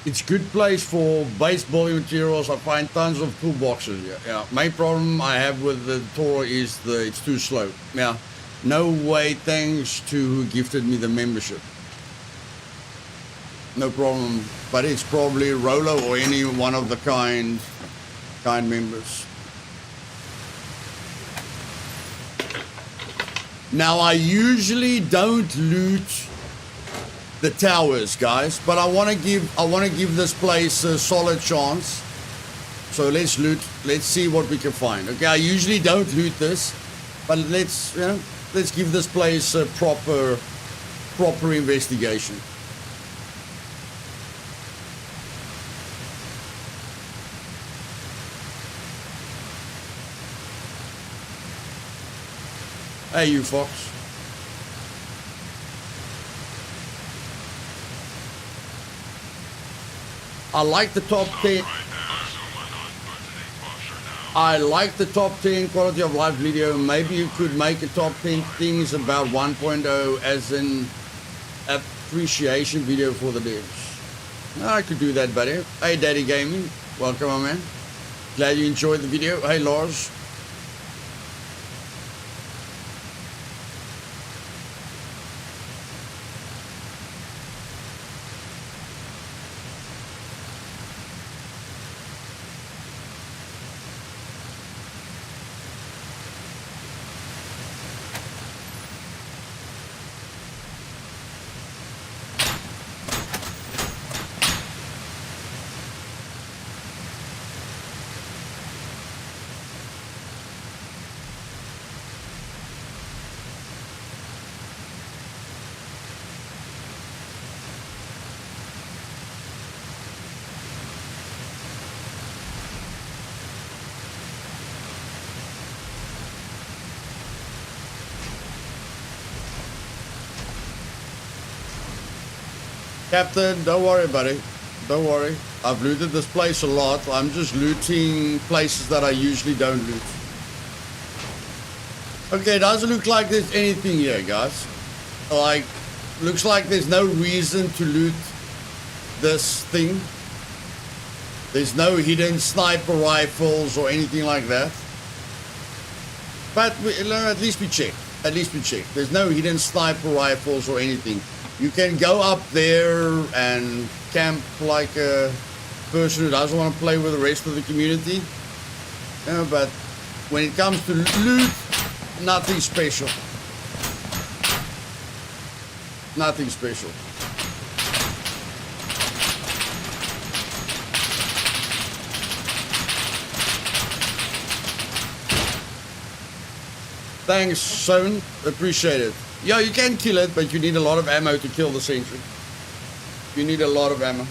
A: It's good place for base building materials. I find tons of toolboxes. Yeah. Main problem I have with the Toro is it's too slow. Yeah. No way, thanks to who gifted me the membership. No problem. But it's probably Rolo or any one of the kind members. Now I usually don't loot the towers, guys, but I want to give this place a solid chance. So let's see what we can find. Okay, I usually don't loot this, but let's give this place a proper investigation. Hey, you fox. I like the top 10. I like the top 10 quality of life video. Maybe you could make a top 10 things about 1.0 as an appreciation video for the devs. I could do that, buddy. Hey, Daddy Gaming. Welcome, my man. Glad you enjoyed the video. Hey, Lars. Captain, don't worry, buddy. Don't worry. I've looted this place a lot. I'm just looting places that I usually don't loot. Okay, it doesn't look like there's anything here, guys. Like, looks like there's no reason to loot this thing. There's no hidden sniper rifles or anything like that. But at least we check. At least we check. There's no hidden sniper rifles or anything. You can go up there and camp like a person who doesn't want to play with the rest of the community. But when it comes to loot, nothing special. Nothing special. Thanks, Son. Appreciate it. Yeah, you can kill it, but you need a lot of ammo to kill the sentry. You need a lot of ammo.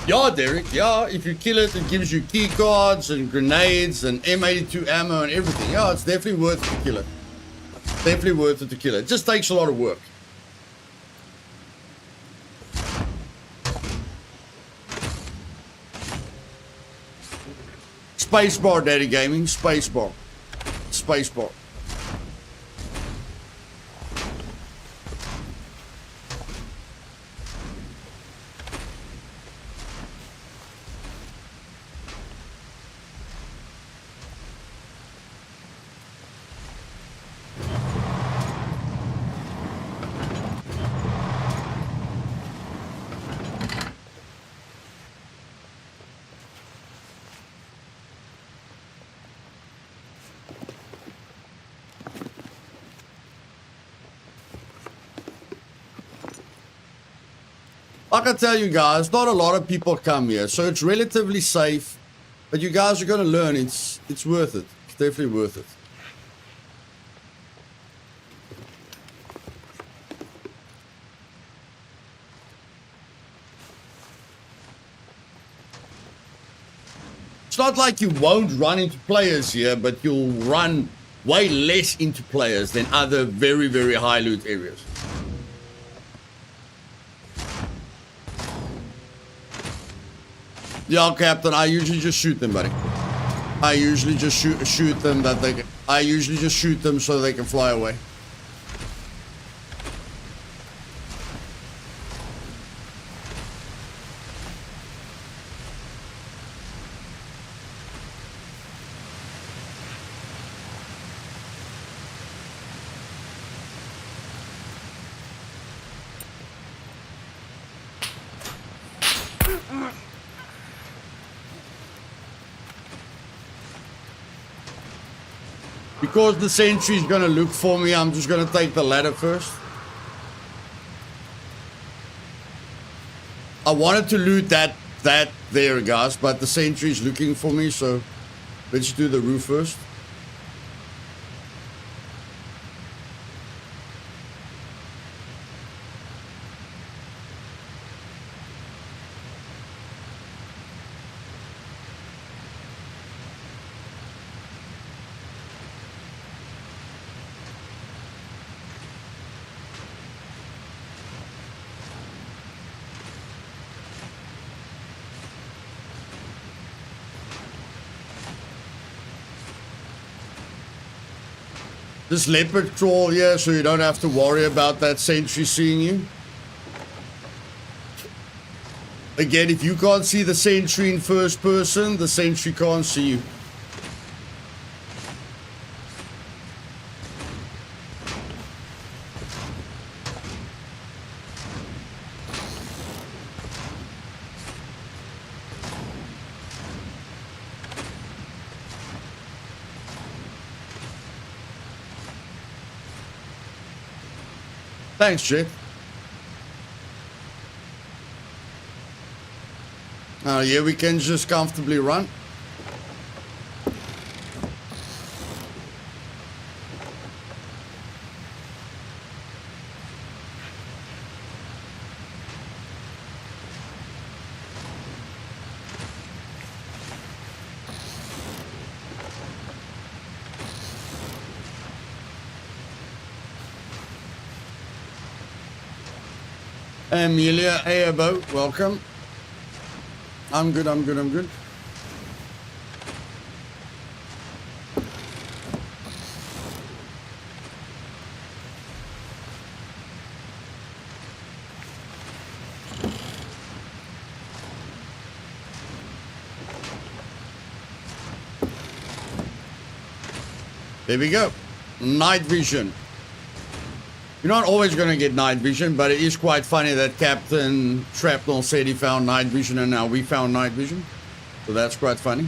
A: Yeah, Derek, yeah, if you kill it, it gives you key cards and grenades and M82 ammo and everything. Yeah, it's definitely worth it to kill it. Definitely worth it to kill it. It just takes a lot of work. Spacebar, Daddy Gaming, spacebar. Spacebar. Like I tell you guys, not a lot of people come here, so it's relatively safe. But you guys are gonna learn. It's worth it. It's definitely worth it. It's not like you won't run into players here, but you'll run way less into players than other very, very high loot areas. Yeah, Captain, I usually just shoot them, buddy. I usually just shoot them that they can, I usually just shoot them so they can fly away. Because the sentry's gonna look for me, I'm just gonna take the ladder first. I wanted to loot that there, guys, but the sentry's looking for me, so let's do the roof first. This leopard crawl here, so you don't have to worry about that sentry seeing you. Again, if you can't see the sentry in first person, the sentry can't see you. Thanks, Jet. Yeah, we can just comfortably run. Amelia, hey, Abo, welcome. I'm good. There we go. Night vision. You're not always going to get night vision, but it is quite funny that Captain Shrapnel said he found night vision and now we found night vision. So that's quite funny.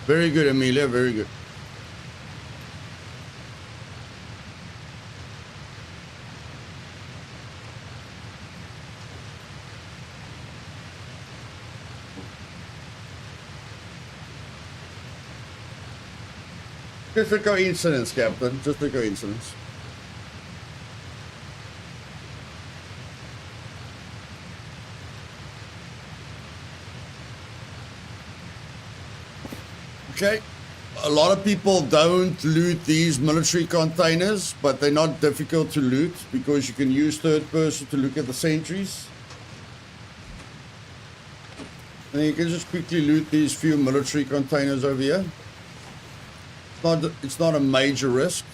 A: Very good, Amelia. Very good. Just a coincidence, Captain. Just a coincidence. Okay, a lot of people don't loot these military containers, but they're not difficult to loot because you can use third person to look at the sentries. And you can just quickly loot these few military containers over here. It's not a major risk.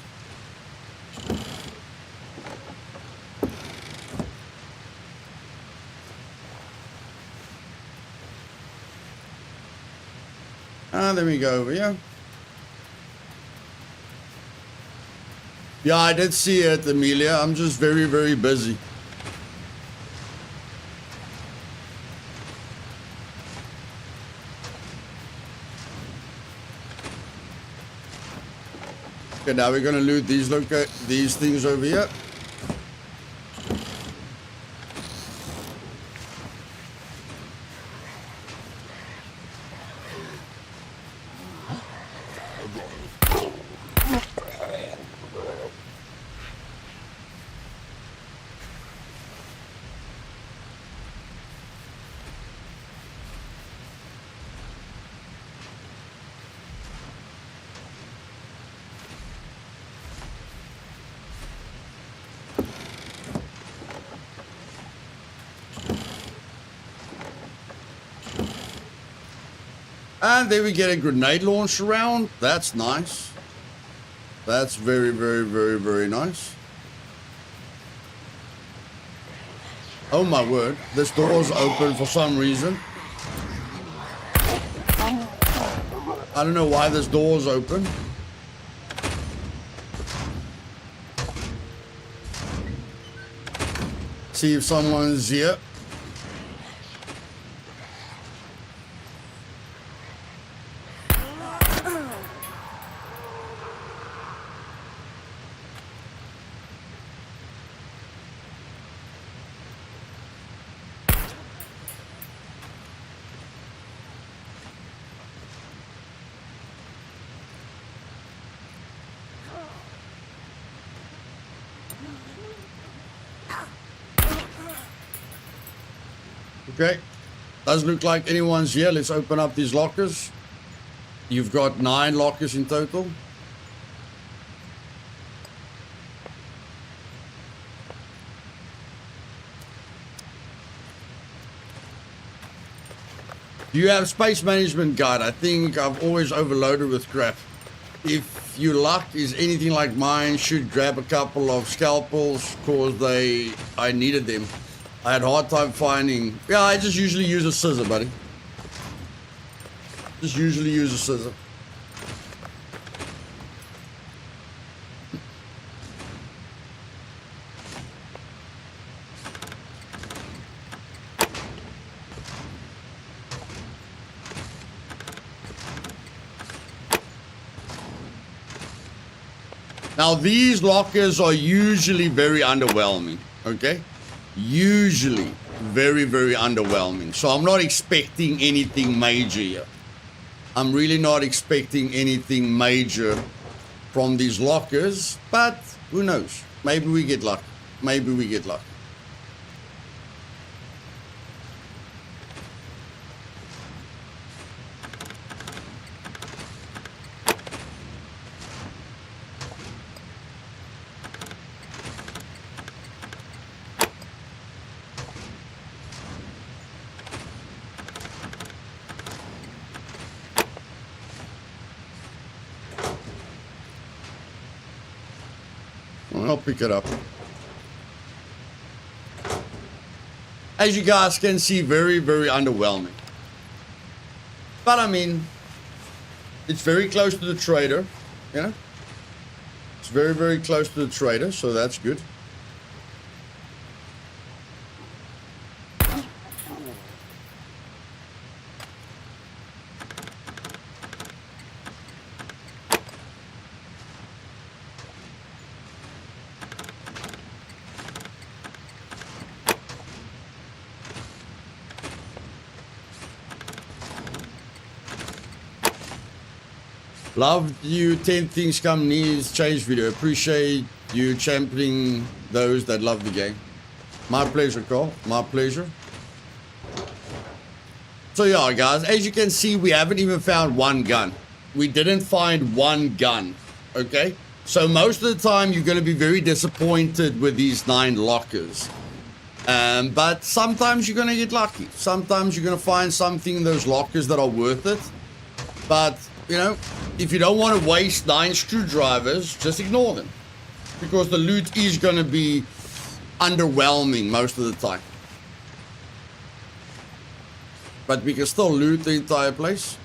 A: Then we go over here. Yeah, I did see it, Amelia. I'm just very, very busy. Okay, now we're gonna loot these things over here. And then we get a grenade launch around. That's nice. That's very, very, very, very nice. Oh my word. This door's open for some reason. I don't know why this door's open. See if someone's here. Okay. Doesn't look like anyone's here. Let's open up these lockers. You've got 9 lockers in total. Do you have space management guide? I think I've always overloaded with crap. If your luck is anything like mine, should grab a couple of scalpels because I needed them. I had a hard time finding. Yeah, I just usually use a scissor, buddy. Just usually use a scissor. Now, these lockers are usually very underwhelming, okay? Usually very, very underwhelming. So I'm not expecting anything major here. I'm really not expecting anything major from these lockers, but who knows? Maybe we get lucky. Maybe we get lucky. I'll pick it up. As you guys can see, very, very underwhelming. But I mean, it's very close to the trader, you know? It's very, very close to the trader, so that's good. Love you 10 things Scum needs change video. Appreciate you championing those that love the game. My pleasure, Carl. My pleasure. So yeah, guys, as you can see, we haven't even found one gun. We didn't find one gun, okay? So most of the time, you're going to be very disappointed with these 9 lockers. But sometimes you're going to get lucky. Sometimes you're going to find something in those lockers that are worth it. But, you know, if you don't want to waste 9 screwdrivers, just ignore them. Because the loot is going to be underwhelming most of the time. But we can still loot the entire place.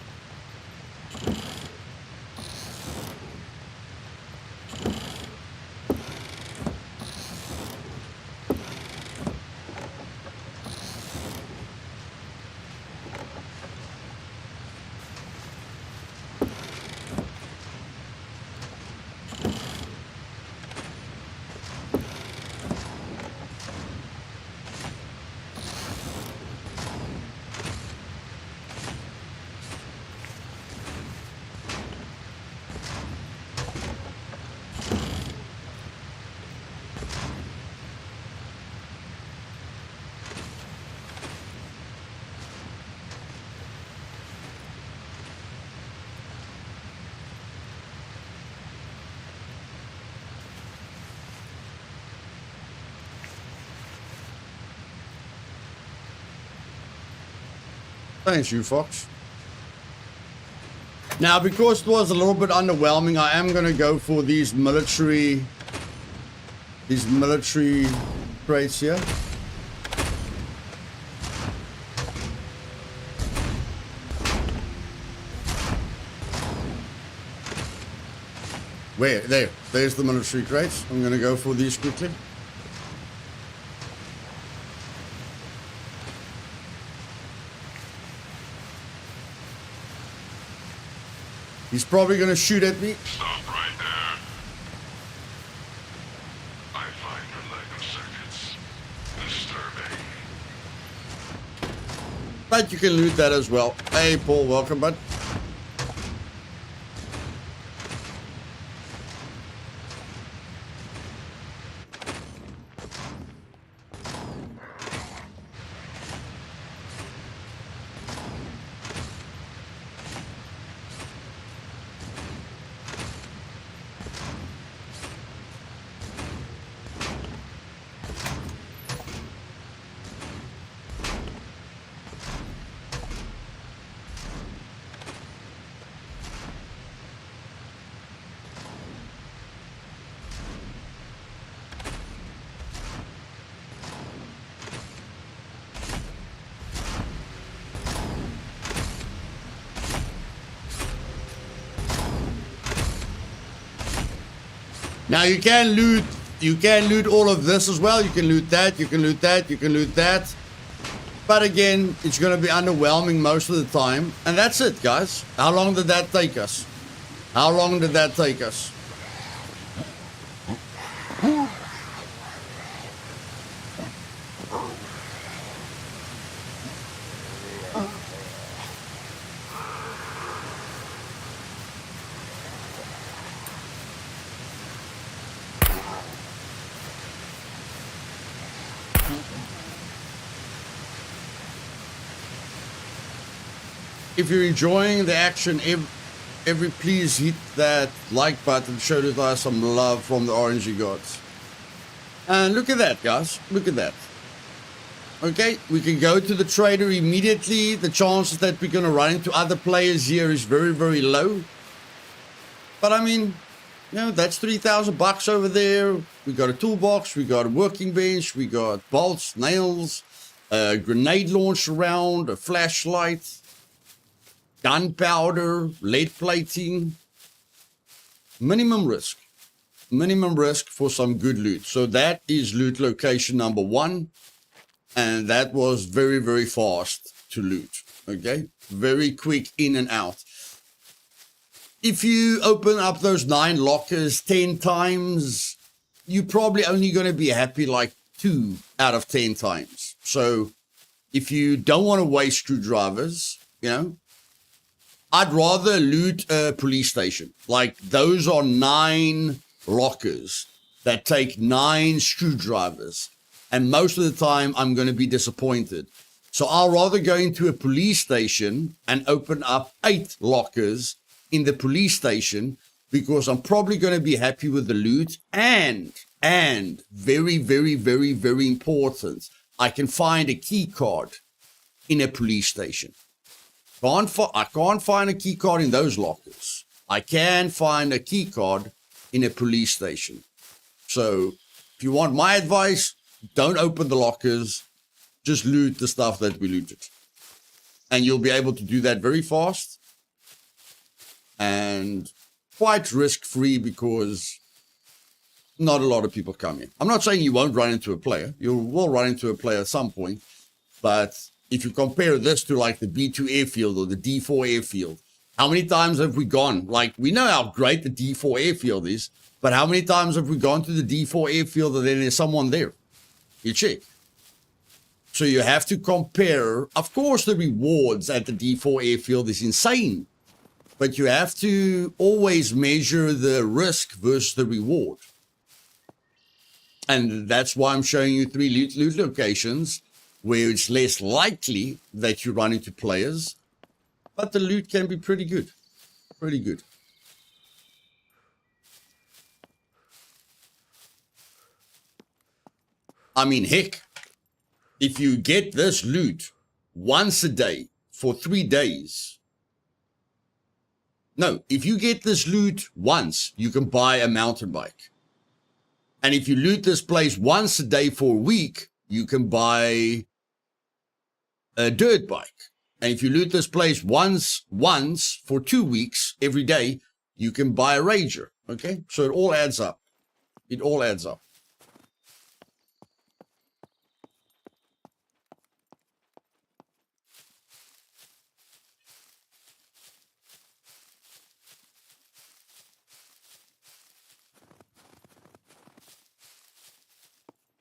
A: Thanks, you Fox. Now, because it was a little bit underwhelming, I am going to go for these military crates here. Where? There's the military crates. I'm going to go for these quickly. He's probably going to shoot at me.
G: Stop right there. I find your lack of circuits disturbing.
A: But you can loot that as well. Hey, Paul, welcome, bud. Now you can loot all of this as well. You can loot that, you can loot that, you can loot that. But again, it's going to be underwhelming most of the time. And that's it, guys. How long did that take us? How long did that take us? If you're enjoying the action, please hit that like button. Show Luthais some love from the RNG gods. And look at that, guys. Look at that. Okay, we can go to the trader immediately. The chances that we're going to run into other players here is very, very low. But I mean, you know, that's $3,000 over there. We got a toolbox. We got a working bench. We got bolts, nails, a grenade launcher round, a flashlight, gunpowder, lead plating. Minimum risk for some good loot. So that is loot location number 1, and that was very, very fast to loot. Okay, very quick in and out. If you open up those 9 lockers 10 times, you're probably only going to be happy like 2 out of 10 times. So if you don't want to waste screwdrivers, you know, I'd rather loot a police station. Like, those are 9 lockers that take 9 screwdrivers. And most of the time, I'm going to be disappointed. So I'll rather go into a police station and open up 8 lockers in the police station, because I'm probably going to be happy with the loot. And very, very, very, very important, I can find a key card in a police station. I can't find a key card in those lockers. I can find a key card in a police station. So if you want my advice, don't open the lockers. Just loot the stuff that we looted. And you'll be able to do that very fast and quite risk-free, because not a lot of people come in. I'm not saying you won't run into a player. You will run into a player at some point. But if you compare this to like the B2 airfield or the D4 airfield, how many times have we gone? Like, we know how great the D4 airfield is, but how many times have we gone to the D4 airfield and then there's someone there? You check. So you have to compare. Of course, the rewards at the D4 airfield is insane, but you have to always measure the risk versus the reward. And that's why I'm showing you 3 loot locations where it's less likely that you run into players, but the loot can be pretty good. Pretty good. I mean, heck, if you get this loot once a day for 3 days. No, if you get this loot once, you can buy a mountain bike. And if you loot this place once a day for a week, you can buy a dirt bike. And if you loot this place once for 2 weeks, every day, you can buy a Rager. Okay? So it all adds up. It all adds up.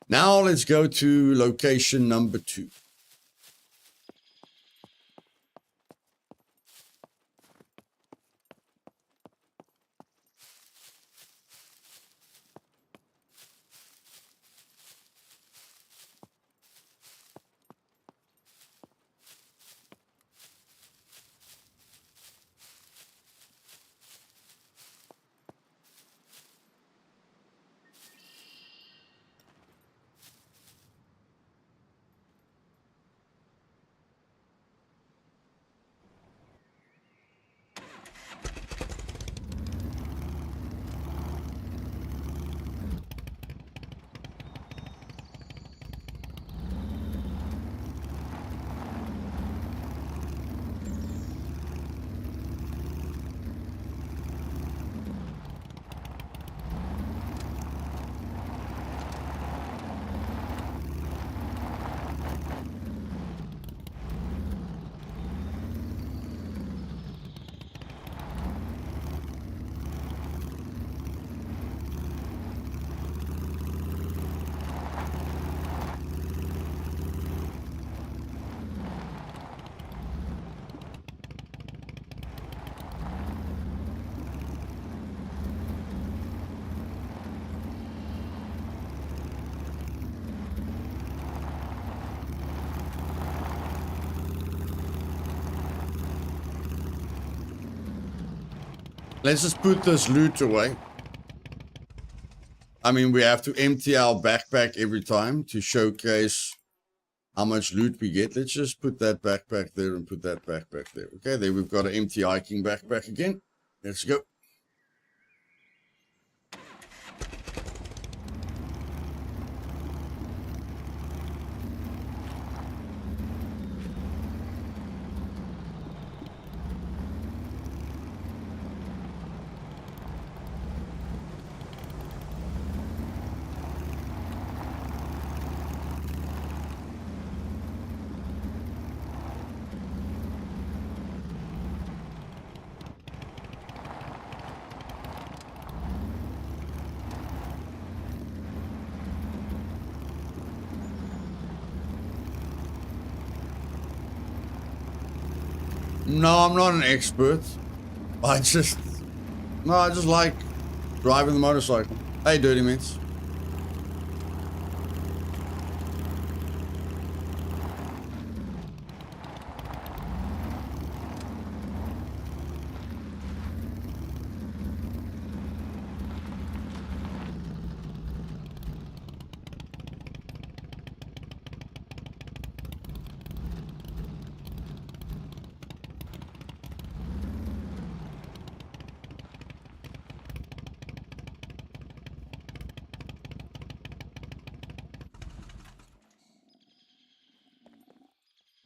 A: Now let's go to location number 2. Let's just put this loot away. I mean, we have to empty our backpack every time to showcase how much loot we get. Let's just put that backpack there and put that backpack there. Okay, there we've got an empty hiking backpack again. Let's go. No, I'm not an expert. I just like driving the motorcycle. Hey, Dirty Mints.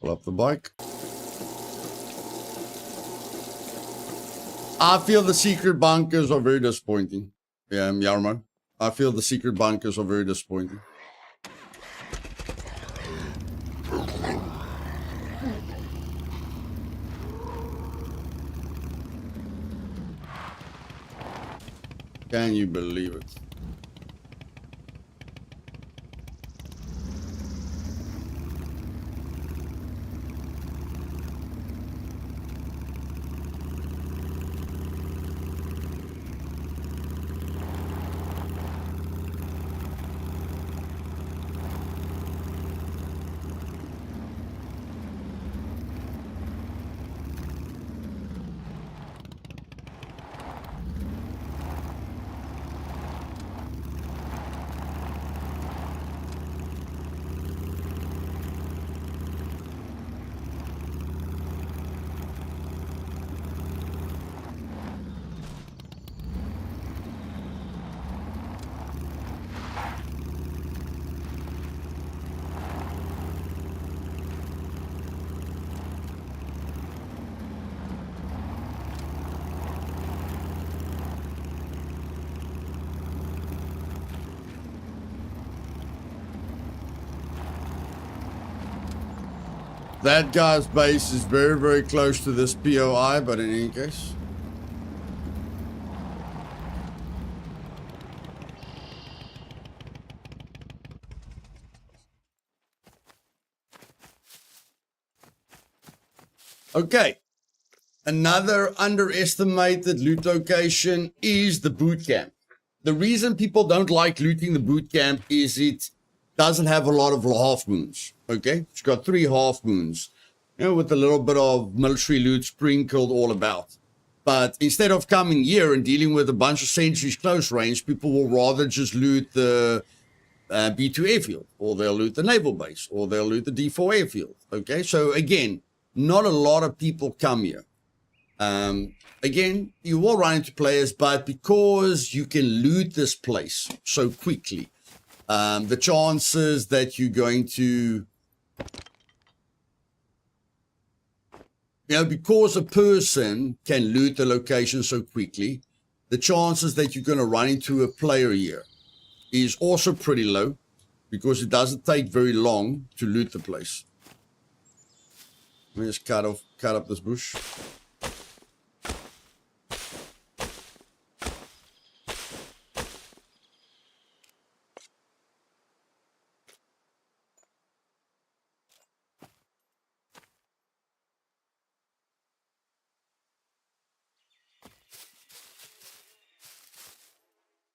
A: Pull up the bike. I feel the secret bunkers are very disappointing. Yeah, Yarmo. I feel the secret bunkers are very disappointing. Can you believe it? That guy's base is very, very close to this POI, but in any case. Okay. Another underestimated loot location is the boot camp. The reason people don't like looting the boot camp is it doesn't have a lot of half moons. Okay, it's got 3 half moons, you know, with a little bit of military loot sprinkled all about. But instead of coming here and dealing with a bunch of sentries close range, people will rather just loot the B2 airfield, or they'll loot the naval base, or they'll loot the D4 airfield. Okay, so again, not a lot of people come here. Again, you will run into players, but because you can loot this place so quickly, the chances that you're going to, you know, because a person can loot the location so quickly, the chances that you're going to run into a player here is also pretty low, because it doesn't take very long to loot the place. Let me just cut up this bush.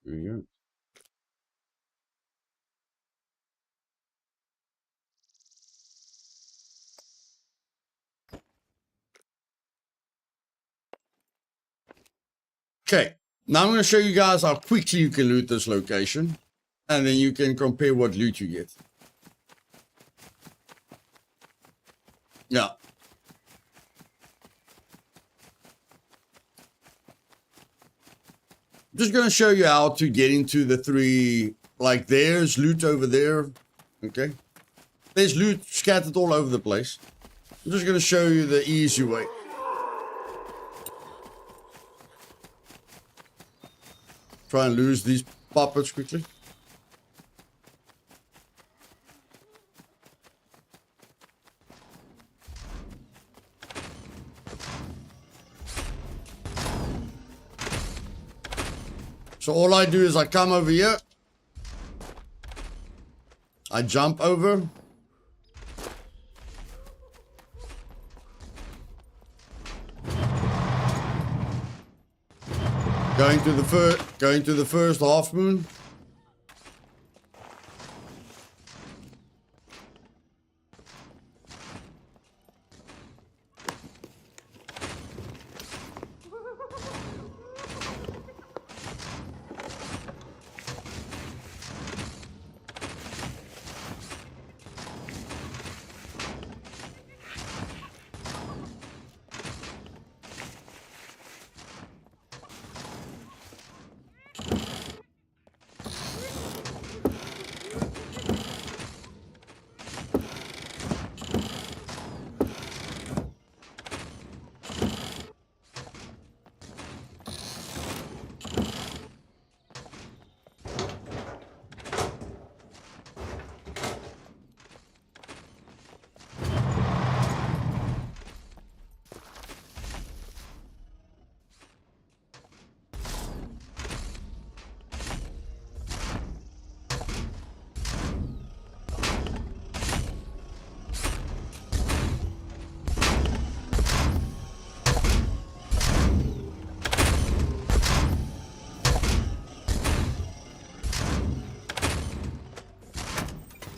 A: There you go. Okay, now I'm going to show you guys how quickly you can loot this location, and then you can compare what loot you get. Yeah. Just going to show you how to get into the three, like there's loot over there, okay? There's loot scattered all over the place. I'm just going to show you the easy way. Try and lose these puppets quickly. So all I do is I come over here. I jump over. Going to the first half moon.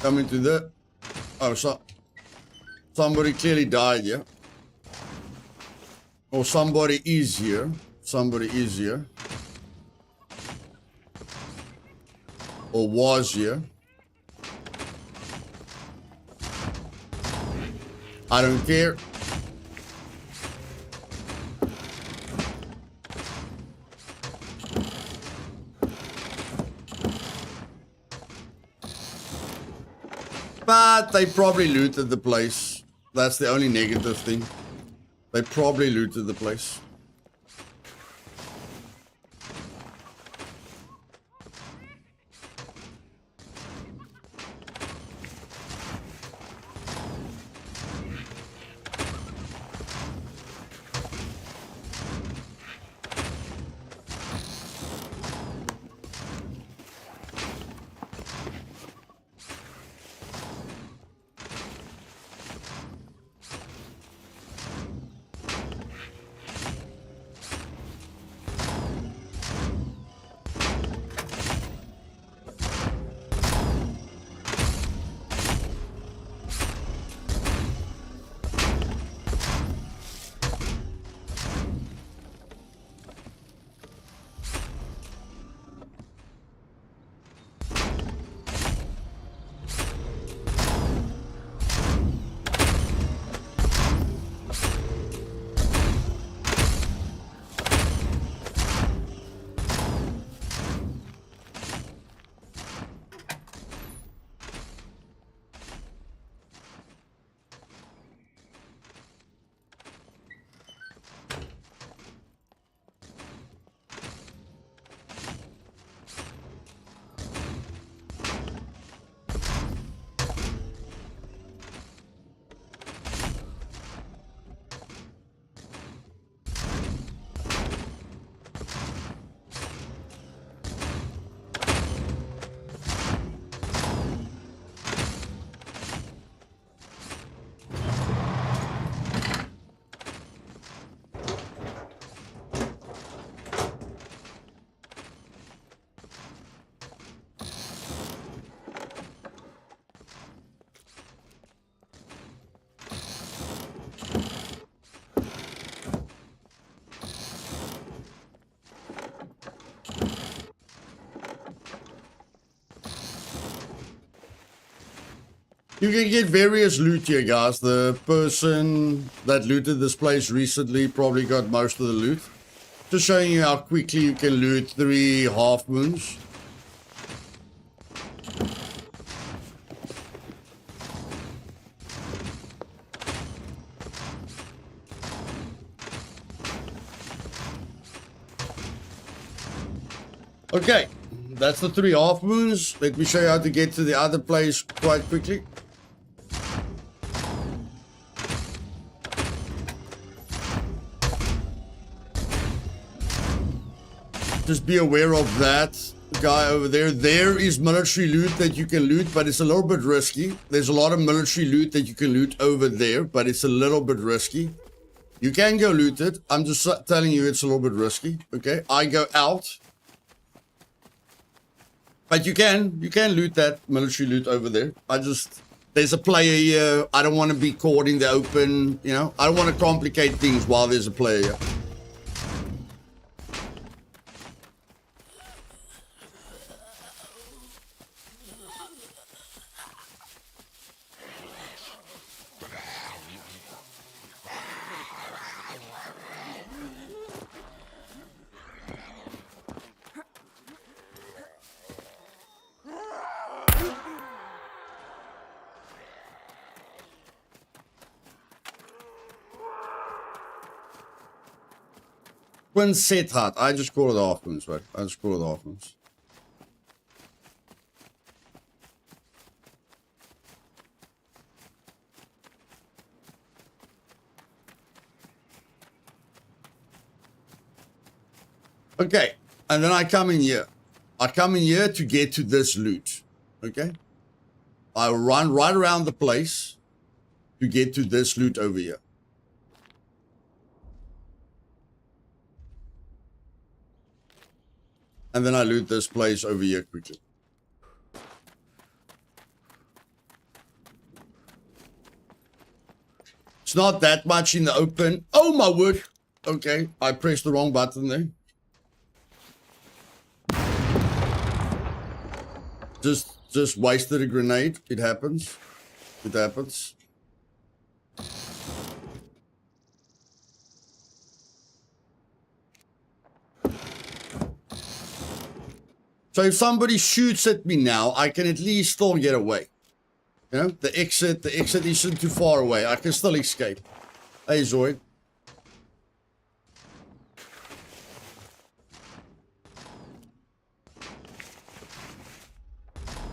A: Coming to the... Oh, so... Somebody clearly died, yeah? Or somebody is here. Somebody is here. Or was here. I don't care. But they probably looted the place. That's the only negative thing. They probably looted the place. You can get various loot here, guys. The person that looted this place recently probably got most of the loot. Just showing you how quickly you can loot 3 half moons. Okay, that's the 3 half moons. Let me show you how to get to the other place quite quickly. Just be aware of that guy over there. There is military loot that you can loot, but it's a little bit risky. There's a lot of military loot that you can loot over there, but it's a little bit risky. You can go loot it. I'm just telling you it's a little bit risky. Okay, I go out. But you can loot that military loot over there. There's a player here. I don't want to be caught in the open, you know. I don't want to complicate things while there's a player here. Twin set hut. I just call it half moons, right? I just call it half moons. Okay, and then I come in here. I come in here to get to this loot. Okay? I run right around the place to get to this loot over here. And then I loot this place over here quickly. It's not that much in the open. Oh my word. Okay, I pressed the wrong button there. Just wasted a grenade. It happens. It happens. So if somebody shoots at me now, I can at least still get away. You know, the exit isn't too far away. I can still escape. Hey, Zoid.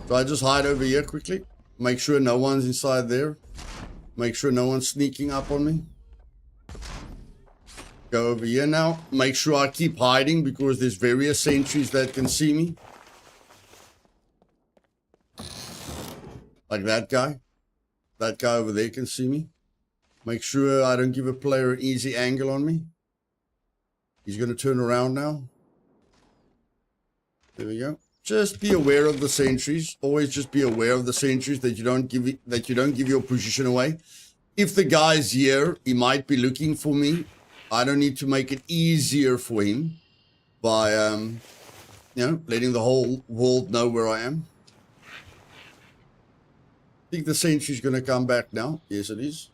A: So I just hide over here quickly. Make sure no one's inside there. Make sure no one's sneaking up on me. Go over here now. Make sure I keep hiding because there's various sentries that can see me. Like that guy. That guy over there can see me. Make sure I don't give a player an easy angle on me. He's going to turn around now. There we go. Just be aware of the sentries. Always just be aware of the sentries that you don't give your position away. If the guy's here, he might be looking for me. I don't need to make it easier for him by letting the whole world know where I am. I think the sentry's going to come back now. Yes, it is.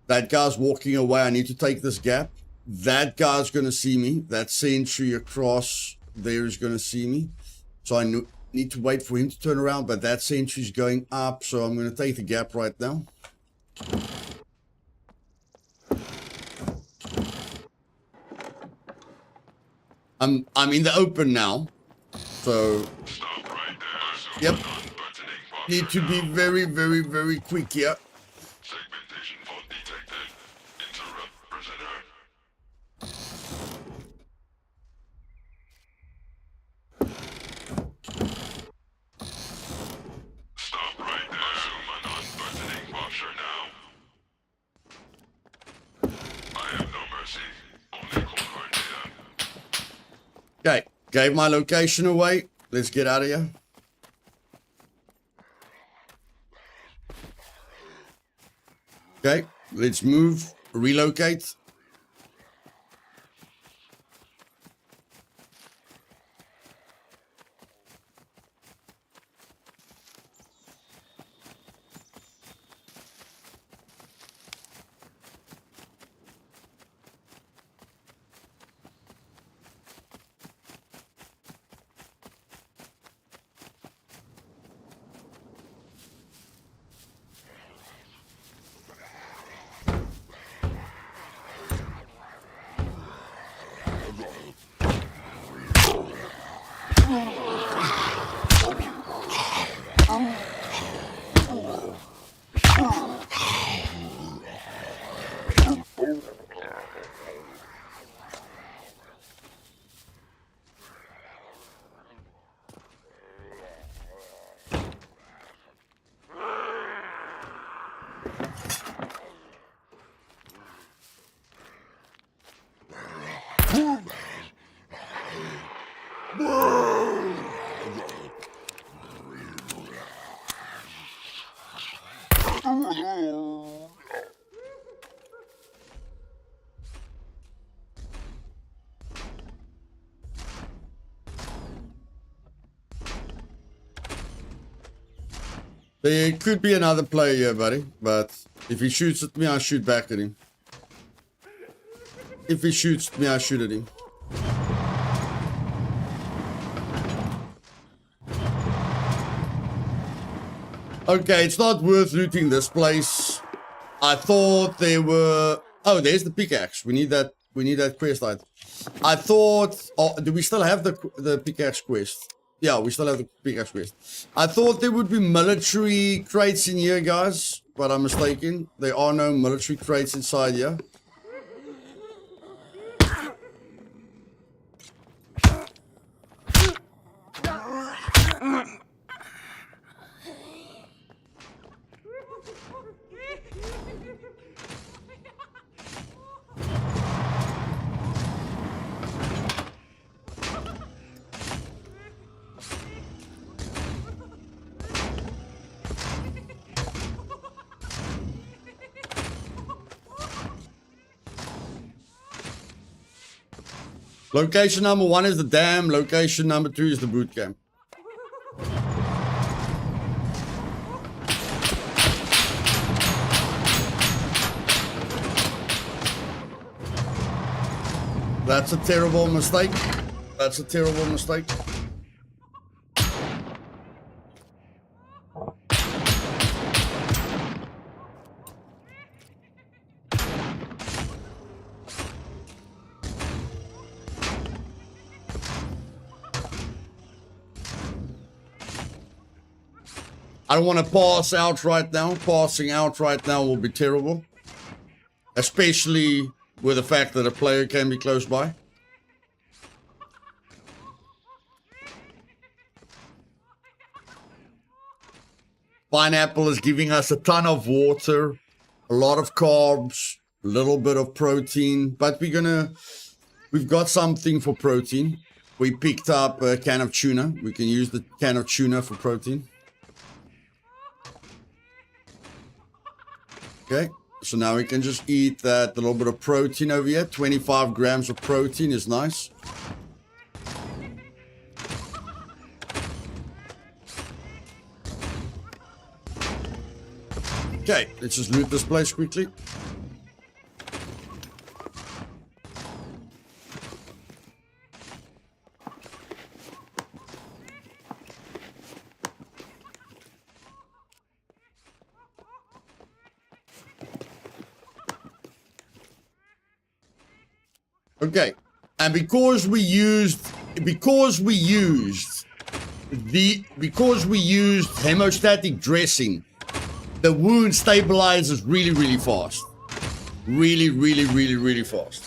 A: That guy's walking away. I need to take this gap. That guy's going to see me. That sentry across there is going to see me. So I need to wait for him to turn around. But that sentry's going up. So I'm going to take the gap right now. I'm in the open now. So,
G: Stop right there.
A: yep. Need to be very, very, very quick here.
G: Segmentation fault detected. Interrupt prisoner. Stop right there. Assume a non-threatening posture now. I have no mercy. Only cold hard data.
A: Okay, gave my location away. Let's get out of here. Okay, let's move, relocate. There could be another player here, buddy, but if he shoots at me, I shoot back at him. If he shoots at me, I shoot at him. Okay, it's not worth looting this place. I thought there were... Oh, there's the pickaxe. We need that quest item. I thought... Oh, do we still have the pickaxe quest? Yeah, we still have the pickaxe quest. I thought there would be military crates in here, guys, but I'm mistaken. There are no military crates inside here. Location number 1 is the dam. Location number 2 is the boot camp. That's a terrible mistake. That's a terrible mistake. I don't want to pass out right now. Passing out right now will be terrible. Especially with the fact that a player can be close by. Pineapple is giving us a ton of water, a lot of carbs, a little bit of protein. But we've got something for protein. We picked up a can of tuna. We can use the can of tuna for protein. Okay, so now we can just eat that little bit of protein over here. 25 grams of protein is nice. Okay, let's just loot this place quickly. Okay, and because we used hemostatic dressing, the wound stabilizes really, really fast. Really, really, really, really fast.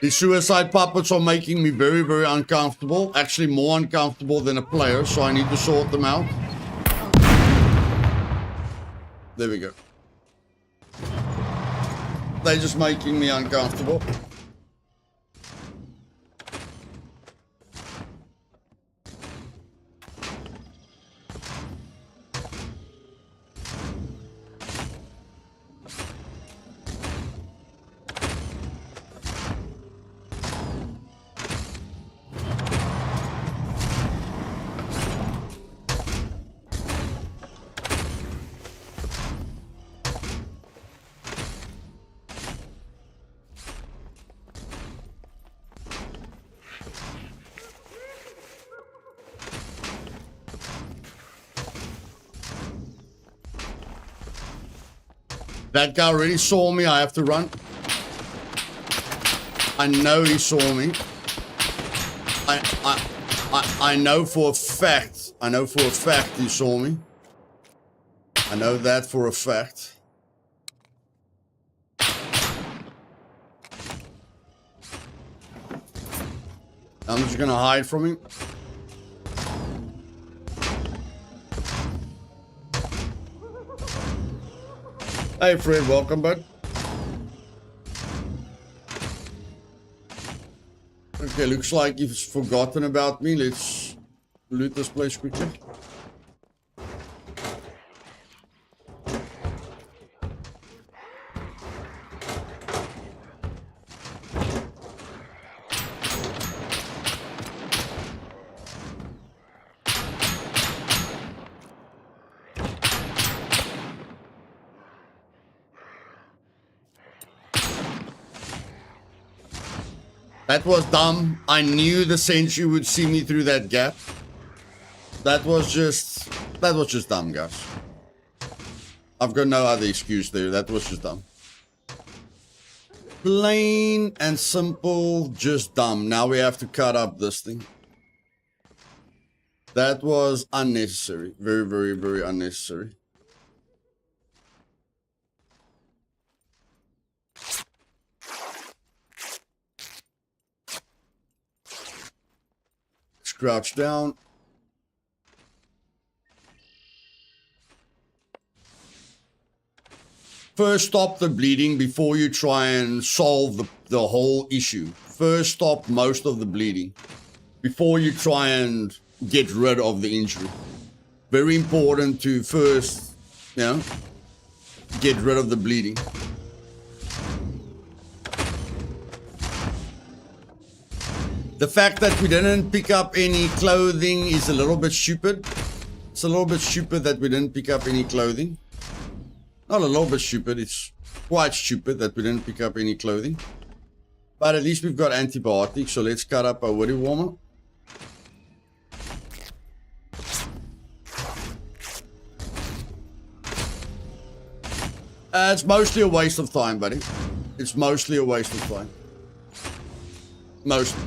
A: The suicide puppets are making me very, very uncomfortable. Actually, more uncomfortable than a player, so I need to sort them out. There we go. They're just making me uncomfortable. That guy already saw me. I have to run. I know he saw me. I know for a fact. I know for a fact he saw me. I know that for a fact. I'm just gonna hide from him. Hey Fred, welcome bud. Okay, looks like you've forgotten about me. Let's loot this place quickly. That was dumb. I knew the sentry would see me through that gap. That was just dumb, guys. I've got no other excuse there. That was just dumb. Plain and simple, just dumb. Now we have to cut up this thing. That was unnecessary. Very, very, very unnecessary. Crouch down. First, stop the bleeding before you try and solve the whole issue. First, stop most of the bleeding before you try and get rid of the injury. Very important to first, get rid of the bleeding. The fact that we didn't pick up any clothing is a little bit stupid. It's a little bit stupid that we didn't pick up any clothing. Not a little bit stupid, it's quite stupid that we didn't pick up any clothing. But at least we've got antibiotics, so let's cut up our woody warmer. It's mostly a waste of time, buddy. It's mostly a waste of time. Mostly.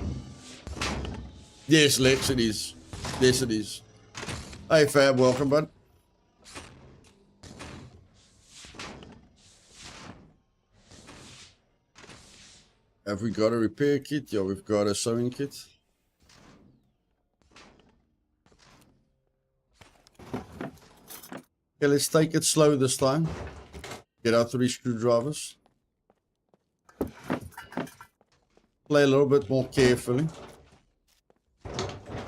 A: Yes, Lex, it is. Yes, it is. Hey, Fab, welcome, bud. Have we got a repair kit? Yeah, we've got a sewing kit. Okay, let's take it slow this time. Get our 3 screwdrivers. Play a little bit more carefully.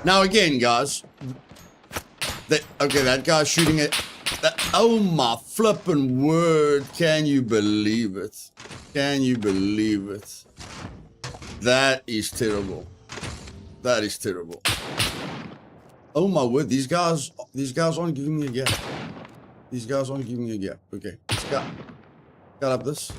A: Now again, guys. That guy's shooting it. Oh my flippin' word. Can you believe it? Can you believe it? That is terrible. That is terrible. Oh my word. These guys aren't giving me a gap. These guys aren't giving me a gap. Okay. Let's cut up this.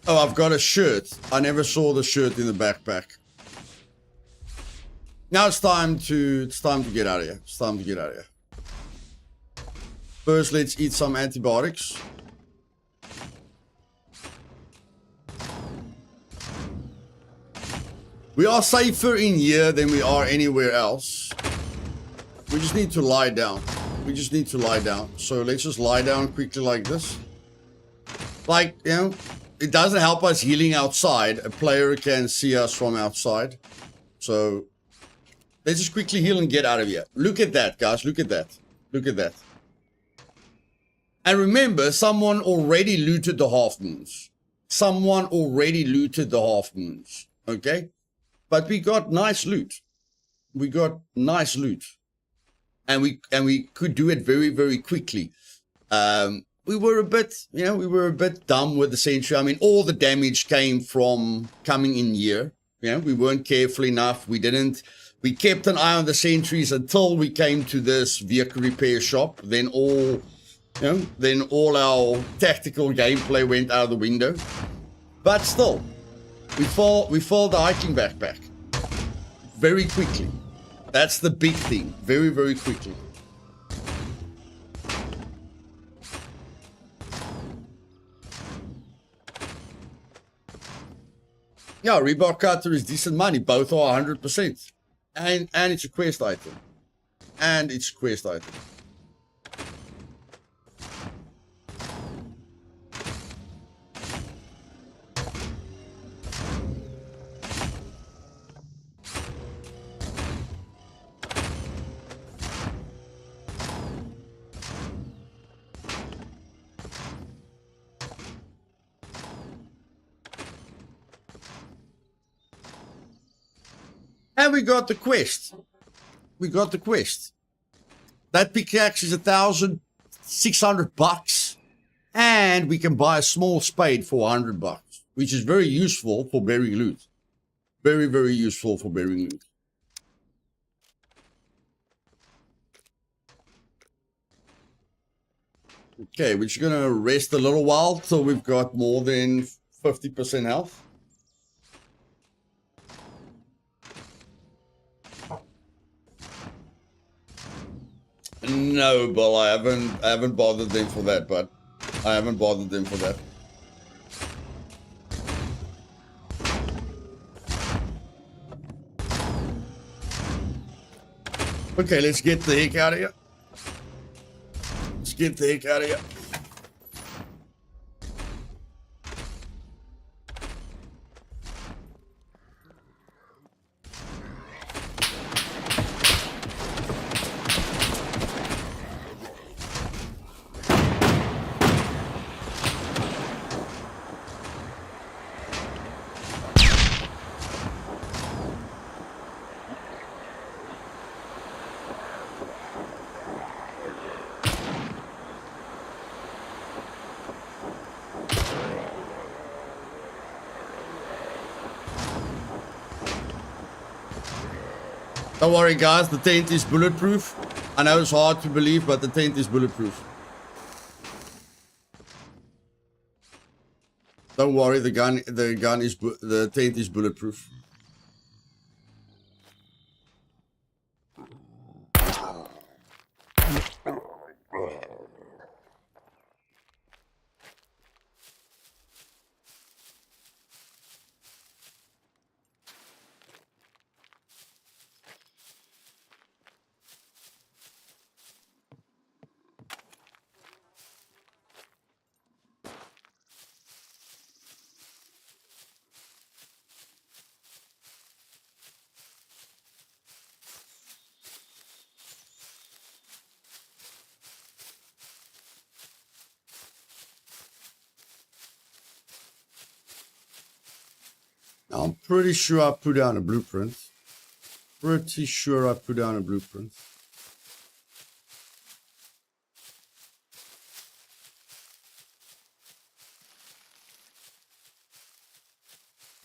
A: Oh, I've got a shirt. I never saw the shirt in the backpack. Now it's time to get out of here. It's time to get out of here. First, let's eat some antibiotics. We are safer in here than we are anywhere else. We just need to lie down. We just need to lie down. So let's just lie down quickly like this. Like, it doesn't help us healing outside. A player can see us from outside. So let's just quickly heal and get out of here. Look at that, guys. Look at that. Look at that. And remember, someone already looted the half moons. Someone already looted the half moons. Okay? But we got nice loot. We got nice loot. And we could do it very, very quickly. we were a bit, we were a bit dumb with the sentry. I mean, all the damage came from coming in here. We weren't careful enough. We kept an eye on the sentries until we came to this vehicle repair shop. Then all our tactical gameplay went out of the window. But still, we fall the hiking backpack very quickly. That's the big thing. Very, very quickly. Yeah, rebar cutter is decent money. Both are 100%. And it's a quest item. And we got the quest. That pickaxe is $1,600, and we can buy a small spade for $100, which is very useful for burying loot. Very, very useful for burying loot. Okay, we're just gonna rest a little while till we've got more than 50% health. No, Bill, I haven't bothered them for that, but I haven't bothered them for that. Okay, let's get the heck out of here. Don't worry, guys, the tent is bulletproof. I know it's hard to believe, but the tent is bulletproof. Don't worry, the tent is bulletproof. I'm pretty sure I put down a blueprint.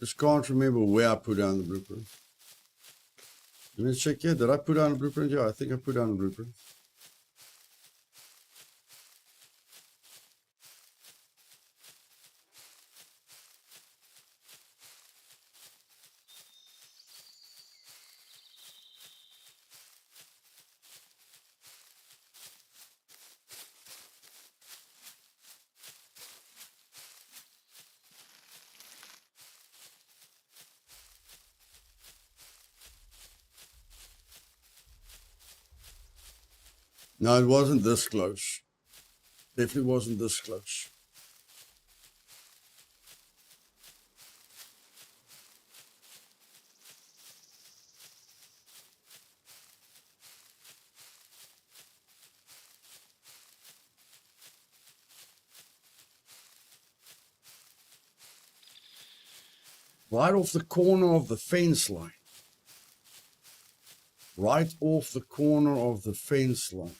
A: Just can't remember where I put down the blueprint. Let me check here. Did I put down a blueprint? Yeah, I think I put down a blueprint. No, it wasn't this close. Definitely wasn't this close. Right off the corner of the fence line. Right off the corner of the fence line.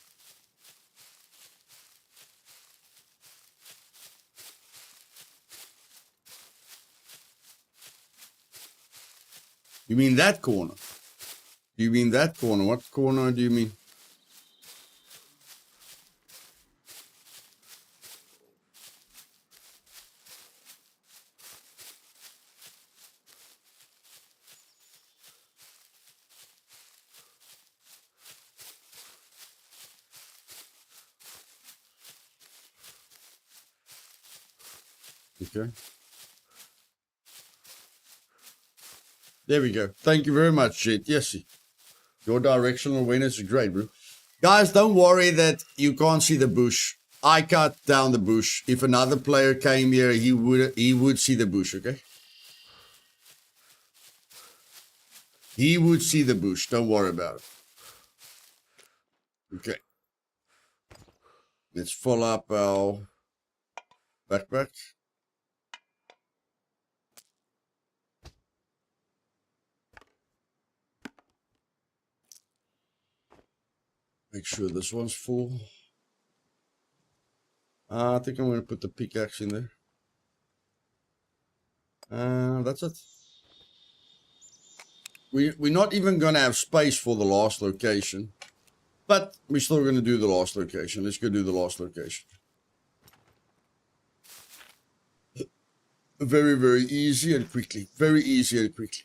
A: You mean that corner? You mean that corner? What corner do you mean? Okay. There we go. Thank you very much, Jet. Yes, your directional awareness is great, bro. Guys, don't worry that you can't see the bush. I cut down the bush. If another player came here, he would see the bush, okay? He would see the bush. Don't worry about it. Okay. Let's fill up our backpack. Make sure this one's full. I think I'm going to put the pickaxe in there. That's it. We're not even going to have space for the last location. But we're still going to do the last location. Let's go do the last location. Very, very easy and quickly. Very easy and quickly.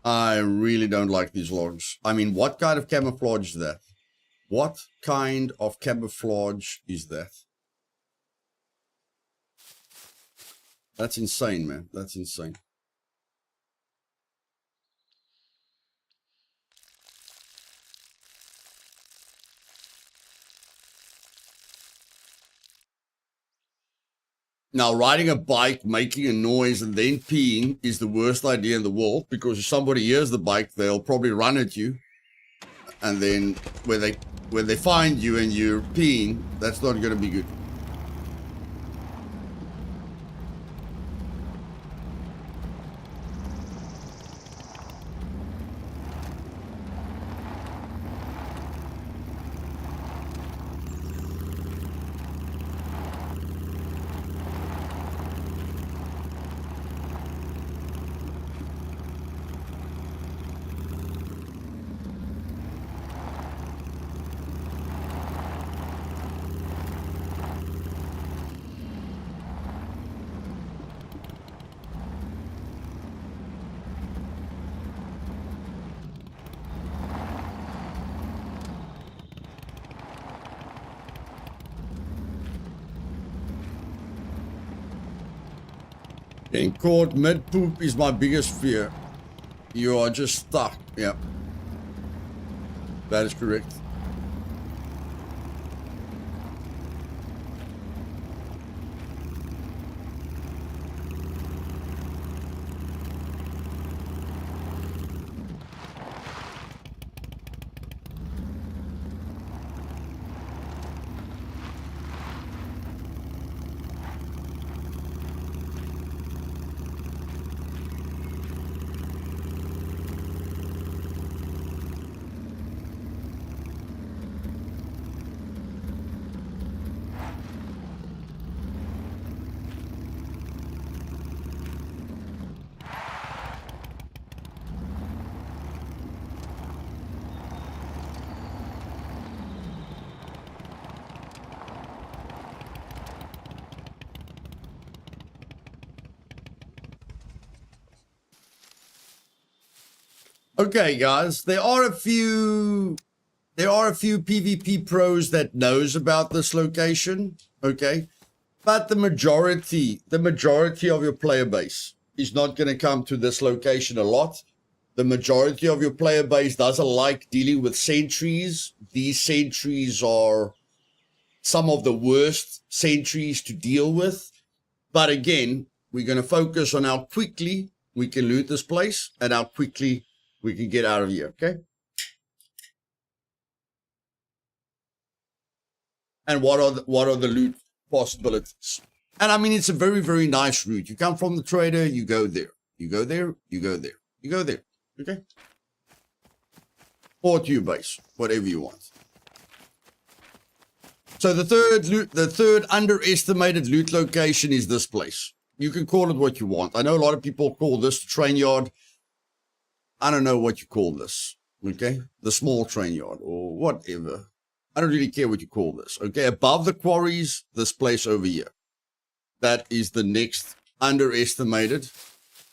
A: I really don't like these logs. I mean, what kind of camouflage is that? What kind of camouflage is that? That's insane, man. That's insane. Now, riding a bike, making a noise, and then peeing is the worst idea in the world, because if somebody hears the bike, they'll probably run at you. And then when they find you and you're peeing, that's not going to be good. Getting caught mid-poop is my biggest fear. You are just stuck. Yep. That is correct. Okay, guys, there are a few PvP pros that knows about this location, okay? But the majority of your player base is not going to come to this location a lot. The majority of your player base doesn't like dealing with sentries. These sentries are some of the worst sentries to deal with. But again, we're going to focus on how quickly we can loot this place and how quickly we can get out of here, okay? And what are the loot possibilities? And I mean, it's a very, very nice route. You come from the trader, you go there. You go there, you go there. You go there. Okay? Or to your base, whatever you want. So the third underestimated loot location is this place. You can call it what you want. I know a lot of people call this the train yard. I don't know what you call this. Okay? The small train yard or whatever. I don't really care what you call this. Okay? Above the quarries, this place over here. That is the next underestimated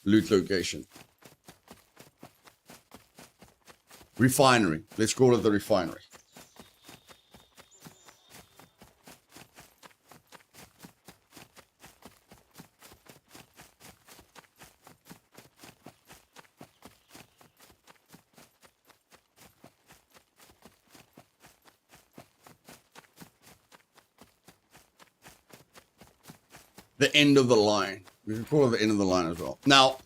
A: loot location. Refinery. Let's call it the refinery. The end of the line. We can call it the end of the line as well. Now,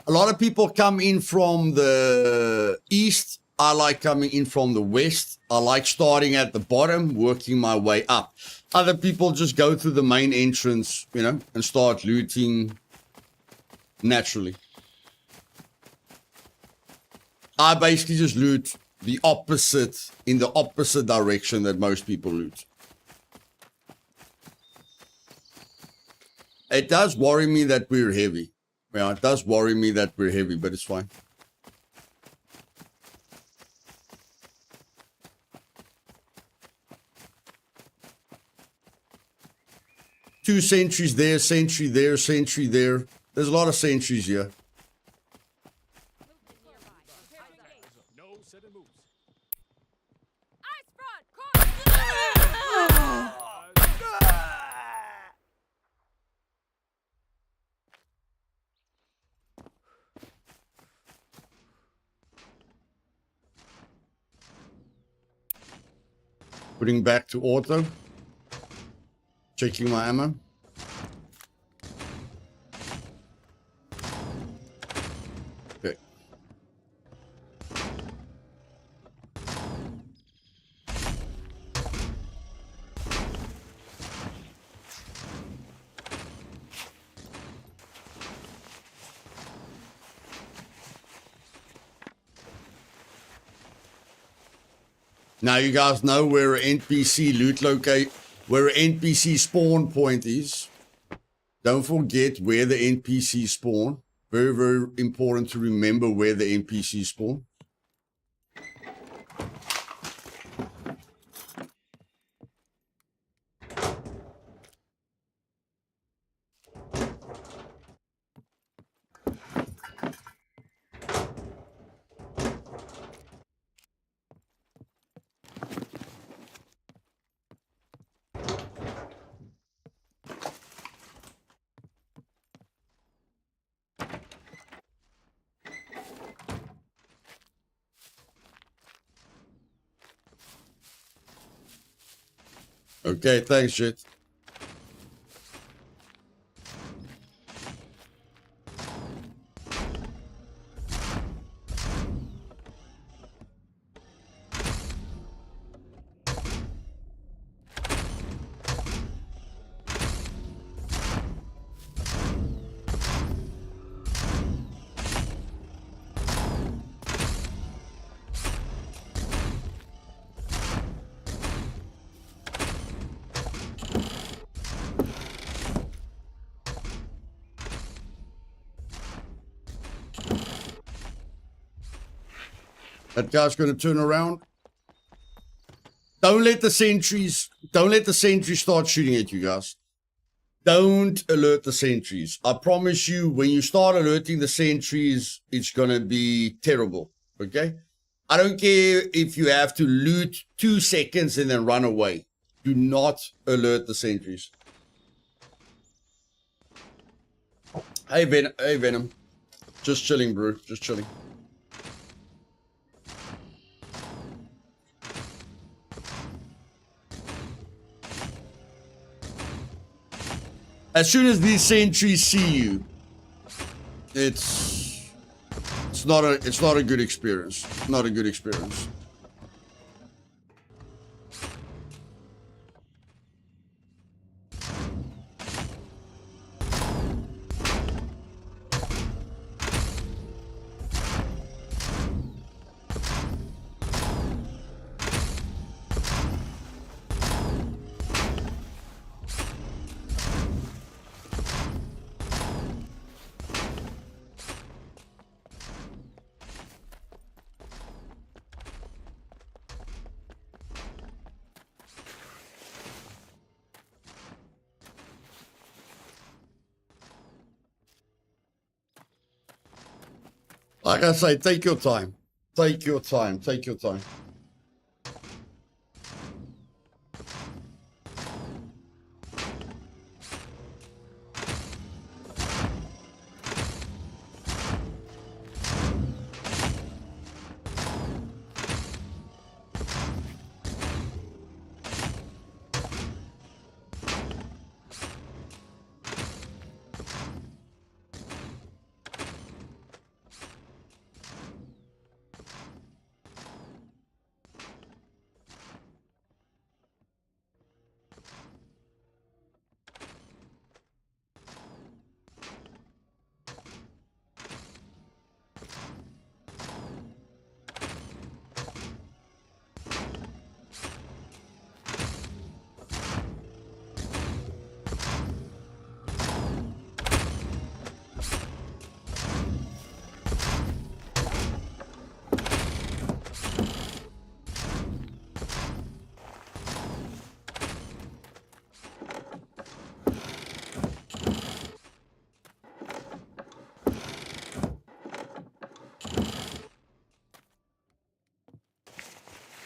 A: a lot of people come in from the east. I like coming in from the west. I like starting at the bottom, working my way up. Other people just go through the main entrance, you know, and start looting naturally. I basically just loot the opposite, in the opposite direction that most people loot. It does worry me that we're heavy. Yeah, it does worry me that we're heavy, but it's fine. Two sentries there, sentry there, sentry there. There's a lot of sentries here. Putting back to auto. Checking my ammo. Okay. Now you guys know where an NPC loot locate, where an NPC spawn point is. Don't forget where the NPC spawn. Very, very important to remember where the NPC spawn. Okay, thanks, shit. That guy's going to turn around. Don't let the sentries start shooting at you guys. Don't alert the sentries. I promise you, when you start alerting the sentries, it's going to be terrible. Okay? I don't care if you have to loot 2 seconds and then run away. Do not alert the sentries. Hey, Venom. Just chilling, bro. Just chilling. As soon as these sentries see you, it's not a good experience. Not a good experience. Like I say, take your time. Take your time. Take your time.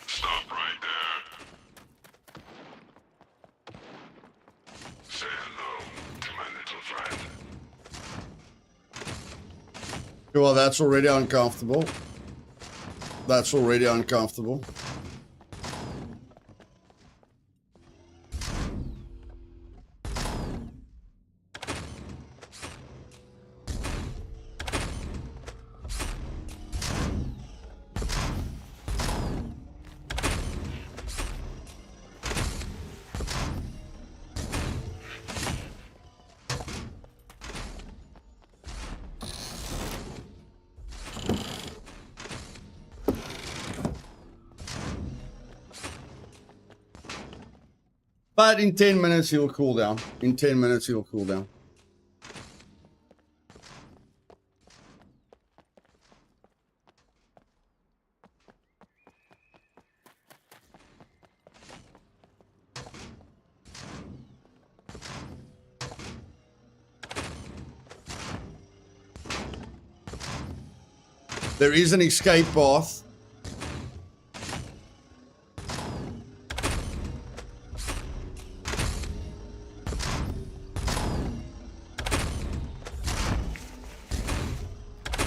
G: Stop right there. Say hello to my little friend.
A: Well, that's already uncomfortable. That's already uncomfortable. But in 10 minutes, he'll cool down. In 10 minutes, he'll cool down. There is an escape path.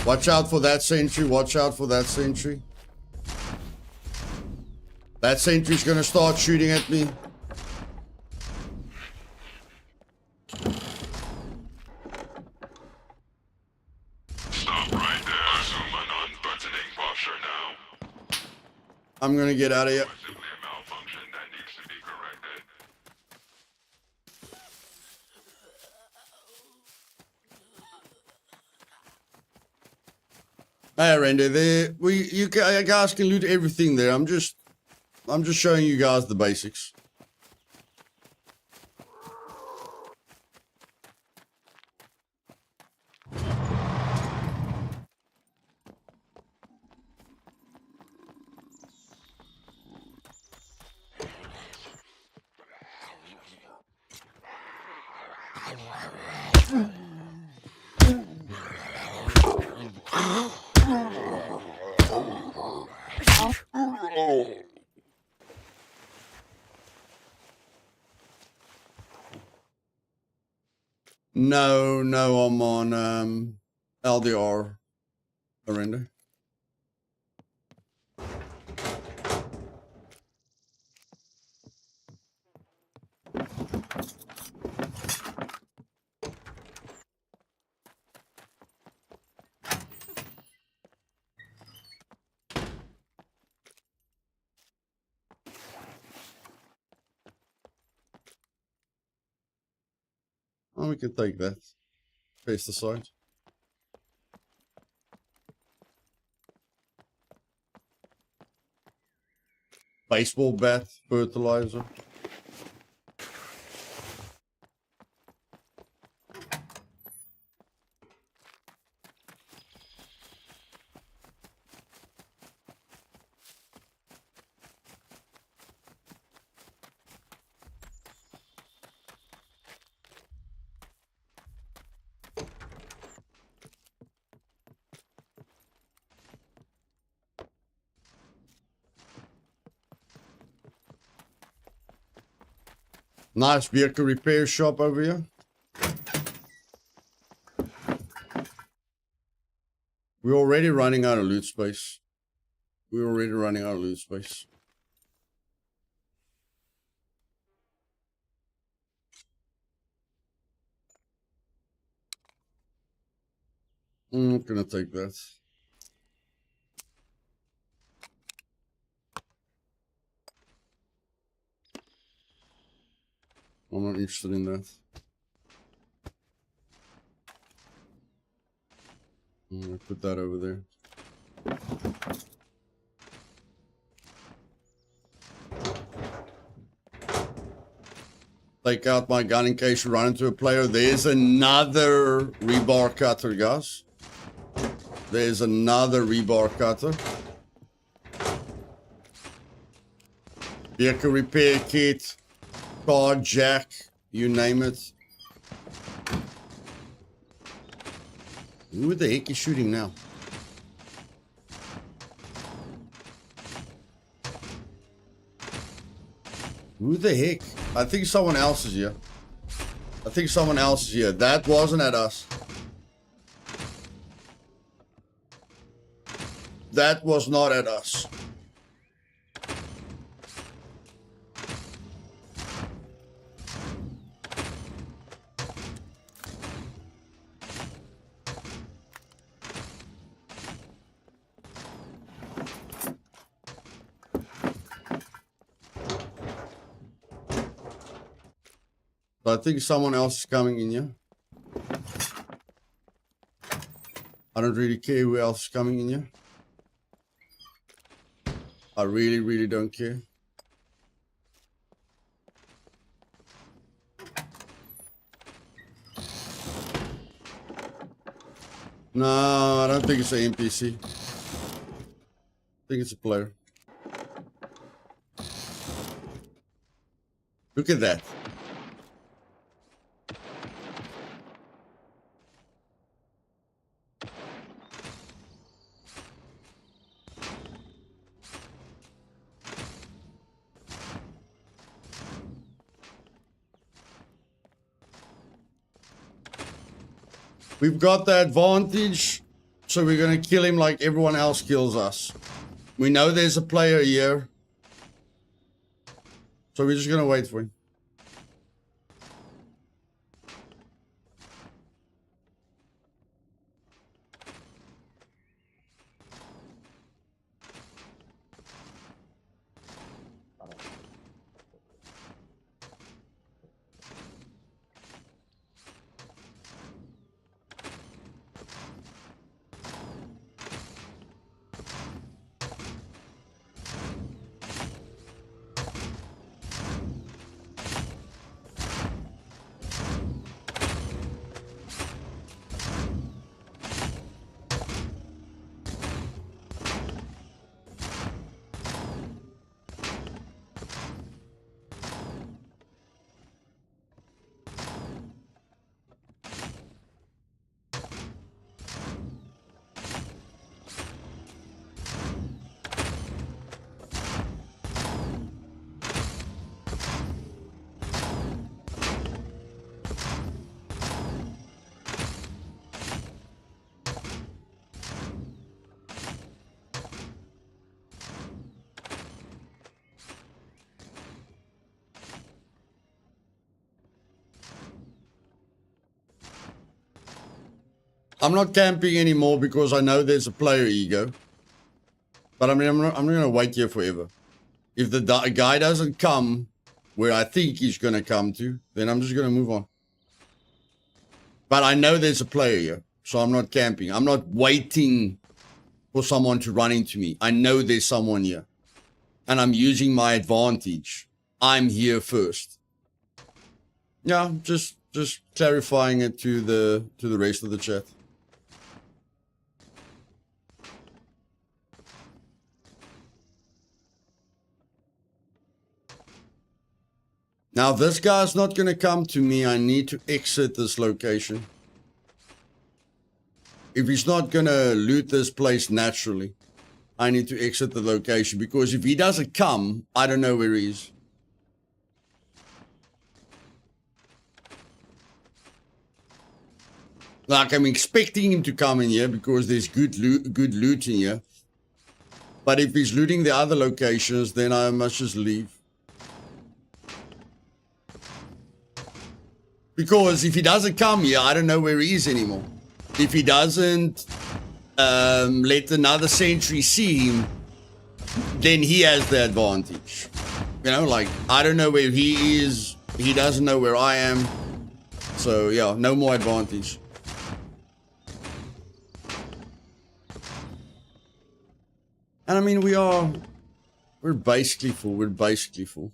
A: Watch out for that sentry. Watch out for that sentry. That sentry's gonna start shooting at me.
G: Stop right there. Assume an unbuttoning posture now.
A: I'm gonna get out of here.
G: Possibly a malfunction that needs to be corrected.
A: Hey, Randy, there. You guys can loot everything there. I'm just showing you guys the basics. No, I'm on LDR, Arenda. Oh, we can take that. Paste aside. Baseball bat, fertilizer. Nice vehicle repair shop over here. We're already running out of loot space. We're already running out of loot space. I'm not gonna take that. I'm not interested in that. I'm gonna put that over there. Take out my gun in case you run into a player. There's another rebar cutter, guys. There's another rebar cutter. Vehicle repair kit, car jack, you name it. Who the heck is shooting now? Who the heck? I think someone else is here. I think someone else is here. That wasn't at us. That was not at us. I think someone else is coming in here. I don't really care who else is coming in here. I really, really don't care. No, I don't think it's an NPC. I think it's a player. Look at that. We've got the advantage, so we're going to kill him like everyone else kills us. We know there's a player here, so we're just going to wait for him. I'm not camping anymore because I know there's a player ego. But I mean, I'm not going to wait here forever. If the guy doesn't come where I think he's going to come to, then I'm just going to move on. But I know there's a player here, so I'm not camping. I'm not waiting for someone to run into me. I know there's someone here. And I'm using my advantage. I'm here first. Yeah, just clarifying it to the rest of the chat. Now, if this guy's not going to come to me, I need to exit this location. If he's not going to loot this place naturally, I need to exit the location. Because if he doesn't come, I don't know where he is. Like, I'm expecting him to come in here because there's good loot in here. But if he's looting the other locations, then I must just leave. Because if he doesn't come here, I don't know where he is anymore. If he doesn't let another sentry see him, then he has the advantage. You know, like, I don't know where he is. He doesn't know where I am. So, yeah, no more advantage. And I mean, we're basically full. We're basically full.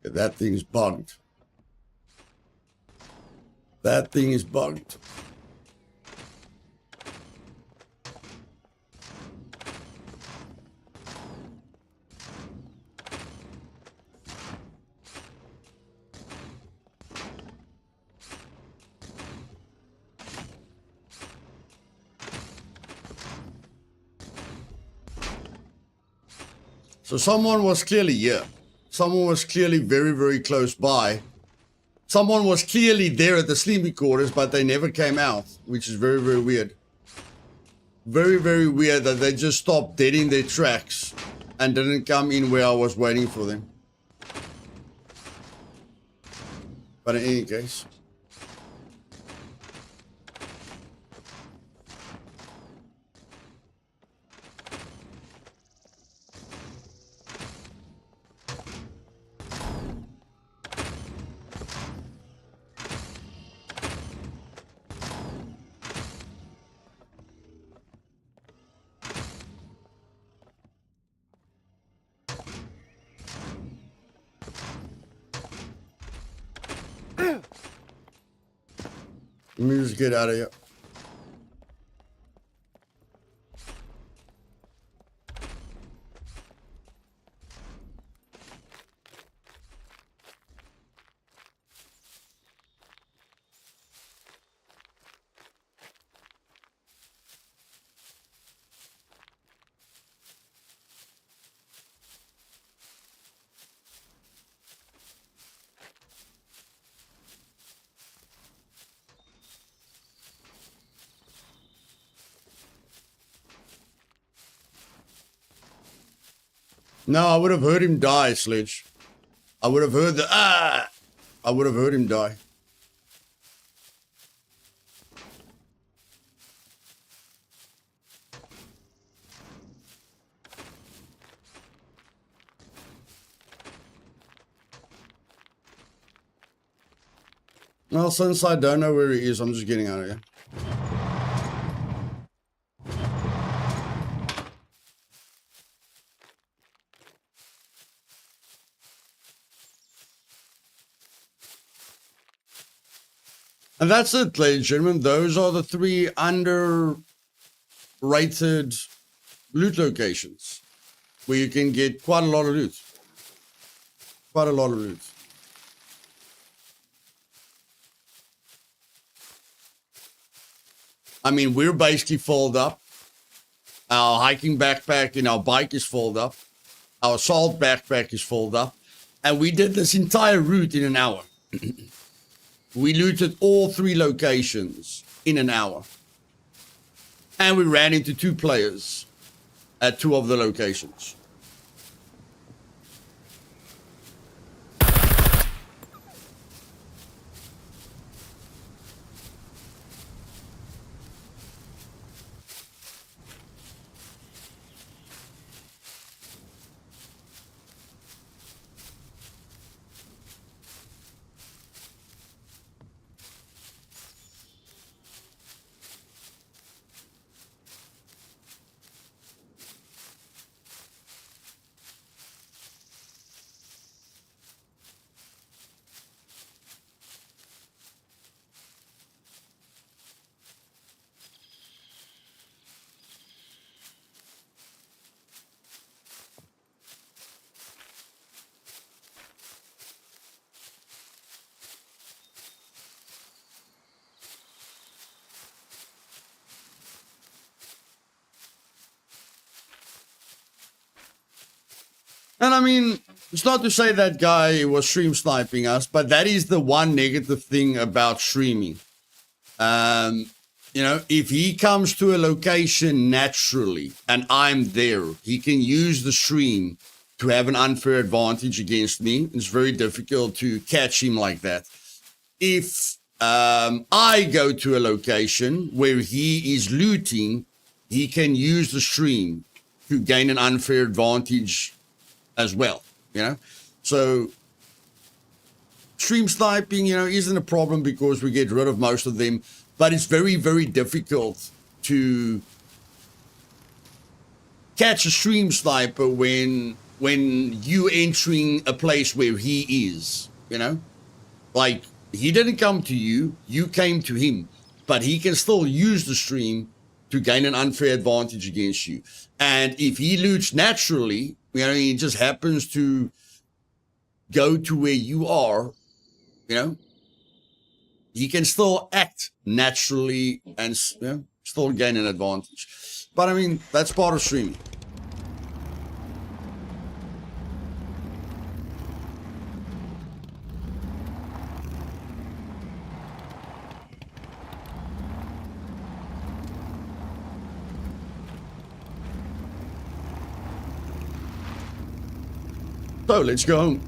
A: That thing is bugged. That thing is bugged. So someone was clearly here. Someone was clearly very, very close by. Someone was clearly there at the sleeping quarters, but they never came out, which is very, very weird. Very, very weird that they just stopped dead in their tracks and didn't come in where I was waiting for them. But in any case... Let me just get out of here. No, I would have heard him die, Sledge. I would have heard the I would have heard him die. Well, since I don't know where he is, I'm just getting out of here. And that's it, ladies and gentlemen. Those are the 3 underrated loot locations where you can get quite a lot of loot. Quite a lot of loot. I mean, we're basically filled up. Our hiking backpack and our bike is filled up. Our assault backpack is filled up. And we did this entire route in an hour. We looted all 3 locations in an hour. And we ran into 2 players at 2 of the locations. And I mean, it's not to say that guy was stream sniping us, but that is the one negative thing about streaming. You know, if he comes to a location naturally and I'm there, he can use the stream to have an unfair advantage against me. It's very difficult to catch him like that. If I go to a location where he is looting, he can use the stream to gain an unfair advantage as well, you know. So stream sniping, you know, isn't a problem because we get rid of most of them, but it's very, very difficult to catch a stream sniper when you entering a place where he is, you know. Like, he didn't come to you, you came to him, but he can still use the stream to gain an unfair advantage against you. And if he loots naturally, you know, he just happens to go to where you are, you know, he can still act naturally and, you know, still gain an advantage. But I mean, that's part of streaming. So let's go home.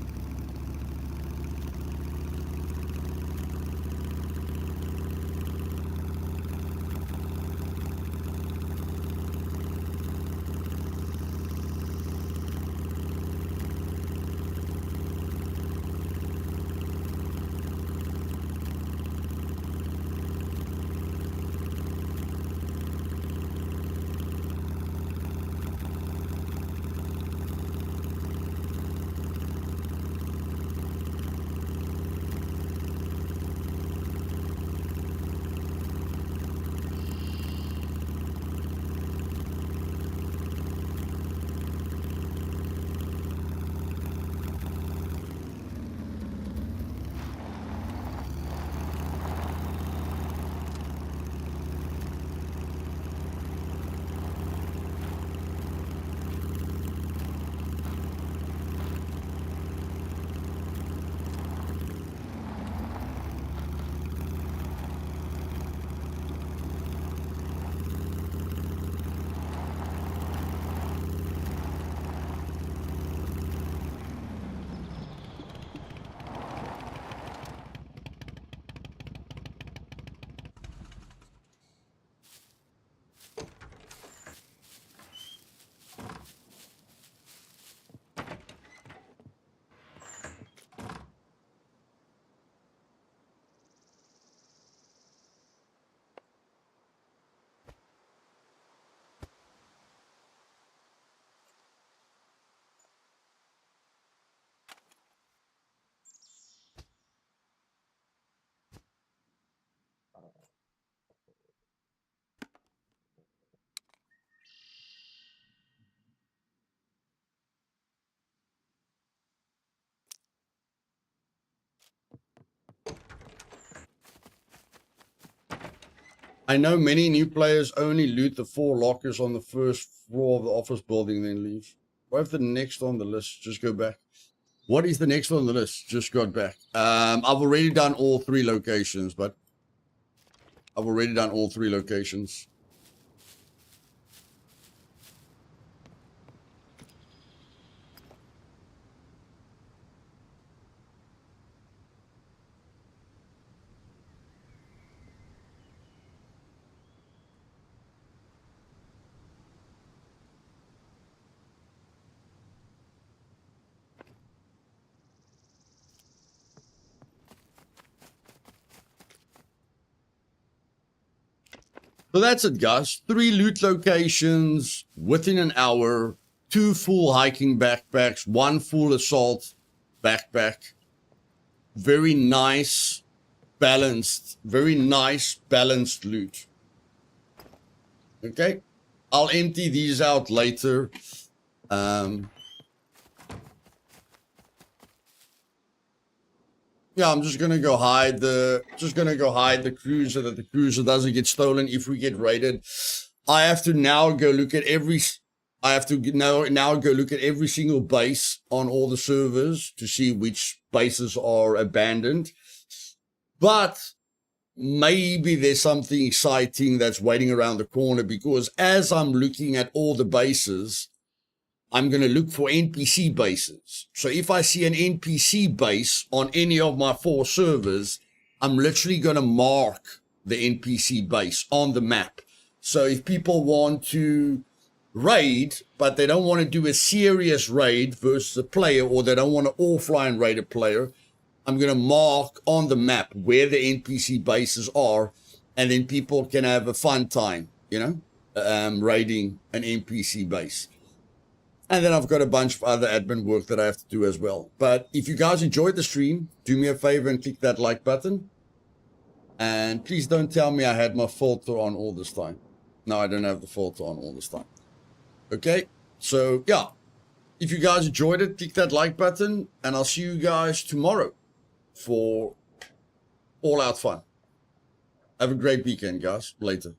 A: I know many new players only loot the 4 lockers on the first floor of the office building, then leave. What if the next on the list? Just go back. What is the next on the list? Just got back. I've already done all 3 locations, but I've already done all 3 locations. So that's it, guys. 3 loot locations within an hour, 2 full hiking backpacks, 1 full assault backpack. Very nice, balanced loot. Okay, I'll empty these out later. Yeah, I'm just gonna go hide the cruiser, that the cruiser doesn't get stolen if we get raided. I have to now go look at every single base on all the servers to see which bases are abandoned. But maybe there's something exciting that's waiting around the corner, because as I'm looking at all the bases, I'm going to look for NPC bases. So if I see an NPC base on any of my 4 servers, I'm literally going to mark the NPC base on the map. So if people want to raid, but they don't want to do a serious raid versus a player, or they don't want to offline raid a player, I'm going to mark on the map where the NPC bases are, and then people can have a fun time, raiding an NPC base. And then I've got a bunch of other admin work that I have to do as well. But if you guys enjoyed the stream, do me a favor and click that like button. And please don't tell me I had my filter on all this time. No, I don't have the filter on all this time. Okay, so yeah. If you guys enjoyed it, click that like button. And I'll see you guys tomorrow for all out fun. Have a great weekend, guys. Later.